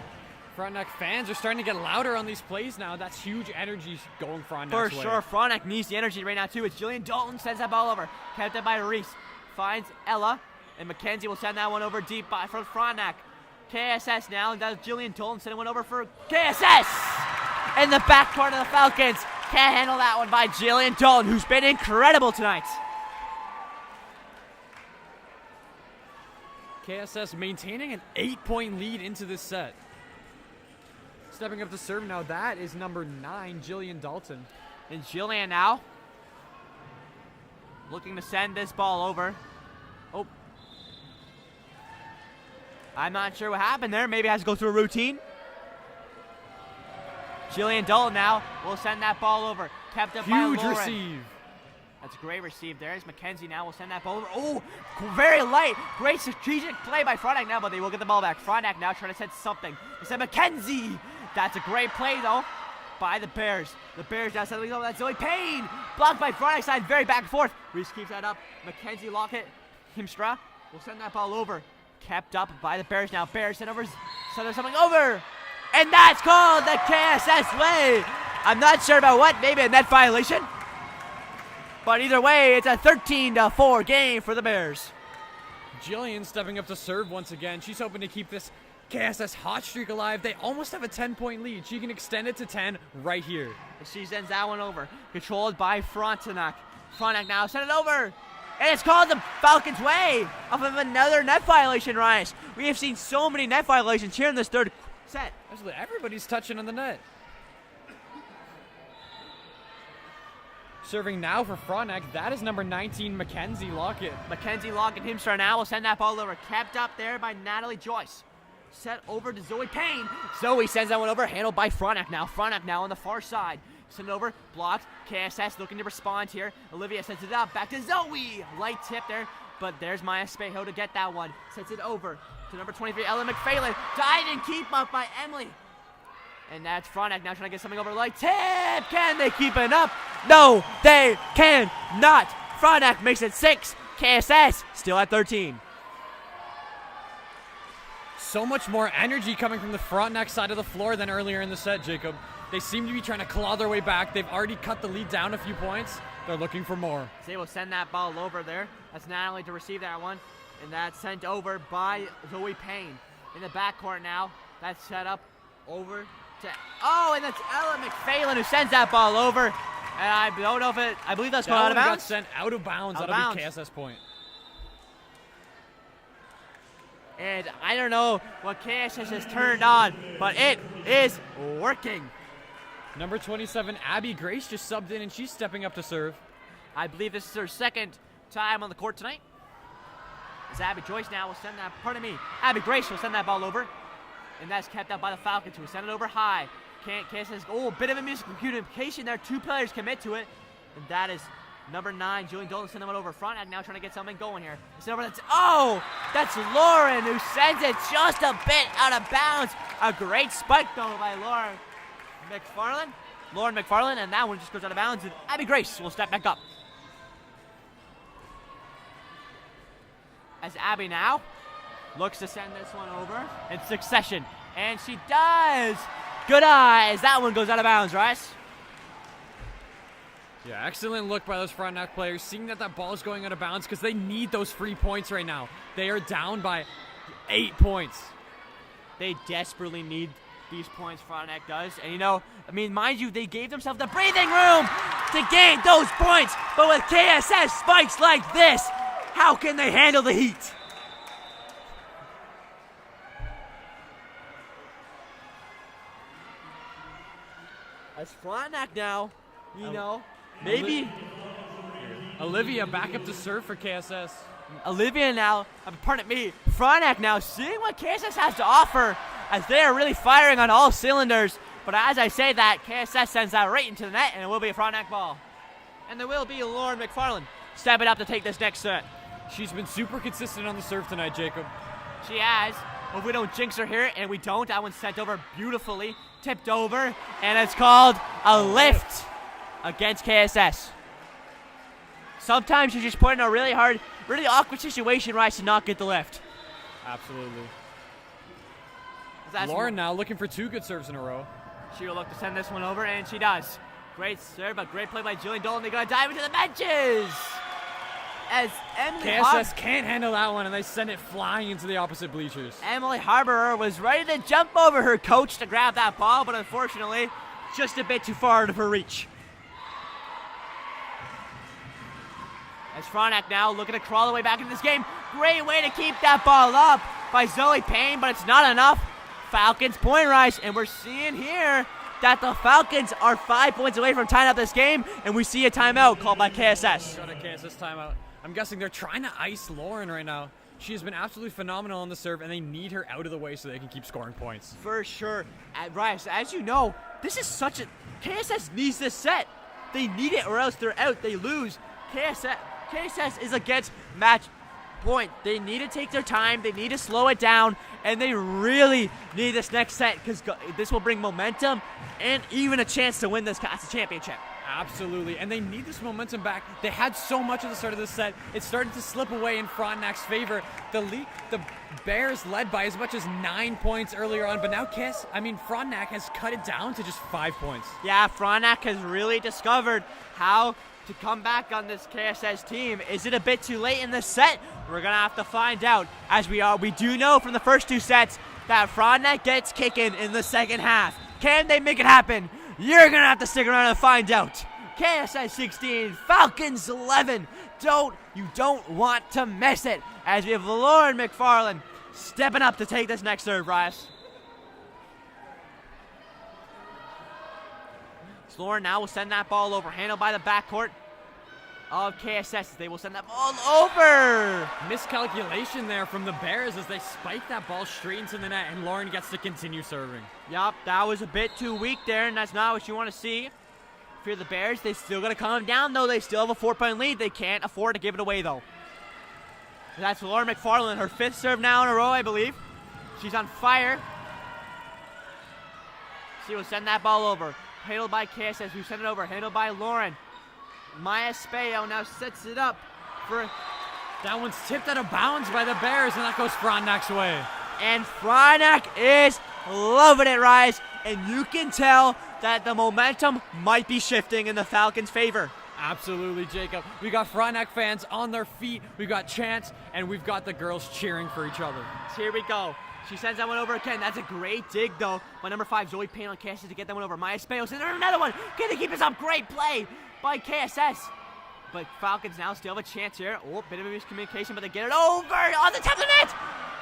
Speaker 2: Frontenac fans are starting to get louder on these plays now. That's huge energy going Frontenac's way.
Speaker 1: For sure, Frontenac needs the energy right now too. It's Jillian Dalton sends that ball over. Kept it by Reese. Finds Ella, and Mackenzie will send that one over deep from Frontenac. KSS now, and that's Jillian Dalton sending one over for KSS! In the back part of the Falcons, Can't handle that one by Jillian Dalton, who's been incredible tonight.
Speaker 2: KSS maintaining an 8-point lead into this set. Stepping up to serve now, that is number 9, Jillian Dalton.
Speaker 1: And Jillian now looking to send this ball over. Oh. I'm not sure what happened there. Maybe it has to go through a routine. Jillian Dalton now will send that ball over. Kept up by Lauren.
Speaker 2: Huge receive.
Speaker 1: That's a great receive. There's Mackenzie now. Will send that ball over. Oh, very light. Great strategic play by Frontenac now, but they will get the ball back. Frontenac now trying to send something. They send Mackenzie. That's a great play, though, by the Bears. The Bears now settling over. That's Zoe Payne. Blocked by Frontenac side. Very back and forth. Reese keeps that up. Mackenzie Lockett. Himstra will send that ball over. Kept up by the Bears now. Bears send something over. And that's called the KSS way. I'm not sure about what. Maybe a net violation. But either way, it's a 13-4 game for the Bears.
Speaker 2: Jillian stepping up to serve once again. She's hoping to keep this KSS hot streak alive. They almost have a 10-point lead. She can extend it to 10 right here.
Speaker 1: She sends that one over. Controlled by Frontenac. Frontenac now send it over. And it's called the Falcons' way off of another net violation, Ryan. We have seen so many net violations here in this third set.
Speaker 2: Absolutely, everybody's touching on the net. Serving now for Frontenac, that is number 19, Mackenzie Lockett.
Speaker 1: Mackenzie Lockett himself now will send that ball over. Kept up there by Natalie Joyce. Set over to Zoe Payne. Zoe sends that one over, handled by Frontenac now. Frontenac now on the far side. Send it over, blocked. KSS looking to respond here. Olivia sends it up, back to Zoe. Light tip there, but there's Maya Spejo to get that one. Sends it over to number 23, Ellen McPhailin. Died and keep up by Emily. And that's Frontenac now trying to get something over. Light tip, can they keep it up? No, they cannot. Frontenac makes it 6. KSS still at 13.
Speaker 2: So much more energy coming from the Frontenac side of the floor than earlier in the set, Jacob. They seem to be trying to claw their way back. They've already cut the lead down a few points. They're looking for more.
Speaker 1: So they will send that ball over there. That's Natalie to receive that one. And that's sent over by Zoe Payne. In the backcourt now. That's set up over to... Oh, and that's Ella McPhailin who sends that ball over. And I don't know if it... I believe that's going out of bounds.
Speaker 2: Got sent out of bounds. That'll be KSS point.
Speaker 1: And I don't know what KSS has turned on, but it is working.
Speaker 2: Number 27, Abby Grace just subbed in, and she's stepping up to serve.
Speaker 1: I believe this is her second time on the court tonight. As Abby Joyce now will send that, Abby Grace will send that ball over. And that's kept up by the Falcons, who will send it over high. KSS, oh, bit of a miscommunication there. 2 players commit to it. And that is number 9, Julian Dolan, sending it over Frontenac now trying to get something going here. That's Lauren who sends it just a bit out of bounds. A great spike, though, by Lauren McFarland, and that one just goes out of bounds, and Abby Grace will step back up. As Abby now looks to send this one over in succession, and she does. Good eyes. That one goes out of bounds, right?
Speaker 2: Yeah, excellent look by those Frontenac players, seeing that ball is going out of bounds because they need those free points right now. They are down by 8 points.
Speaker 1: They desperately need these points, Frontenac does. And mind you, they gave themselves the breathing room to gain those points. But with KSS spikes like this, how can they handle the heat? As Frontenac now, maybe
Speaker 2: Olivia back up to serve for KSS.
Speaker 1: Frontenac now seeing what KSS has to offer as they are really firing on all cylinders. But as I say that, KSS sends that right into the net, and it will be a Frontenac ball. And there will be Lauren McFarland stepping up to take this next set.
Speaker 2: She's been super consistent on the serve tonight, Jacob.
Speaker 1: She has. If we don't jinx her here, and we don't, that one's sent over beautifully, tipped over, and it's called a lift against KSS. Sometimes you just put in a really hard, really awkward situation, right, to not get the lift.
Speaker 2: Absolutely. Lauren now looking for 2 good serves in a row.
Speaker 1: She will look to send this one over, and she does. Great serve, a great play by Jillian Dolan. They're going to dive into the benches. As
Speaker 2: KSS can't handle that one, and they send it flying into the opposite bleachers.
Speaker 1: Emily Harborer was ready to jump over her coach to grab that ball, but unfortunately, just a bit too far out of her reach. As Frontenac now looking to crawl the way back into this game. Great way to keep that ball up by Zoe Payne, but it's not enough. Falcons point rise, and we're seeing here that the Falcons are 5 points away from tying up this game, and we see a timeout called by KSS.
Speaker 2: Got a KSS timeout. I'm guessing they're trying to ice Lauren right now. She has been absolutely phenomenal on the serve, and they need her out of the way so they can keep scoring points.
Speaker 1: For sure. Ryan, as you know, this is such a... KSS needs this set. They need it or else they're out. They lose. KSS is against match point. They need to take their time. They need to slow it down, and they really need this next set because this will bring momentum and even a chance to win this KSS championship.
Speaker 2: Absolutely, and they need this momentum back. They had so much at the start of this set. It started to slip away in Frontenac's favor. The Bears led by as much as 9 points earlier on, but now Frontenac has cut it down to just 5 points.
Speaker 1: Yeah, Frontenac has really discovered how to come back on this KSS team. Is it a bit too late in this set? We're gonna have to find out. As we do know from the first 2 sets that Frontenac gets kicking in the second half. Can they make it happen? You're gonna have to stick around and find out. KSS 16, Falcons 11. You don't want to miss it. As we have Lauren McFarland stepping up to take this next serve, Rice. So Lauren now will send that ball over, handled by the backcourt of KSS. They will send that ball over.
Speaker 2: Miscalculation there from the Bears as they spike that ball straight into the net, and Lauren gets to continue serving.
Speaker 1: Yup, that was a bit too weak there, and that's not what you want to see. If you're the Bears, they still got to calm down, though. They still have a 4-point lead. They can't afford to give it away, though. That's Lauren McFarland, her 5th serve now in a row, I believe. She's on fire. She will send that ball over. Handled by KSS, who sent it over. Handled by Lauren. Maya Spayo now sets it up for...
Speaker 2: That one's tipped out of bounds by the Bears, and that goes Frontenac's way.
Speaker 1: And Frontenac is loving it, Rise. And you can tell that the momentum might be shifting in the Falcons' favor.
Speaker 2: Absolutely, Jacob. We got Frontenac fans on their feet. We've got chants, and we've got the girls cheering for each other.
Speaker 1: So here we go. She sends that one over again. That's a great dig, though, by number 5, Zoe Payne on KSS to get that one over. Maya Spayo sends another one. Can they keep this up? Great play by KSS. But Falcons now still have a chance here. Oh, bit of a miscommunication, but they get it over on the top of the net.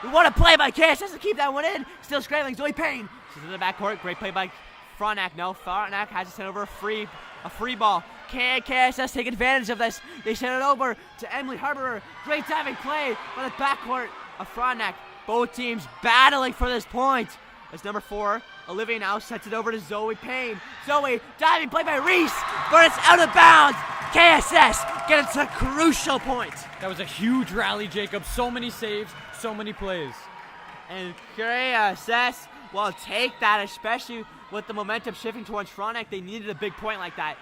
Speaker 1: We want to play by KSS to keep that one in. Still scrambling, Zoe Payne. She's in the backcourt. Great play by Frontenac. No, Frontenac has to send over a free ball. Can KSS take advantage of this? They send it over to Emily Harborer. Great diving play by the backcourt of Frontenac. Both teams battling for this point. As number 4, Olivia now sets it over to Zoe Payne. Zoe, diving play by Reese, but it's out of bounds. KSS gets a crucial point.
Speaker 2: That was a huge rally, Jacob. So many saves, so many plays.
Speaker 1: And KSS will take that, especially with the momentum shifting towards Frontenac. They needed a big point like that.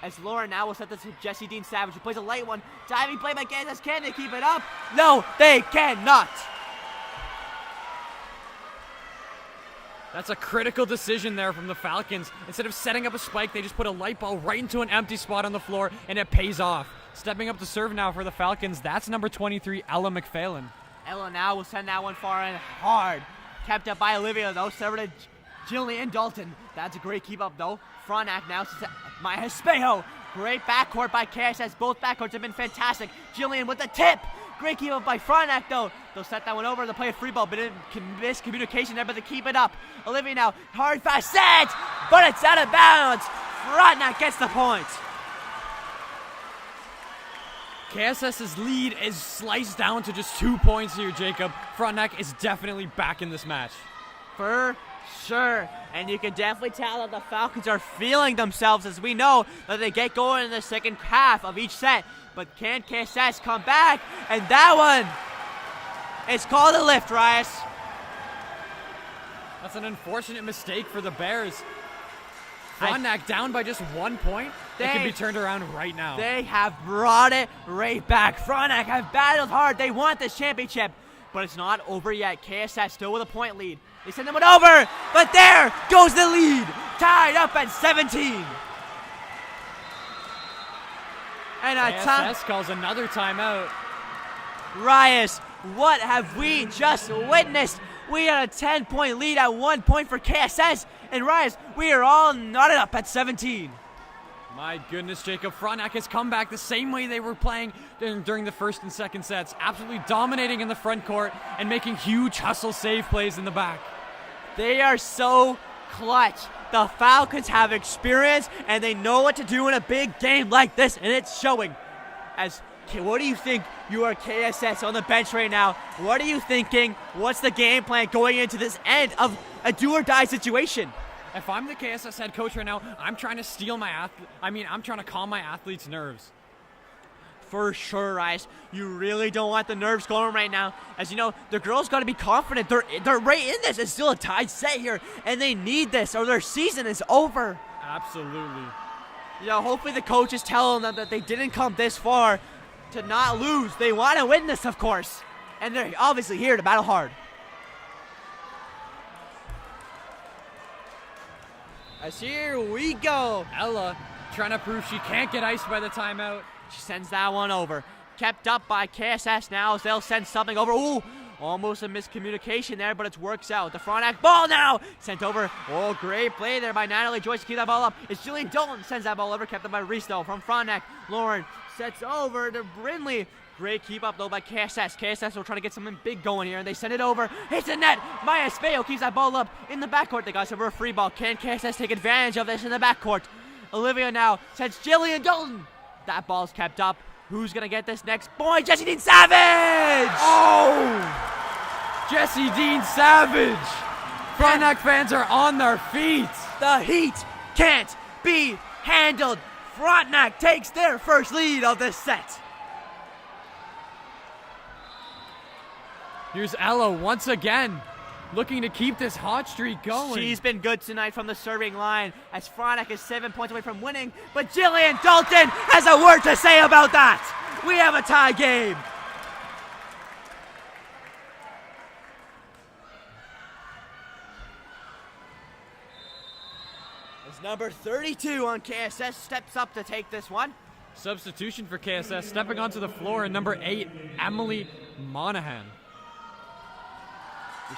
Speaker 1: As Lauren now will set this to Jessie Dean Savage, who plays a light one. Diving play by KSS. Can they keep it up? No, they cannot.
Speaker 2: That's a critical decision there from the Falcons. Instead of setting up a spike, they just put a light ball right into an empty spot on the floor, and it pays off. Stepping up to serve now for the Falcons, that's number 23, Ella McPhailin.
Speaker 1: Ella now will send that one far and hard. Kept up by Olivia, though. Served to Jillian Dalton. That's a great keep up, though. Frontenac now sends Maya Espejo. Great backcourt by KSS. Both backcourts have been fantastic. Jillian with the tip. Great keep up by Frontenac, though. They'll set that one over. They'll play a free ball, but miscommunication there, but they keep it up. Olivia now, hard, fast set, but it's out of bounds. Frontenac gets the point.
Speaker 2: KSS's lead is sliced down to just 2 points here, Jacob. Frontenac is definitely back in this match.
Speaker 1: For sure. And you can definitely tell that the Falcons are feeling themselves, as we know that they get going in the second half of each set. But can KSS come back? And that one, it's called a lift, Rias.
Speaker 2: That's an unfortunate mistake for the Bears. Frontenac down by just 1 point. It can be turned around right now.
Speaker 1: They have brought it right back. Frontenac have battled hard. They want this championship, but it's not over yet. KSS still with a point lead. They send them one over, but there goes the lead. Tied up at 17. And
Speaker 2: KSS calls another timeout.
Speaker 1: Rias, what have we just witnessed? We had a 10-point lead at 1 point for KSS. And Rias, we are all knotted up at 17.
Speaker 2: My goodness, Jacob. Frontenac has come back the same way they were playing during the first and second sets. Absolutely dominating in the front court and making huge hustle save plays in the back.
Speaker 1: They are so clutch. The Falcons have experience and they know what to do in a big game like this, and it's showing. What do you think? You are KSS on the bench right now. What are you thinking? What's the game plan going into this end of a do-or-die situation?
Speaker 2: If I'm the KSS head coach right now, I'm trying to steal I'm trying to calm my athletes' nerves.
Speaker 1: For sure, Rice. You really don't want the nerves going right now. As you know, the girls got to be confident. They're right in this. It's still a tied set here, and they need this or their season is over.
Speaker 2: Absolutely.
Speaker 1: You know, hopefully the coach is telling them that they didn't come this far to not lose. They want to win this, of course. And they're obviously here to battle hard. As here we go.
Speaker 2: Ella trying to prove she can't get iced by the timeout.
Speaker 1: She sends that one over. Kept up by KSS now as they'll send something over. Ooh, almost a miscommunication there, but it works out. The Frontenac ball now sent over. Oh, great play there by Natalie Joyce to keep that ball up. It's Jillian Dalton sends that ball over, kept up by Reese though from Frontenac. Lauren sets over to Brindley. Great keep up though by KSS. KSS will try to get something big going here, and they send it over. Hits the net. Maya Speo keeps that ball up in the backcourt. They got over a free ball. Can KSS take advantage of this in the backcourt? Olivia now sends Jillian Dalton. That ball's kept up. Who's gonna get this next? Boy, Jesse Dean Savage!
Speaker 2: Oh! Jesse Dean Savage! Frontenac fans are on their feet.
Speaker 1: The heat can't be handled. Frontenac takes their first lead of this set.
Speaker 2: Here's Ella once again, looking to keep this hot streak going.
Speaker 1: She's been good tonight from the serving line as Frontenac is 7 points away from winning, but Jillian Dalton has a word to say about that. We have a tie game. As number 32 on KSS steps up to take this one.
Speaker 2: Substitution for KSS, stepping onto the floor, and number 8, Emily Monahan.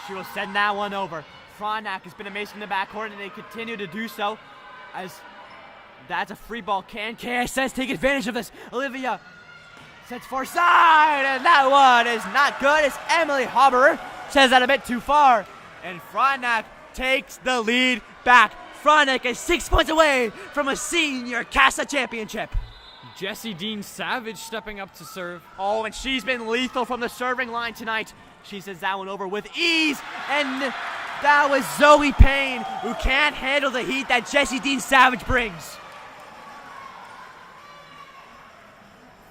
Speaker 1: She will send that one over. Frontenac has been amazing in the backcourt, and they continue to do so. As that's a free ball. Can KSS take advantage of this? Olivia sets far side, and that one is not good. It's Emily Haberer. Says that a bit too far. And Frontenac takes the lead back. Frontenac is 6 points away from a senior KASSAA championship.
Speaker 2: Jesse Dean Savage stepping up to serve.
Speaker 1: Oh, and she's been lethal from the serving line tonight. She sends that one over with ease, and that was Zoe Payne, who can't handle the heat that Jesse Dean Savage brings.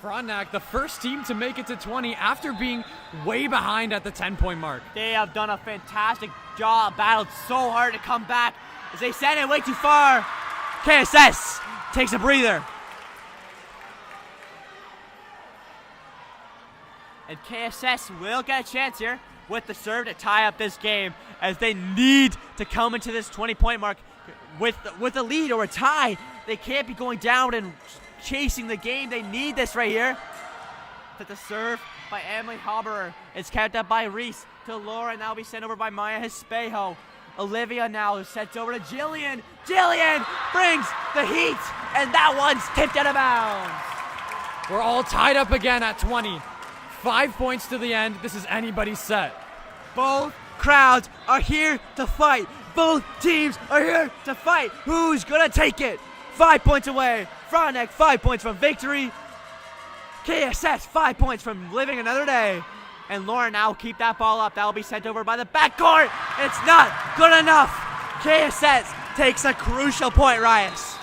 Speaker 2: Frontenac, the first team to make it to 20 after being way behind at the 10-point mark.
Speaker 1: They have done a fantastic job, battled so hard to come back as they send it way too far. KSS takes a breather. And KSS will get a chance here with the serve to tie up this game, as they need to come into this 20-point mark with a lead or a tie. They can't be going down and chasing the game. They need this right here. But the serve by Emily Haberer is kept up by Reese to Laura. Now will be sent over by Maya Espejo. Olivia now sets over to Jillian. Jillian brings the heat, and that one's tipped out of bounds.
Speaker 2: We're all tied up again at 20. 5 points to the end. This is anybody's set.
Speaker 1: Both crowds are here to fight. Both teams are here to fight. Who's gonna take it? 5 points away. Frontenac 5 points from victory. KSS 5 points from living another day. And Lauren now will keep that ball up. That will be sent over by the backcourt. It's not good enough. KSS takes a crucial point, Rias.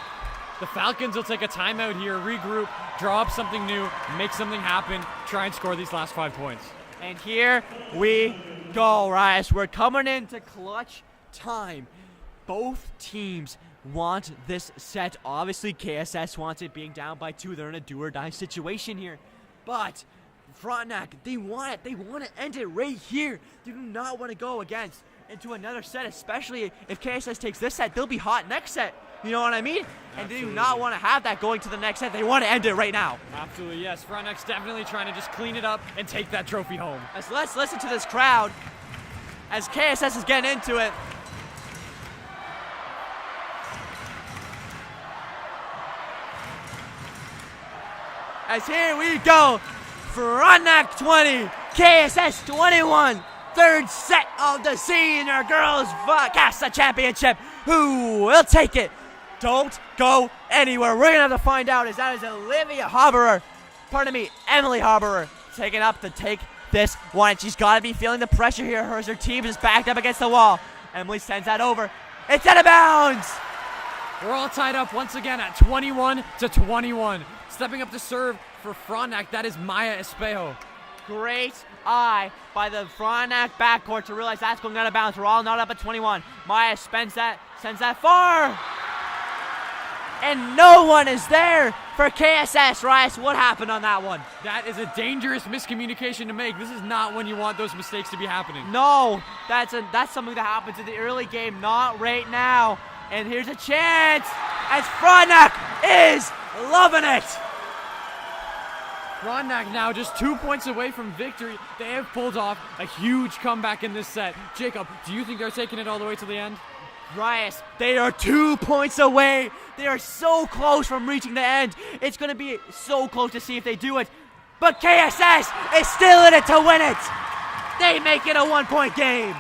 Speaker 2: The Falcons will take a timeout here, regroup, draw up something new, make something happen, try and score these last 5 points.
Speaker 1: And here we go, Rias. We're coming into clutch time. Both teams want this set. Obviously, KSS wants it being down by 2. They're in a do-or-die situation here. But Frontenac, they want it. They want to end it right here. They do not want to go into another set, especially if KSS takes this set. They'll be hot next set. You know what I mean? And they do not want to have that going to the next set. They want to end it right now.
Speaker 2: Absolutely, yes. Frontenac's definitely trying to just clean it up and take that trophy home.
Speaker 1: Let's listen to this crowd as KSS is getting into it. as here we go. Frontenac 20, KSS 21. Third set of the Senior Girls KASSAA Championship. Who will take it? Don't go anywhere. We're going to have to find out. That is Emily Harborer taking up to take this one. She's got to be feeling the pressure here. Her team is backed up against the wall. Emily sends that over. It's out of bounds.
Speaker 2: We're all tied up once again at 21-21. Stepping up to serve for Frontenac, that is Maya Espejo.
Speaker 1: Great eye by the Frontenac backcourt to realize that's going out of bounds. We're all not up at 21. Maya sends that far. And no one is there for KSS. Rice, what happened on that one?
Speaker 2: That is a dangerous miscommunication to make. This is not when you want those mistakes to be happening.
Speaker 1: No, that's something that happens in the early game, not right now. And here's a chance as Frontenac is loving it.
Speaker 2: Frontenac now just 2 points away from victory. They have pulled off a huge comeback in this set. Jacob, do you think they're taking it all the way to the end?
Speaker 1: Rice, they are 2 points away. They are so close from reaching the end. It's going to be so close to see if they do it. But KSS is still in it to win it. They make it a 1-point game.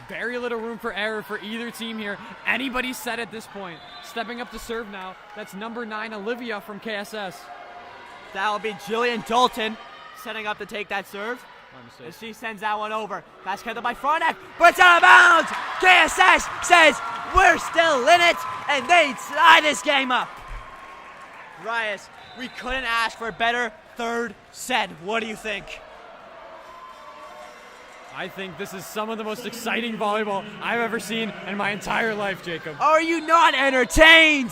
Speaker 2: Very little room for error for either team here. Anybody's set at this point. Stepping up to serve now, that's number 9, Olivia from KSS.
Speaker 1: That will be Jillian Dalton setting up to take that serve. And she sends that one over. That's kept up by Frontenac, but it's out of bounds. KSS says we're still in it, and they tie this game up. Rias, we couldn't ask for a better third set. What do you think?
Speaker 2: I think this is some of the most exciting volleyball I've ever seen in my entire life, Jacob.
Speaker 1: Are you not entertained?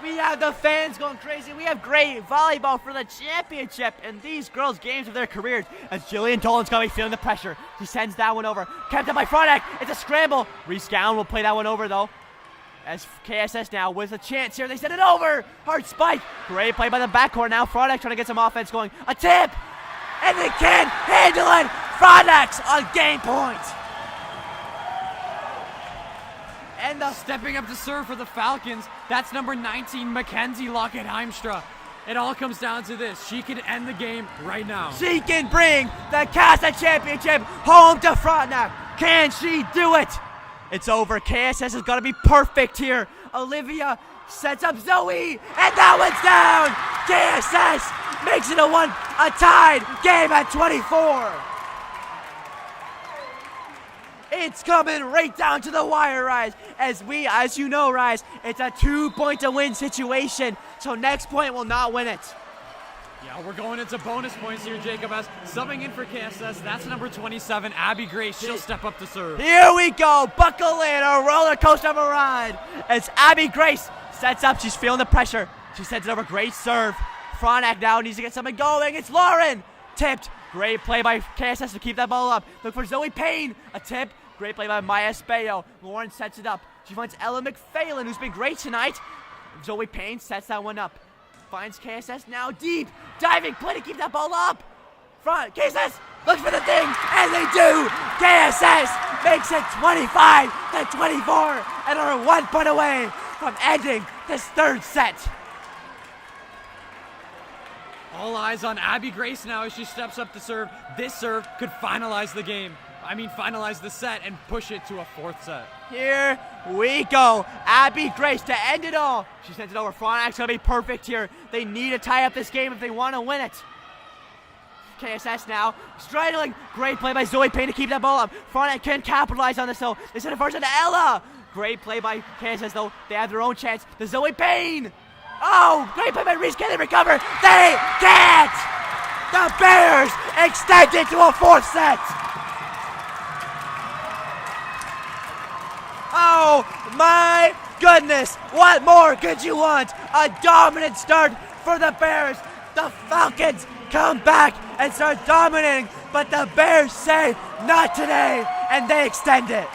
Speaker 1: We have the fans going crazy. We have great volleyball for the championship and these girls' games of their careers. As Jillian Dolan's going to be feeling the pressure. She sends that one over. Kept up by Frontenac. It's a scramble. Reese Gowan will play that one over, though. As KSS now with a chance here. They send it over. Hard spike. Great play by the backcourt now. Frontenac trying to get some offense going. A tip. And they can't handle it. Frontenac's on game point.
Speaker 2: And stepping up to serve for the Falcons, that's number 19, Mackenzie Lockett-Heimstra. It all comes down to this. She can end the game right now.
Speaker 1: She can bring the KASSAA Championship home to Frontenac. Can she do it? It's over. KSS has got to be perfect here. Olivia sets up Zoe, and that one's down. KSS makes it a tied game at 24. It's coming right down to the wire, Rise. As you know, Rise, it's a 2-point-to-win situation. So next point will not win it.
Speaker 2: Yeah, we're going into bonus points here, Jacob. As subbing in for KSS, that's number 27, Abby Grace. She'll step up to serve.
Speaker 1: Here we go. Buckle in, a roller coaster of a ride. As Abby Grace sets up, she's feeling the pressure. She sends it over. Great serve. Frontenac now needs to get something going. It's Lauren. Tipped. Great play by KSS to keep that ball up. Look for Zoe Payne. A tip. Great play by Maya Espejo. Lauren sets it up. She finds Ella McPhailin, who's been great tonight. Zoe Payne sets that one up. Finds KSS now deep. Diving play to keep that ball up. Front. KSS looks for the thing, and they do. KSS makes it 25-24, and are 1 point away from ending this third set.
Speaker 2: All eyes on Abby Grace now as she steps up to serve. This serve could finalize the game. Finalize the set and push it to a fourth set.
Speaker 1: Here we go. Abby Grace to end it all. She sends it over. Frontec's going to be perfect here. They need to tie up this game if they want to win it. KSS now straddling. Great play by Zoe Payne to keep that ball up. Frontec can capitalize on this though. They send it first into Ella. Great play by KSS though. They have their own chance. The Zoe Payne. Oh, great play by Reese. Can they recover? They can't. The Bears extend it to a fourth set. Oh my goodness, what more could you want? A dominant start for the Bears. The Falcons come back and start dominating, but the Bears say not today, and they extend it.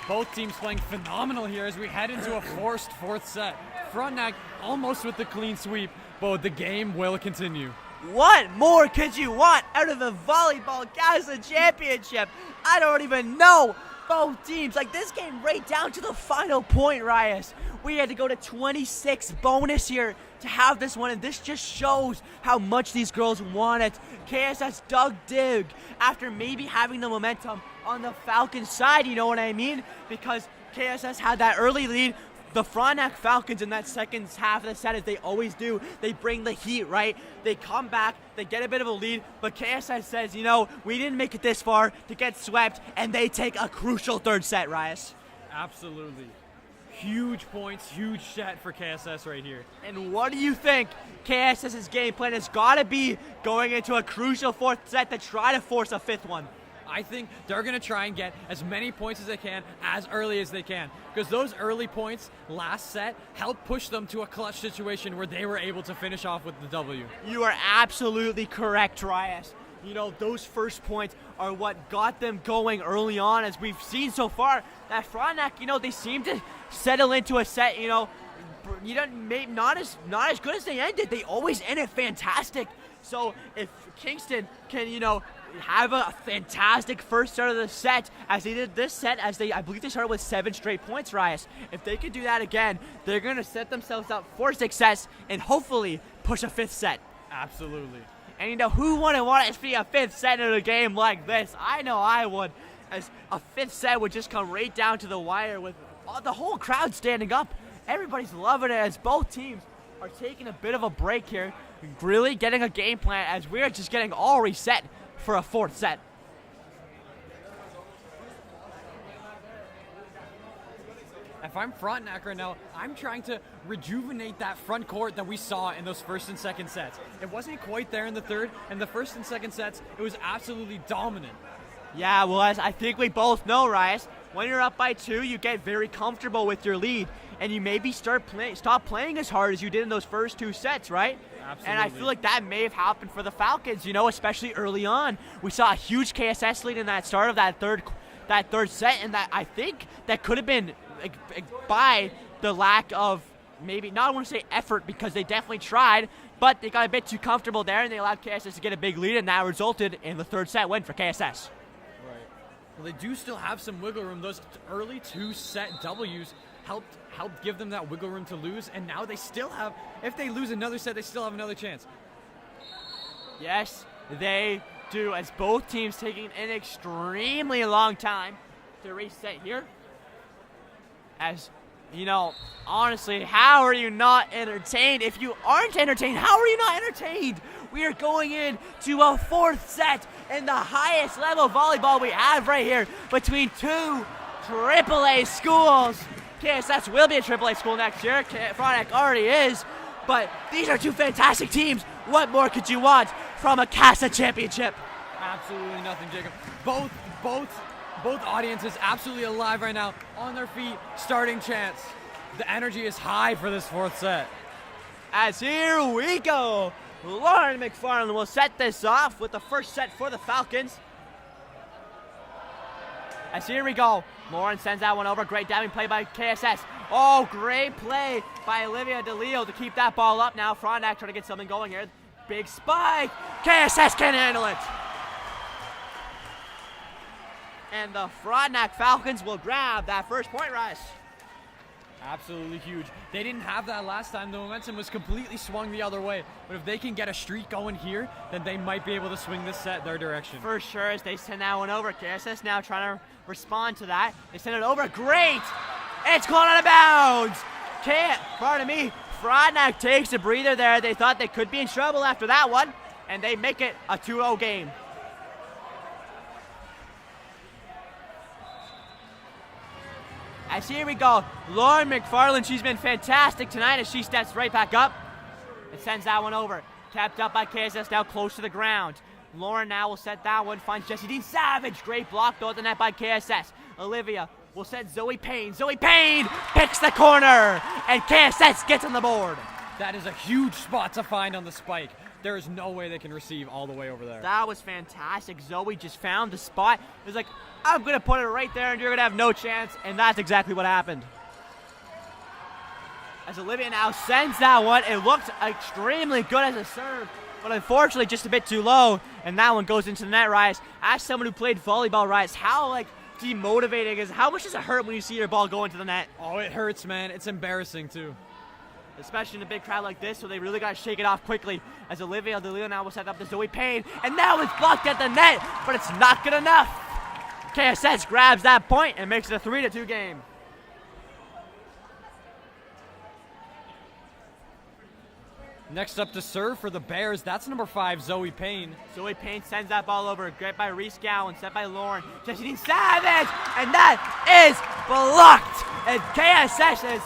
Speaker 2: Both teams playing phenomenal here as we head into a forced fourth set. Frontenac almost with the clean sweep, but the game will continue.
Speaker 1: What more could you want out of the Volleyball KASSAA Championship? I don't even know. both teams. Like, this came right down to the final point, Rias. We had to go to 26 bonus here to have this one, and this just shows how much these girls want it. KSS dug dig after maybe having the momentum on the Falcons side, you know what I mean? Because KSS had that early lead. The Frontenac Falcons in that second half of the set, as they always do, they bring the heat, right? They come back, they get a bit of a lead, but KSS says, you know, we didn't make it this far to get swept, and they take a crucial third set, Rias.
Speaker 2: Absolutely. Huge points, huge set for KSS right here.
Speaker 1: And what do you think KSS's game plan has got to be going into a crucial fourth set to try to force a fifth one?
Speaker 2: I think they're going to try and get as many points as they can as early as they can, because those early points last set helped push them to a clutch situation where they were able to finish off with the W.
Speaker 1: You are absolutely correct, Rias. You know, those first points are what got them going early on, as we've seen so far. That Frontenac, you know, they seem to settle into a set, you know, not as good as they ended. They always end it fantastic. So if Kingston can, you know, have a fantastic first start of the set, as they did this set, I believe they started with 7 straight points, Rias. If they could do that again, they're going to set themselves up for success and hopefully push a fifth set.
Speaker 2: Absolutely.
Speaker 1: And you know, who wouldn't want to see a fifth set in a game like this? I know I would, as a fifth set would just come right down to the wire with the whole crowd standing up. Everybody's loving it, as both teams are taking a bit of a break here, really getting a game plan, as we're just getting all reset for a fourth set.
Speaker 2: If I'm Frontenac right now, I'm trying to rejuvenate that front court that we saw in those first and second sets. It wasn't quite there in the third, and the first and second sets, it was absolutely dominant.
Speaker 1: Yeah, well, as I think we both know, Rias, when you're up by 2, you get very comfortable with your lead, and you maybe stop playing as hard as you did in those first 2 sets, right?
Speaker 2: Absolutely.
Speaker 1: And I feel like that may have happened for the Falcons, you know, especially early on. We saw a huge KSS lead in that start of that third set, and that I think that could have been by the lack of, maybe, not I want to say effort, because they definitely tried, but they got a bit too comfortable there, and they allowed KSS to get a big lead, and that resulted in the third set win for KSS.
Speaker 2: Right. Well, they do still have some wiggle room. Those early 2-set W's helped give them that wiggle room to lose, and now they still have, if they lose another set, they still have another chance.
Speaker 1: Yes, they do, as both teams taking an extremely long time to reset here. As, you know, honestly, how are you not entertained? If you aren't entertained, how are you not entertained? We are going in to a fourth set in the highest level of volleyball we have right here between 2 AAA schools. KSS will be a AAA school next year. Frontenac already is. But these are 2 fantastic teams. What more could you want from a KASSAA championship?
Speaker 2: Absolutely nothing, Jacob. Both audiences absolutely alive right now, on their feet, starting chants. The energy is high for this fourth set.
Speaker 1: As here we go. Lauren McFarland will set this off with the first set for the Falcons. As here we go. Lauren sends that one over. Great diving play by KSS. Oh, great play by Olivia DeLeo to keep that ball up now. Frontenac trying to get something going here. Big spike. KSS can handle it. And the Frontenac Falcons will grab that first point, Rice.
Speaker 2: Absolutely huge. They didn't have that last time. The momentum was completely swung the other way. But if they can get a streak going here, then they might be able to swing this set their direction.
Speaker 1: For sure, as they send that one over. KSS now trying to respond to that. They send it over. Great! It's gone out of bounds! Frontenac takes a breather there. They thought they could be in trouble after that one, and they make it a 2-0 game. As here we go, Lauren McFarland, she's been fantastic tonight as she steps right back up and sends that one over. Kept up by KSS, now close to the ground. Lauren now will set that one, finds Jessie Dean Savage. Great block though at the net by KSS. Olivia will set Zoe Payne. Zoe Payne picks the corner, and KSS gets on the board.
Speaker 2: That is a huge spot to find on the spike. There is no way they can receive all the way over there.
Speaker 1: That was fantastic. Zoe just found the spot. It was like, I'm going to put it right there and you're going to have no chance. And that's exactly what happened. As Olivia now sends that one, it looked extremely good as a serve, but unfortunately just a bit too low. And that one goes into the net, Rice. As someone who played volleyball, Rice, how demotivating is how much does it hurt when you see your ball go into the net?
Speaker 2: Oh, it hurts, man. It's embarrassing, too.
Speaker 1: Especially in a big crowd like this, so they really got to shake it off quickly. As Olivia DeLeo now will set up to Zoe Payne, and now it's blocked at the net, but it's not good enough. KSS grabs that point and makes it a 3-2 game.
Speaker 2: Next up to serve for the Bears, that's number 5, Zoe Payne.
Speaker 1: Zoe Payne sends that ball over, great by Reese Gowan, set by Lauren. Jessie Savage, and that is blocked. And KSS is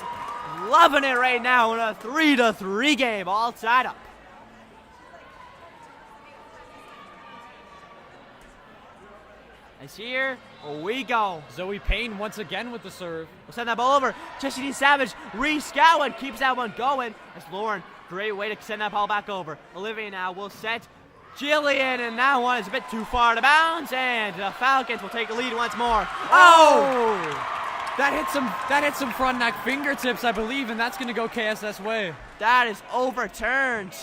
Speaker 1: loving it right now in a 3-3 game, all tied up. As here we go.
Speaker 2: Zoe Payne once again with the serve.
Speaker 1: We'll send that ball over. Jessie Savage, Reese Gowan keeps that one going. As Lauren, great way to send that ball back over. Olivia now will set Jillian, and that one is a bit too far to bounce, and the Falcons will take the lead once more.
Speaker 2: Oh! That hit some Frontenac fingertips, I believe, and that's going to go KSS way.
Speaker 1: That is overturned.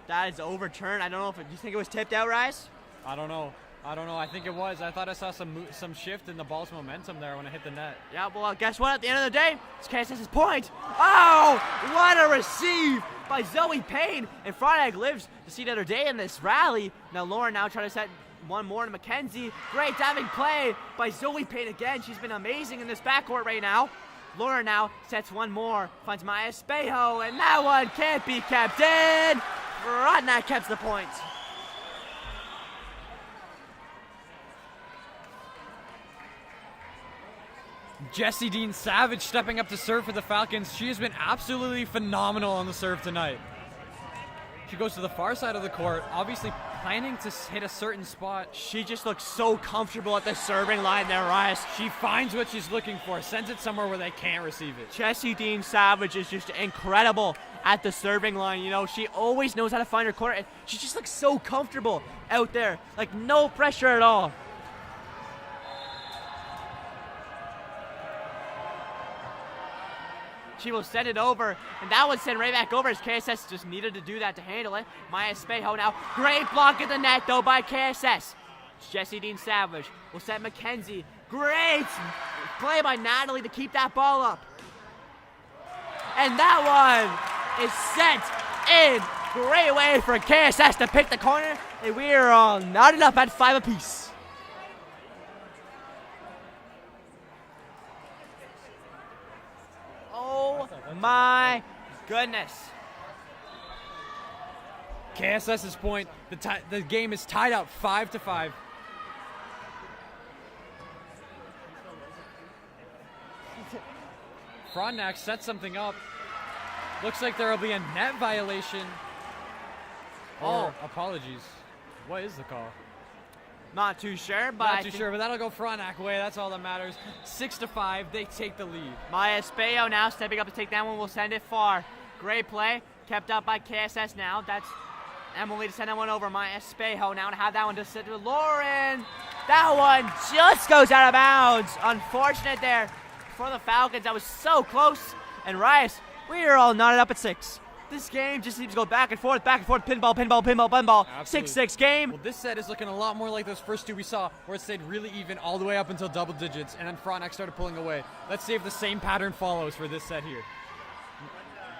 Speaker 1: That is overturned. I don't know if do you think it was tipped out, Rice?
Speaker 2: I don't know. I think it was. I thought I saw some shift in the ball's momentum there when it hit the net.
Speaker 1: Yeah, well, guess what? At the end of the day, it's KSS's point. Oh, what a receive by Zoe Payne. And Frontenac lives to see another day in this rally. Now Lauren now trying to set one more to Mackenzie. Great diving play by Zoe Payne again. She's been amazing in this backcourt right now. Lauren now sets one more, finds Maya Espejo, and that one can't be kept in. Frontenac keeps the point.
Speaker 2: Jessie Dean Savage stepping up to serve for the Falcons. She has been absolutely phenomenal on the serve tonight. She goes to the far side of the court, obviously planning to hit a certain spot.
Speaker 1: She just looks so comfortable at the serving line there, Rice.
Speaker 2: She finds what she's looking for, sends it somewhere where they can't receive it.
Speaker 1: Jessie Dean Savage is just incredible at the serving line. You know, she always knows how to find her court. And she just looks so comfortable out there, like no pressure at all. She will send it over, and that one sent right back over as KSS just needed to do that to handle it. Maya Espejo now, great block at the net though by KSS. Jessie Dean Savage will set Mackenzie. Great play by Natalie to keep that ball up. And that one is sent in. Great way for KSS to pick the corner, and we are all knotted up at 5 apiece. Oh my goodness.
Speaker 2: KSS's point, the game is tied up 5-5. Frontenac sets something up. Looks like there will be a net violation. Oh, apologies. What is the call?
Speaker 1: Not too sure, but
Speaker 2: Not too sure, but that'll go Frontenac way. That's all that matters. 6-5, they take the lead.
Speaker 1: Maya Espejo now stepping up to take that one. Will send it far. Great play, kept up by KSS now. That's Emily to send that one over. Maya Espejo now to have that one to sit to Lauren. That one just goes out of bounds. Unfortunate there for the Falcons. That was so close. And Rice, we are all knotted up at 6. This game just seems to go back and forth, pinball, 6-6 game.
Speaker 2: Well, this set is looking a lot more like those first two we saw, where it stayed really even all the way up until double digits, and then Frontenac started pulling away. Let's see if the same pattern follows for this set here.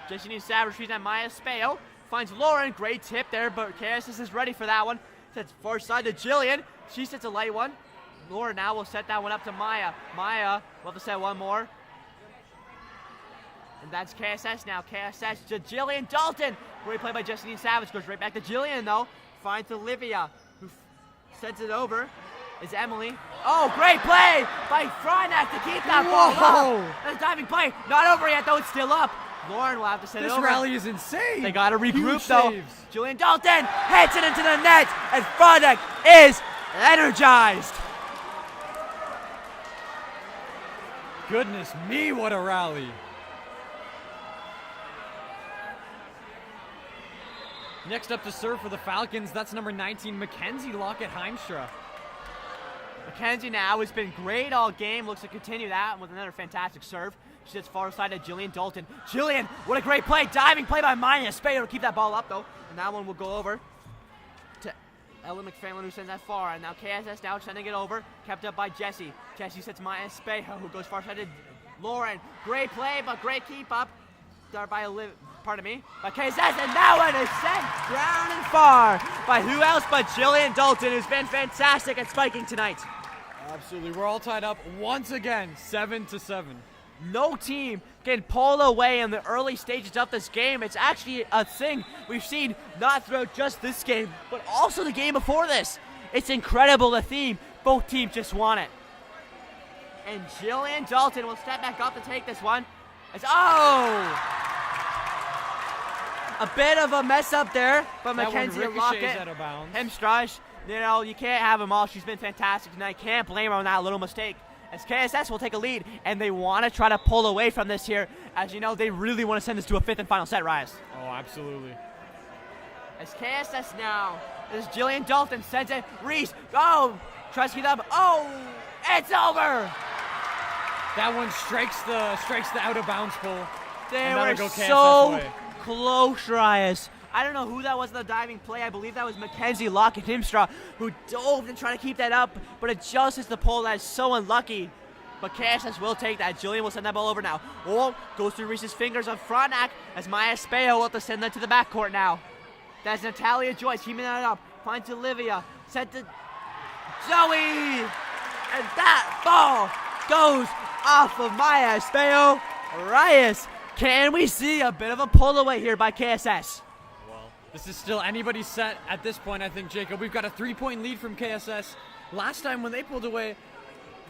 Speaker 1: Jessie Dean Savage treats that Maya Espejo. Finds Lauren, great tip there, but KSS is ready for that one. Sets far side to Jillian. She sets a light one. Lauren now will set that one up to Maya. Maya will have to set one more. And that's KSS now. KSS to Jillian Dalton. Great play by Jessie Dean Savage. Goes right back to Jillian though. Finds Olivia, who sends it over. Is Emily. Oh, great play by Frontenac to keep that ball up. That's a diving play. Not over yet though. It's still up. Lauren will have to send it over.
Speaker 2: This rally is insane.
Speaker 1: They got to regroup
Speaker 2: Huge
Speaker 1: though.
Speaker 2: saves.
Speaker 1: Jillian Dalton hits it into the net, and Frontenac is energized.
Speaker 2: Goodness me, what a rally. Next up to serve for the Falcons, that's number 19, Mackenzie Lockett-Heimstra.
Speaker 1: Mackenzie now has been great all game. Looks to continue that with another fantastic serve. She sits far side to Jillian Dalton. Jillian, what a great play. Diving play by Maya Espejo to keep that ball up though. And that one will go over. Ella McFarlane who sends that far, and now KSS now sending it over, kept up by Jesse. Jesse sets Maya Espejo, who goes far side to Lauren. Great play, but great keep up. Start by by KSS, and that one is sent down and far by who else but Jillian Dalton, who's been fantastic at spiking tonight.
Speaker 2: Absolutely, we're all tied up once again, 7-7.
Speaker 1: No team can pull away in the early stages of this game. It's actually a thing we've seen not throughout just this game, but also the game before this. It's incredible, the theme. Both teams just want it. And Jillian Dalton will step back up to take this one. A bit of a mess up there, but Mackenzie Lockett,
Speaker 2: out of bounds.
Speaker 1: Hemstraj, you know, you can't have them all. She's been fantastic tonight. Can't blame her on that little mistake. As KSS will take a lead, and they want to try to pull away from this here. As you know, they really want to send this to a 5th and final set, Rise.
Speaker 2: Oh, absolutely.
Speaker 1: As KSS now, this is Jillian Dalton, sends it, Reese, tries to keep up, it's over!
Speaker 2: That one strikes the out of bounds pole.
Speaker 1: They were so close, Rise. I don't know who that was in the diving play. I believe that was Mackenzie Lockett Himstra, who dove and tried to keep that up, but it just hits the pole. That is so unlucky. But KSS will take that. Jillian will send that ball over now. Goes through Reese's fingers on Frontenac as Maya Espejo will have to send that to the backcourt now. That's Natalia Joyce keeping that up. Finds Olivia. Sent to Zoe. And that ball goes off of Maya Espejo. Reyes, can we see a bit of a pull away here by KSS?
Speaker 2: This is still anybody's set at this point, I think, Jacob. We've got a 3-point lead from KSS. Last time when they pulled away,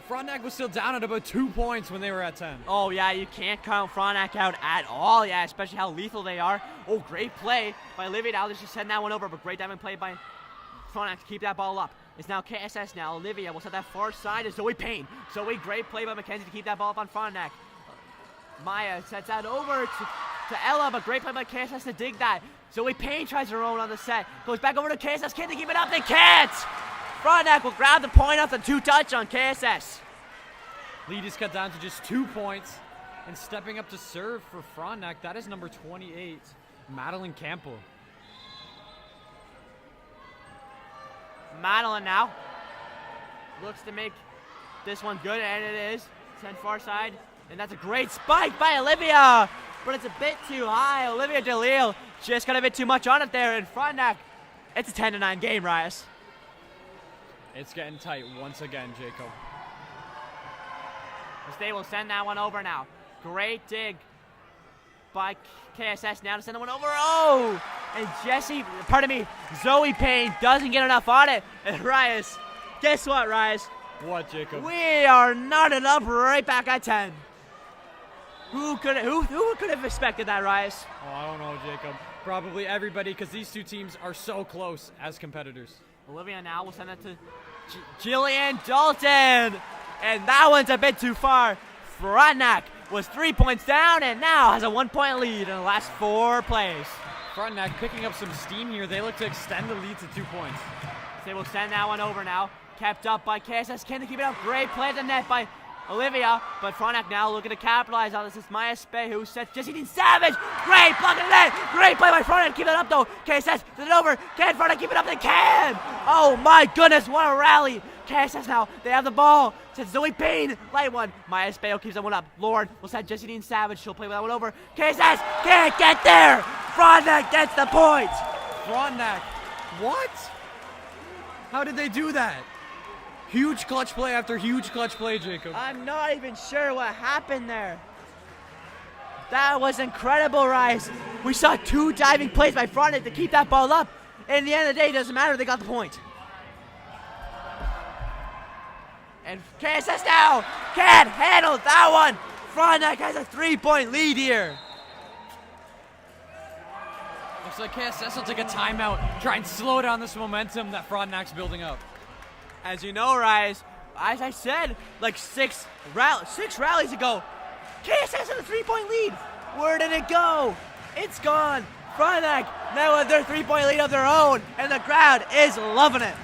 Speaker 2: Frontenac was still down at about 2 points when they were at 10.
Speaker 1: Oh, yeah, you can't count Frontenac out at all, yeah, especially how lethal they are. Great play by Olivia now. Let's just send that one over, but great diving play by Frontenac to keep that ball up. It's now KSS now. Olivia will set that far side to Zoe Payne. Zoe, great play by Mackenzie to keep that ball up on Frontenac. Maya sets that over to Ella, but great play by KSS to dig that. Zoe Payne tries her own on the set. Goes back over to KSS. Can they keep it up? They can't! Frontenac will grab the point off the 2-touch on KSS.
Speaker 2: Lead is cut down to just 2 points. And stepping up to serve for Frontenac, that is number 28, Madeline Campbell.
Speaker 1: Madeline now looks to make this one good, and it is. Send far side, and that's a great spike by Olivia, but it's a bit too high. Olivia DeLille just got a bit too much on it there, and Frontenac, it's a 10-9 game, Reyes.
Speaker 2: It's getting tight once again, Jacob.
Speaker 1: They will send that one over now. Great dig by KSS now to send the one over. And Zoe Payne doesn't get enough on it. And Reyes, guess what, Reyes?
Speaker 2: What, Jacob?
Speaker 1: We are knotted up right back at 10. Who could have expected that, Reyes?
Speaker 2: I don't know, Jacob. Probably everybody, because these two teams are so close as competitors.
Speaker 1: Olivia now will send it to Jillian Dalton. And that one's a bit too far. Frontenac was 3 points down and now has a 1-point lead in the last 4 plays.
Speaker 2: Frontenac picking up some steam here. They look to extend the lead to 2 points.
Speaker 1: They will send that one over now. Kept up by KSS. Can they keep it up? Great play at the net by Olivia. But Frontenac now looking to capitalize on this. It's Maya Spey who sets Jesse Dean Savage. Great block at the net. Great play by Frontenac. Keep it up though. KSS sends it over. Can Frontenac keep it up? They can. Oh my goodness. What a rally. KSS now. They have the ball. Sets Zoe Payne. Light one. Maya Speo keeps that one up. Lauren will set Jesse Dean Savage. She'll play with that one over. KSS can't get there. Frontenac gets the point.
Speaker 2: Frontenac. What? How did they do that? Huge clutch play after huge clutch play, Jacob.
Speaker 1: I'm not even sure what happened there. That was incredible, Rice. We saw 2 diving plays by Frontenac to keep that ball up. In the end of the day, it doesn't matter. They got the point. And KSS now can't handle that one. Frontenac has a 3-point lead here.
Speaker 2: Looks like KSS will take a timeout, try and slow down this momentum that Frontenac's building up.
Speaker 1: As you know, Rise, as I said, like 6 rallies ago, KSS had a 3-point lead. Where did it go? It's gone. Frontenac now with their 3-point lead of their own, and the crowd is loving it.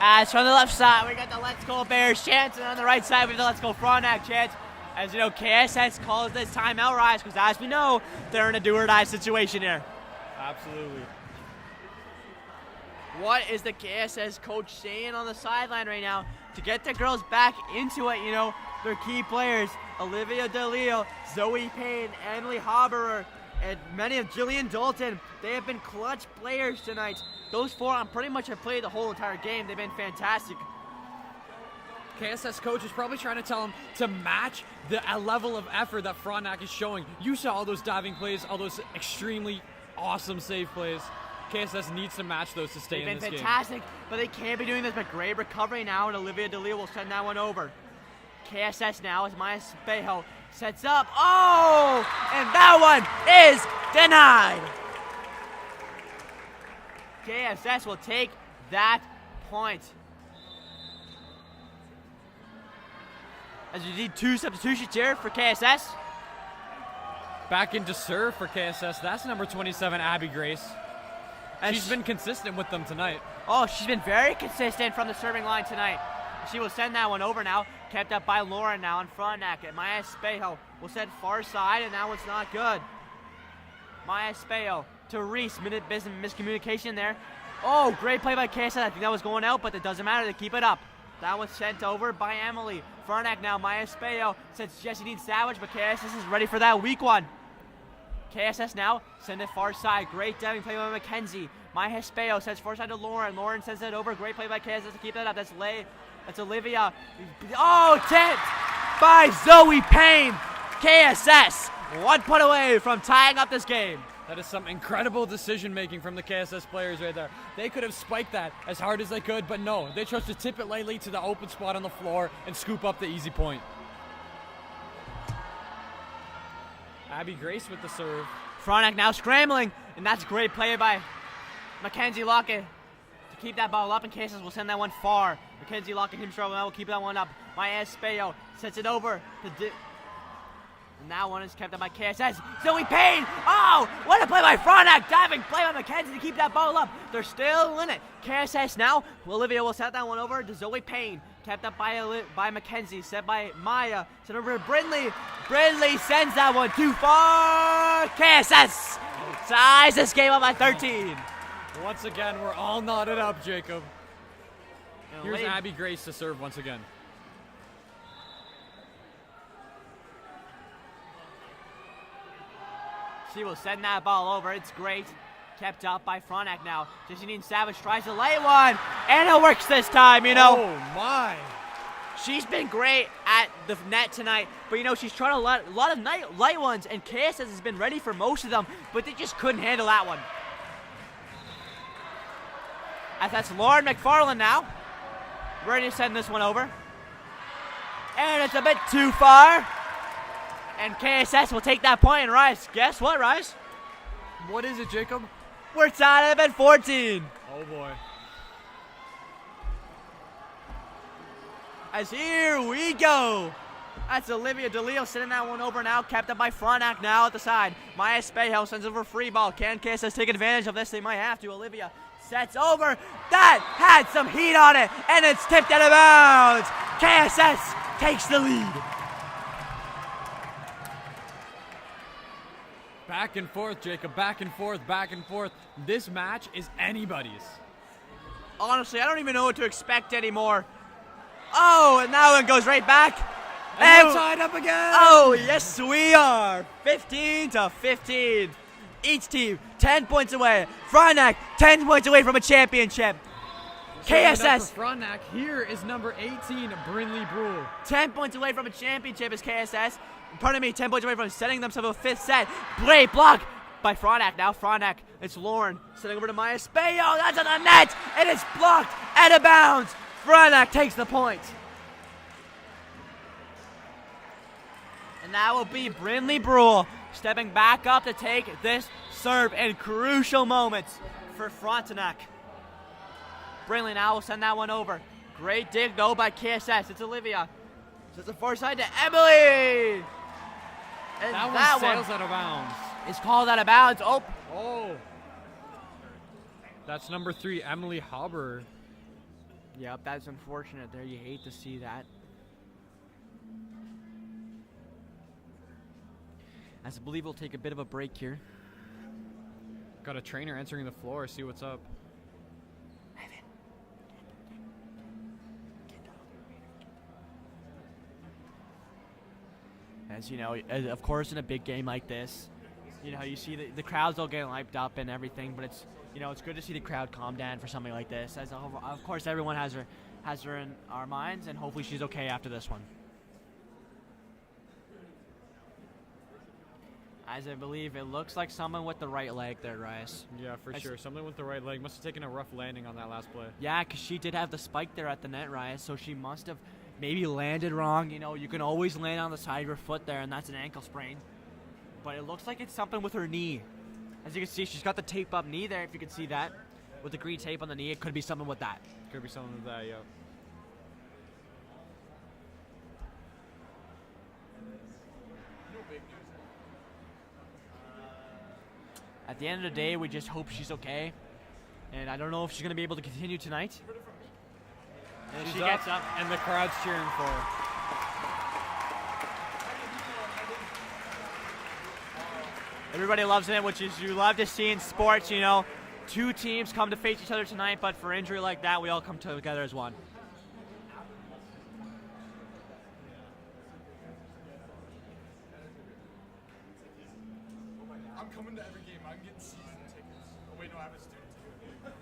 Speaker 1: As from the left side, we got the Let's Go Bears chance, and on the right side, we have the Let's Go Frontenac chance. As you know, KSS calls this timeout, Rise, because as we know, they're in a do-or-die situation here.
Speaker 2: Absolutely.
Speaker 1: What is the KSS coach saying on the sideline right now to get the girls back into it? You know, their key players, Olivia DeLeo, Zoe Payne, Emily Haberer, and many of Jillian Dalton. They have been clutch players tonight. Those four pretty much have played the whole entire game. They've been fantastic.
Speaker 2: KSS coach is probably trying to tell him to match the level of effort that Frontenac is showing. You saw all those diving plays, all those extremely awesome save plays. KSS needs to match those to stay in this game.
Speaker 1: They've been fantastic, but they can't be doing this. But great recovery now, and Olivia DeLeo will send that one over. KSS now as Maya Spejo sets up. Oh! And that one is denied. KSS will take that point. As you need 2 substitutions here for KSS.
Speaker 2: Back into serve for KSS. That's number 27, Abby Grace.
Speaker 1: And
Speaker 2: she's been consistent with them tonight.
Speaker 1: Oh, she's been very consistent from the serving line tonight. She will send that one over now. Kept up by Lauren now in Frontenac. And Maya Spejo will send far side, and that one's not good. Maya Spejo to Reese. Miscommunication there. Oh, great play by KSS. I think that was going out, but it doesn't matter. They keep it up. That one's sent over by Emily. Frontenac now. Maya Spejo says Jesse needs Savage, but KSS is ready for that weak one. KSS now send it far side. Great diving play by Mackenzie. Maya Spejo sends far side to Lauren. Lauren sends it over. Great play by KSS to keep that up. That's Olivia. Oh, tipped by Zoe Payne. KSS 1 point away from tying up this game.
Speaker 2: That is some incredible decision making from the KSS players right there. They could have spiked that as hard as they could, but no. They chose to tip it lightly to the open spot on the floor and scoop up the easy point. Abby Grace with the serve.
Speaker 1: Frontenac now scrambling, and that's great play by Mackenzie Lockett to keep that ball up, and KSS will send that one far. Mackenzie Lockett himself will keep that one up. Maya Spejo sets it over to and that one is kept up by KSS. Zoe Payne! Oh! What a play by Frontenac! Diving play by Mackenzie to keep that ball up. They're still in it. KSS now. Olivia will set that one over to Zoe Payne. Kept up by Mackenzie. Set by Maya. Sent over to Brindley. Brindley sends that one too far. KSS ties this game up by 13.
Speaker 2: Once again, we're all knotted up, Jacob. Here's Abby Grace to serve once again.
Speaker 1: She will send that ball over. It's great. Kept up by Frontenac now. Janine Savage tries to lay one, and it works this time, you know.
Speaker 2: Oh, my.
Speaker 1: She's been great at the net tonight, but, you know, she's trying a lot of light ones, and KSS has been ready for most of them, but they just couldn't handle that one. As that's Lauren McFarland now. Ready to send this one over. And it's a bit too far. And KSS will take that point, and Rice, guess what, Rice?
Speaker 2: What is it, Jacob?
Speaker 1: We're tied up at 14.
Speaker 2: Oh, boy.
Speaker 1: As here we go. That's Olivia DeLeo sending that one over now. Kept up by Frontenac now at the side. Maya Spejo sends over free ball. Can KSS take advantage of this? They might have to. Olivia sets over. That had some heat on it, and it's tipped out of bounds. KSS takes the lead.
Speaker 2: Back and forth, Jacob. Back and forth, back and forth. This match is anybody's.
Speaker 1: Honestly, I don't even know what to expect anymore. Oh, and that one goes right back.
Speaker 2: And we're tied up again.
Speaker 1: Oh, yes, we are. 15-15. Each team 10 points away. Frontenac 10 points away from a championship. KSS.
Speaker 2: Frontenac here is number 18, Brindley Brule.
Speaker 1: 10 points away from a championship is KSS. Pardon me, 10 points away from setting themselves a fifth set. Great block by Frontenac. Now Frontenac, it's Lauren sending over to Maya Spejo. That's on the net, and it's blocked out of bounds. Frontenac takes the point. And that will be Brindley Brule stepping back up to take this serve in crucial moments for Frontenac. Brindley now will send that one over. Great dig though by KSS. It's Olivia. So it's a far side to Emily. And
Speaker 2: that one sails out of bounds.
Speaker 1: It's called out of bounds.
Speaker 2: Oh. That's number 3, Emily Haber.
Speaker 1: Yep, that's unfortunate there. You hate to see that. As I believe we'll take a bit of a break here.
Speaker 2: Got a trainer entering the floor. See what's up.
Speaker 1: As you know, of course, in a big game like this, you know, you see the crowds all getting hyped up and everything, but it's, you know, it's good to see the crowd calm down for something like this. As of course, everyone has her in our minds, and hopefully she's okay after this one. As I believe it looks like someone with the right leg there, Rice.
Speaker 2: Yeah, for sure. Someone with the right leg must have taken a rough landing on that last play.
Speaker 1: Yeah, because she did have the spike there at the net, Rice, so she must have maybe landed wrong. You know, you can always land on the side of your foot there, and that's an ankle sprain. But it looks like it's something with her knee. As you can see, she's got the tape up knee there, if you can see that. With the green tape on the knee, it could be something with that.
Speaker 2: Could be something with that, yeah.
Speaker 1: At the end of the day, we just hope she's okay. And I don't know if she's going to be able to continue tonight. And
Speaker 2: She's
Speaker 1: she gets up.
Speaker 2: and the crowd's cheering for her.
Speaker 1: Everybody loves it, which is you love to see in sports, you know. Two teams come to face each other tonight, but for injury like that, we all come together as one.
Speaker 5: I'm coming to every game. I'm getting season tickets. Oh, wait, no, I have a student ticket.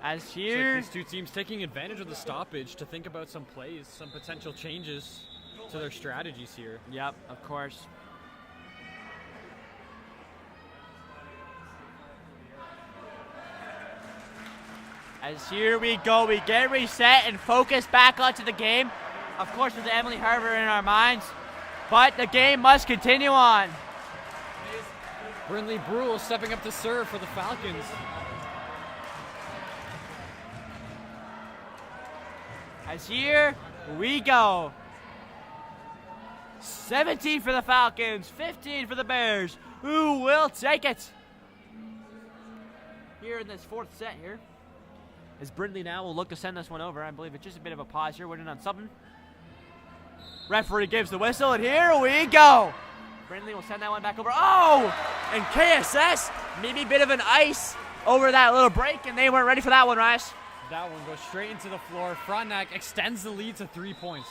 Speaker 1: As
Speaker 2: It's
Speaker 1: here,
Speaker 2: like these two teams taking advantage of the stoppage to think about some plays, some potential changes to their strategies here.
Speaker 1: yep, of course. As here we go, we get reset and focus back onto the game. Of course, with Emily Harbour in our minds, but the game must continue on.
Speaker 2: Brindley Brule stepping up to serve for the Falcons.
Speaker 1: As here we go. 17 for the Falcons, 15 for the Bears. Who will take it? Here in this fourth set here. As Brindley now will look to send this one over. I believe it's just a bit of a pause here, waiting on something. Referee gives the whistle, and here we go. Brindley will send that one back over. Oh! And KSS, maybe a bit of an ice over that little break, and they weren't ready for that one, Rice.
Speaker 2: That one goes straight into the floor. Frontenac extends the lead to 3 points.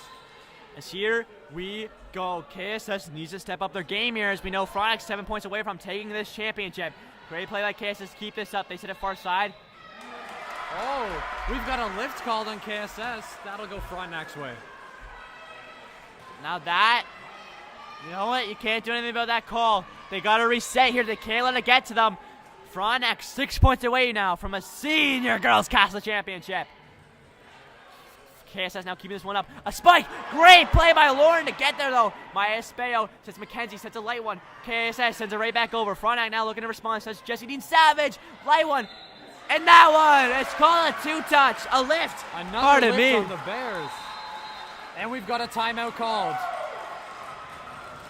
Speaker 1: As here we go. KSS needs to step up their game here, as we know Frontenac's 7 points away from taking this championship. Great play by KSS to keep this up. They sit at far side.
Speaker 2: Oh, we've got a lift called on KSS. That'll go Frontenac's way.
Speaker 1: Now that, you know what? You can't do anything about that call. They got to reset here. They can't let it get to them. Frontenac 6 points away now from a senior girls Castle championship. KSS now keeping this one up. A spike. Great play by Lauren to get there, though. Maya Espejo says McKenzie sends a light one. KSS sends it right back over. Frontenac now looking to respond. Says Jesse Dean Savage. Light one. And that one, it's called a two-touch. A lift.
Speaker 2: Another lift on the Bears. And we've got a timeout called.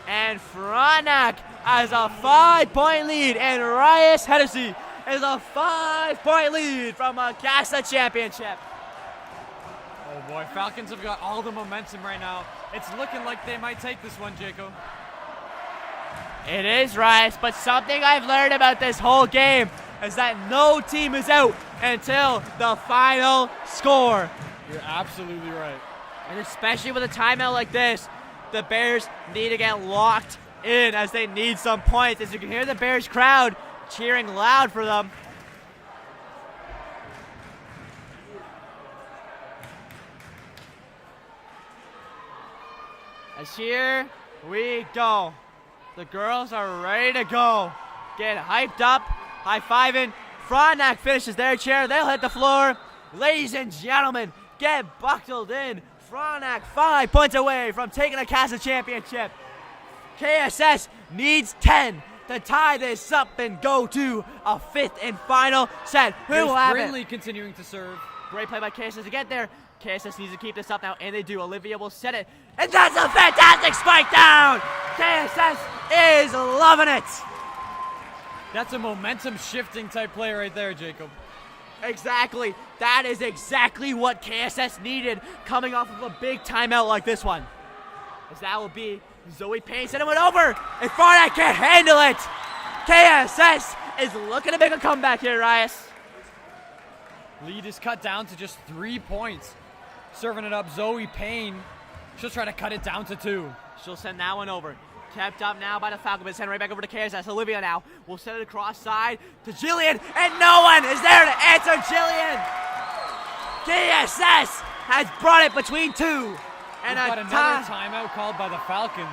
Speaker 1: And Frontenac has a 5-point lead, and Rias Hennessy is a 5-point lead from a KSS championship.
Speaker 2: Oh boy, Falcons have got all the momentum right now. It's looking like they might take this one, Jacob.
Speaker 1: It is, Rice, but something I've learned about this whole game is that no team is out until the final score.
Speaker 2: You're absolutely right.
Speaker 1: And especially with a timeout like this, the Bears need to get locked in as they need some points. As you can hear the Bears crowd cheering loud for them. As here we go. The girls are ready to go. Get hyped up, high-fiving. Frontenac finishes their chair. They'll hit the floor. Ladies and gentlemen, get buckled in. Frontenac 5 points away from taking a KSS championship. KSS needs 10 to tie this up and go to a fifth and final set. Who will have it?
Speaker 2: Brindley continuing to serve.
Speaker 1: Great play by KSS to get there. KSS needs to keep this up now, and they do. Olivia will set it, and that's a fantastic spike down. KSS is loving it.
Speaker 2: That's a momentum shifting type play right there, Jacob.
Speaker 1: Exactly. That is exactly what KSS needed coming off of a big timeout like this one. As that will be Zoe Payne sending it over. And FRONTENAK can't handle it. KSS is looking to make a comeback here, Rias.
Speaker 2: Lead is cut down to just 3 points. Serving it up, Zoe Payne. She'll try to cut it down to 2.
Speaker 1: She'll send that one over. Kept up now by the Falcons, but sent right back over to KSS. Olivia now will send it across side to Jillian, and no one is there to answer Jillian. KSS has brought it between 2. And
Speaker 2: We've got another timeout called by the Falcons.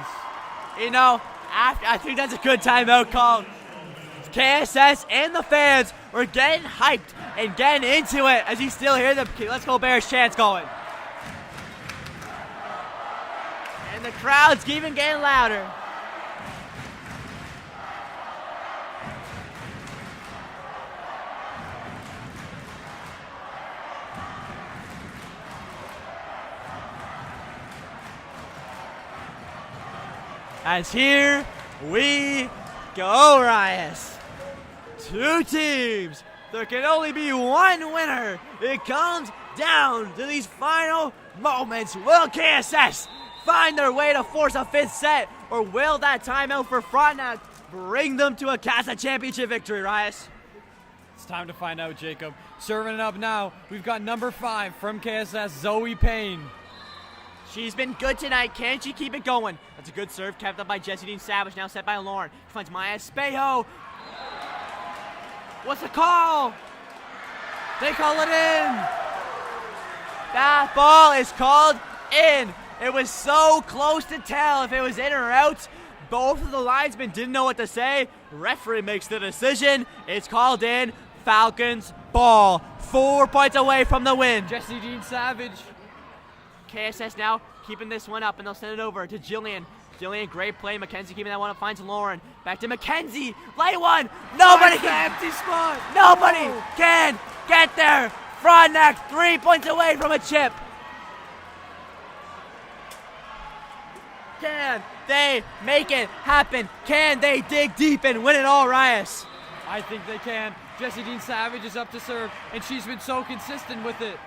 Speaker 1: You know, I think that's a good timeout call. KSS and the fans were getting hyped and getting into it as you still hear the Let's Go Bears chants going. And the crowd's even getting louder. As here we go, Rias. 2 teams. There can only be one winner. It comes down to these final moments. Will KSS find their way to force a 5th set, or will that timeout for FRONTENAK bring them to a KASSAA championship victory, Rias?
Speaker 2: It's time to find out, Jacob. Serving it up now, we've got number 5 from KSS, Zoe Payne.
Speaker 1: She's been good tonight. Can she keep it going? That's a good serve kept up by Jessie Dean Savage. Now set by Lauren. She finds Maya Espejo. What's the call? They call it in. That ball is called in. It was so close to tell if it was in or out. Both of the linesmen didn't know what to say. Referee makes the decision. It's called in. Falcons ball. 4 points away from the win.
Speaker 2: Jessie Dean Savage.
Speaker 1: KSS now keeping this one up, and they'll send it over to Jillian. Jillian, great play. Mackenzie keeping that one up, finds Lauren. Back to Mackenzie. Light one. Nobody can.
Speaker 2: Empty spot.
Speaker 1: Nobody can get there. FRONTENAK 3 points away from a chip. Can they make it happen? Can they dig deep and win it all, Rias?
Speaker 2: I think they can. Jessie Dean Savage is up to serve, and she's been so consistent with it.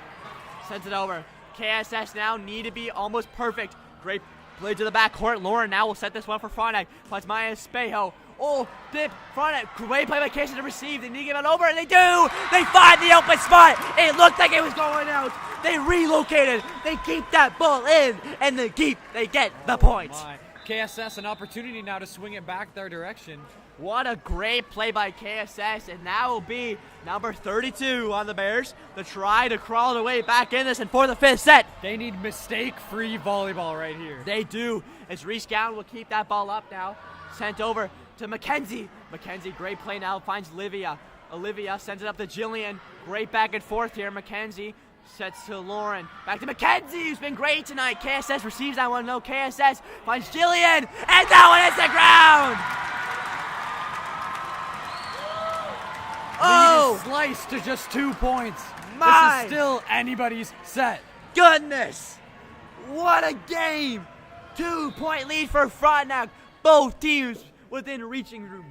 Speaker 1: Sends it over. KSS now need to be almost perfect. Great play to the backcourt. Lauren now will set this one for FRONTENAK. Finds Maya Espejo. Oh, dip. FRONTENAK. Great play by KSS to receive. They need to give it over, and they do. They find the open spot. It looked like it was going out. They relocated. They keep that ball in, and they get the point.
Speaker 2: My. KSS an opportunity now to swing it back their direction.
Speaker 1: What a great play by KSS, and that will be number 32 on the Bears to try to crawl their way back in this and for the 5th set.
Speaker 2: They need mistake-free volleyball right here.
Speaker 1: They do, as Reese Gown will keep that ball up now. Sent over to Mackenzie. Mackenzie, great play now, finds Olivia. Olivia sends it up to Jillian. Great back and forth here. Mackenzie sets to Lauren. Back to Mackenzie, who's been great tonight. KSS receives that one. No, KSS finds Jillian, and that one hits the ground.
Speaker 2: Oh! Sliced to just 2 points.
Speaker 1: My
Speaker 2: This is still anybody's set.
Speaker 1: Goodness! What a game! 2-point lead for FRONTENAK. Both teams within reaching room.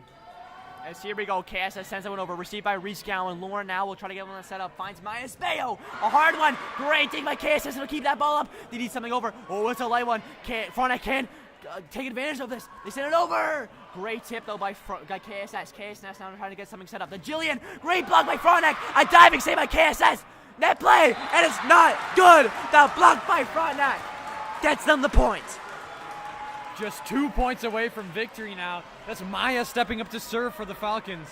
Speaker 1: As here we go, KSS sends that one over, received by Reese Gowan. Lauren now will try to get one set up, finds Maya Espejo. A hard one, great take by KSS to keep that ball up. They need something over. Oh, it's a light one. FRONTENAK can take advantage of this. They send it over. Great tip though by KSS. KSS now trying to get something set up. The Jillian, great block by FRONTENAK. A diving save by KSS. Net play, and it's not good. The block by FRONTENAK gets them the point.
Speaker 2: Just 2 points away from victory now. That's Maya stepping up to serve for the Falcons.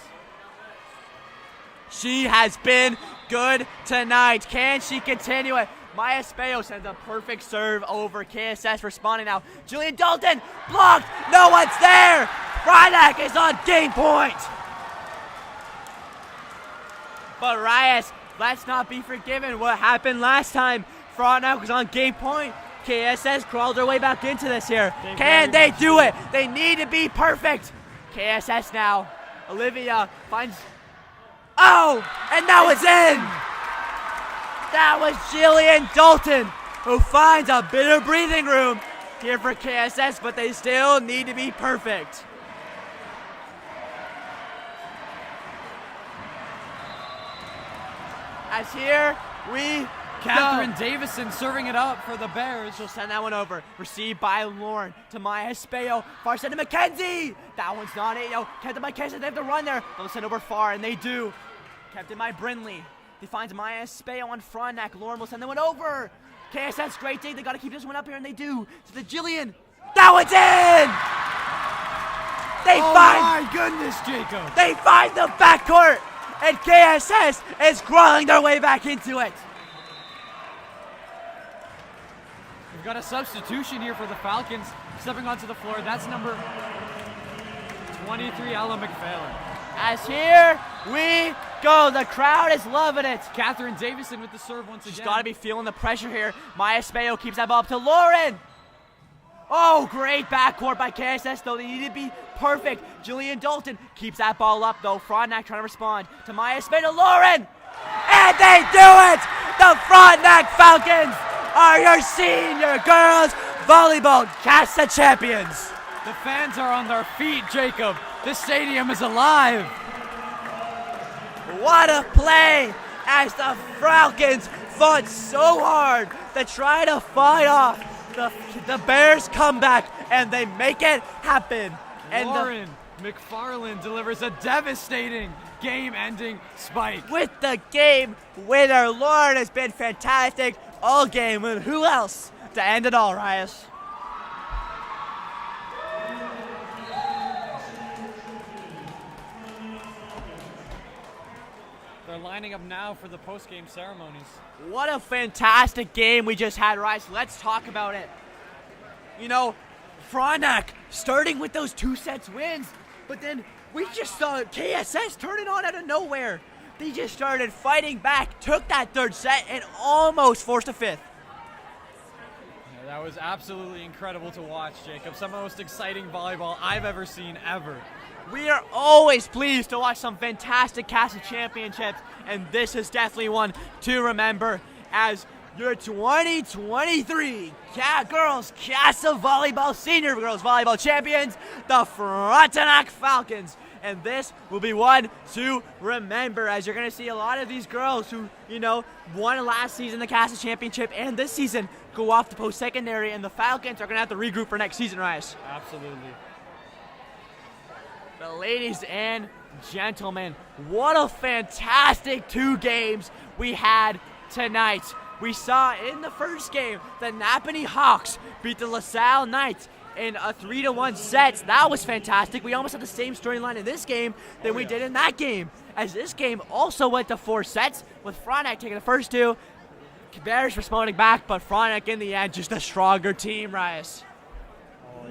Speaker 1: She has been good tonight. Can she continue it? Maya Espejo sends a perfect serve over. KSS responding now. Julian Dalton blocked. No one's there. FRONTENAK is on game point. But Rias, let's not be forgiven what happened last time. FRONTENAK was on game point. KSS crawled their way back into this here. Can they do it? They need to be perfect. KSS now. Olivia finds... Oh! And that was in! That was Jillian Dalton, who finds a bit of breathing room here for KSS, but they still need to be perfect. As here we
Speaker 2: Catherine
Speaker 1: go.
Speaker 2: Davison serving it up for the Bears.
Speaker 1: She'll send that one over. Received by Lauren to Maya Espejo. Far side to Mackenzie. That one's not it. Kept it by KSS. They have to run there. They'll send over far, and they do. Kept it by Brinley. He finds Maya Espejo on Frontenac. Lauren will send that one over. KSS, great day. They got to keep this one up here, and they do. To the Jillian. That one's in!
Speaker 2: My goodness, Jacob.
Speaker 1: They find the backcourt, and KSS is crawling their way back into it.
Speaker 2: We've got a substitution here for the Falcons stepping onto the floor. That's number 23, Ella McPhailin.
Speaker 1: As here we go. The crowd is loving it.
Speaker 2: Catherine Davison with the serve once again.
Speaker 1: She's got to be feeling the pressure here. Maya Espejo keeps that ball up to Lauren. Oh, great backcourt by KSS, though. They need to be perfect. Jillian Dalton keeps that ball up, though. Frontenac trying to respond to Maya Espejo. Lauren! And they do it! The Frontenac Falcons are your senior girls volleyball KSSA champions.
Speaker 2: The fans are on their feet, Jacob. This stadium is alive.
Speaker 1: What a play as the Falcons fought so hard to try to fight off the Bears comeback, and they make it happen. And
Speaker 2: Lauren McFarland delivers a devastating game-ending spike.
Speaker 1: with the game winner, Lauren has been fantastic all game. And who else to end it all, Rias?
Speaker 2: They're lining up now for the post-game ceremonies.
Speaker 1: What a fantastic game we just had, Rice. Let's talk about it. You know, Frontenac starting with those 2 sets wins, but then we just saw KSS turn it on out of nowhere. They just started fighting back, took that 3rd set, and almost forced a 5th.
Speaker 2: Yeah, that was absolutely incredible to watch, Jacob. Some of the most exciting volleyball I've ever seen, ever.
Speaker 1: We are always pleased to watch some fantastic KSSA championships, and this is definitely one to remember as your 2023 girls KSSA volleyball, senior girls volleyball champions, the Frontenac Falcons. And this will be one to remember, as you're going to see a lot of these girls who, won last season the KSSA championship and this season go off to post-secondary, and the Falcons are going to have to regroup for next season, Rice.
Speaker 2: Absolutely.
Speaker 1: The ladies and gentlemen, what a fantastic 2 games we had tonight. We saw in the first game the Napanee Hawks beat the LaSalle Knights in a 3-1 set. That was fantastic. We almost had the same storyline in this game than we did in that game, as this game also went to 4 sets with Frontenac taking the first 2. Bears responding back, but Frontenac in the end just a stronger team, Rias.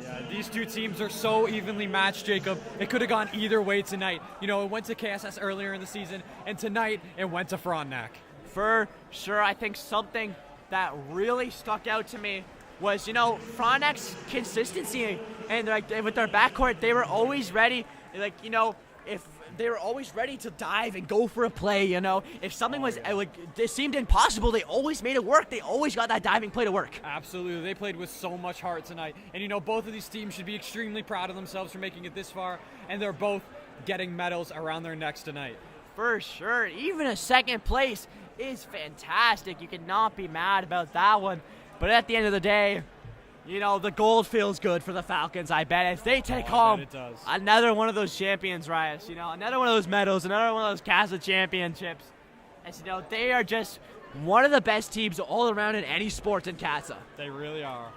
Speaker 2: Yeah, these 2 teams are so evenly matched, Jacob. It could have gone either way tonight. It went to KSS earlier in the season, and tonight it went to Frontenac.
Speaker 1: For sure, I think something that really stuck out to me was, Frontenac's consistency, and with their backcourt, they were always ready. If they were always ready to dive and go for a play, if something was it seemed impossible, they always made it work. They always got that diving play to work.
Speaker 2: Absolutely. They played with so much heart tonight. And both of these teams should be extremely proud of themselves for making it this far, and they're both getting medals around their necks tonight.
Speaker 1: For sure. Even a 2nd place is fantastic. You cannot be mad about that one. But at the end of the day, the gold feels good for the Falcons, I bet. If they take home another one of those champions, Rias, another one of those medals, another one of those KSSA championships, as they are just one of the best teams all around in any sport in KSSA.
Speaker 2: They really are.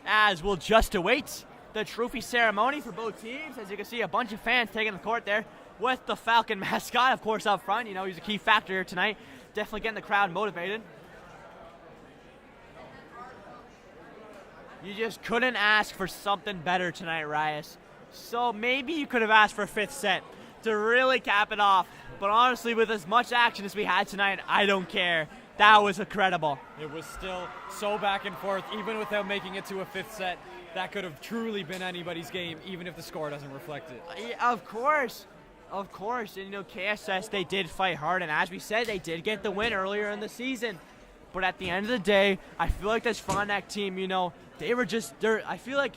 Speaker 1: As we'll just await the trophy ceremony for both teams. As you can see, a bunch of fans taking the court there with the Falcon mascot, of course, up front. He's a key factor here tonight. Definitely getting the crowd motivated. You just couldn't ask for something better tonight, Rias. So maybe you could have asked for a 5th set to really cap it off. But honestly, with as much action as we had tonight, I don't care. That was incredible.
Speaker 2: It was still so back and forth, even without making it to a 5th set. That could have truly been anybody's game, even if the score doesn't reflect it.
Speaker 1: Of course. And KSS, they did fight hard, and as we said, they did get the win earlier in the season. But at the end of the day, I feel like this Frontenac team, you know, I feel like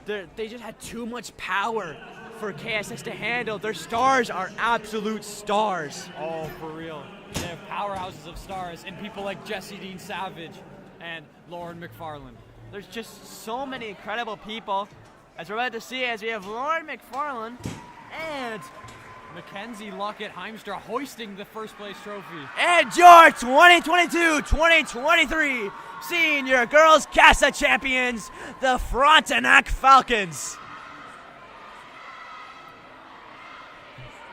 Speaker 1: they just had too much power for KSS to handle. Their stars are absolute stars.
Speaker 2: Oh, for real. They have powerhouses of stars and people like Jesse Dean Savage and Lauren McFarland.
Speaker 1: There's just so many incredible people. As we're about to see, as we have Lauren McFarland and
Speaker 2: Mackenzie Lockett-Heimstra hoisting the first place trophy.
Speaker 1: your 2022-2023 Senior Girls KASSAA champions, the Frontenac Falcons.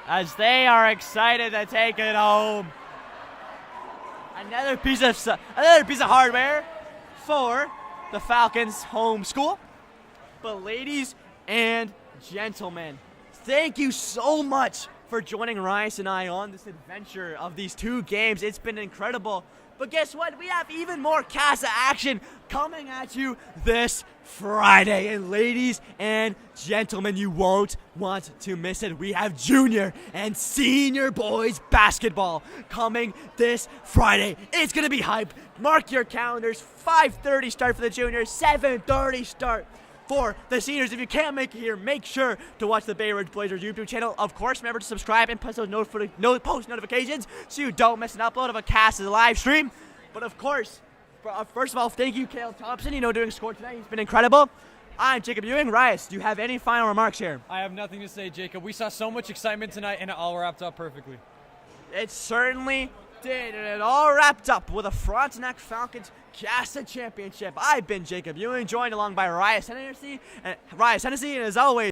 Speaker 1: As they are excited to take it home. Another piece of hardware for the Falcons home school. But ladies and gentlemen, thank you so much for joining Rice and I on this adventure of these 2 games. It's been incredible. But guess what? We have even more KASSAA action coming at you this Friday. And ladies and gentlemen, you won't want to miss it. We have junior and senior boys basketball coming this Friday. It's going to be hype. Mark your calendars. 5:30 start for the juniors, 7:30 start for the seniors. If you can't make it here, make sure to watch the Bay Ridge Blazers YouTube channel. Of course, remember to subscribe and press those post notifications so you don't miss an upload of a KASSAA live stream. But of course, first of all, thank you, Cale Thompson, doing score tonight. He's been incredible. I'm Jacob Ewing. Rice, do you have any final remarks here?
Speaker 2: I have nothing to say, Jacob. We saw so much excitement tonight, and it all wrapped up perfectly.
Speaker 1: It certainly did, and it all wrapped up with a Frontenac Falcons KASSAA championship. I've been Jacob Ewing, joined along by Rice Hennessy, and as always,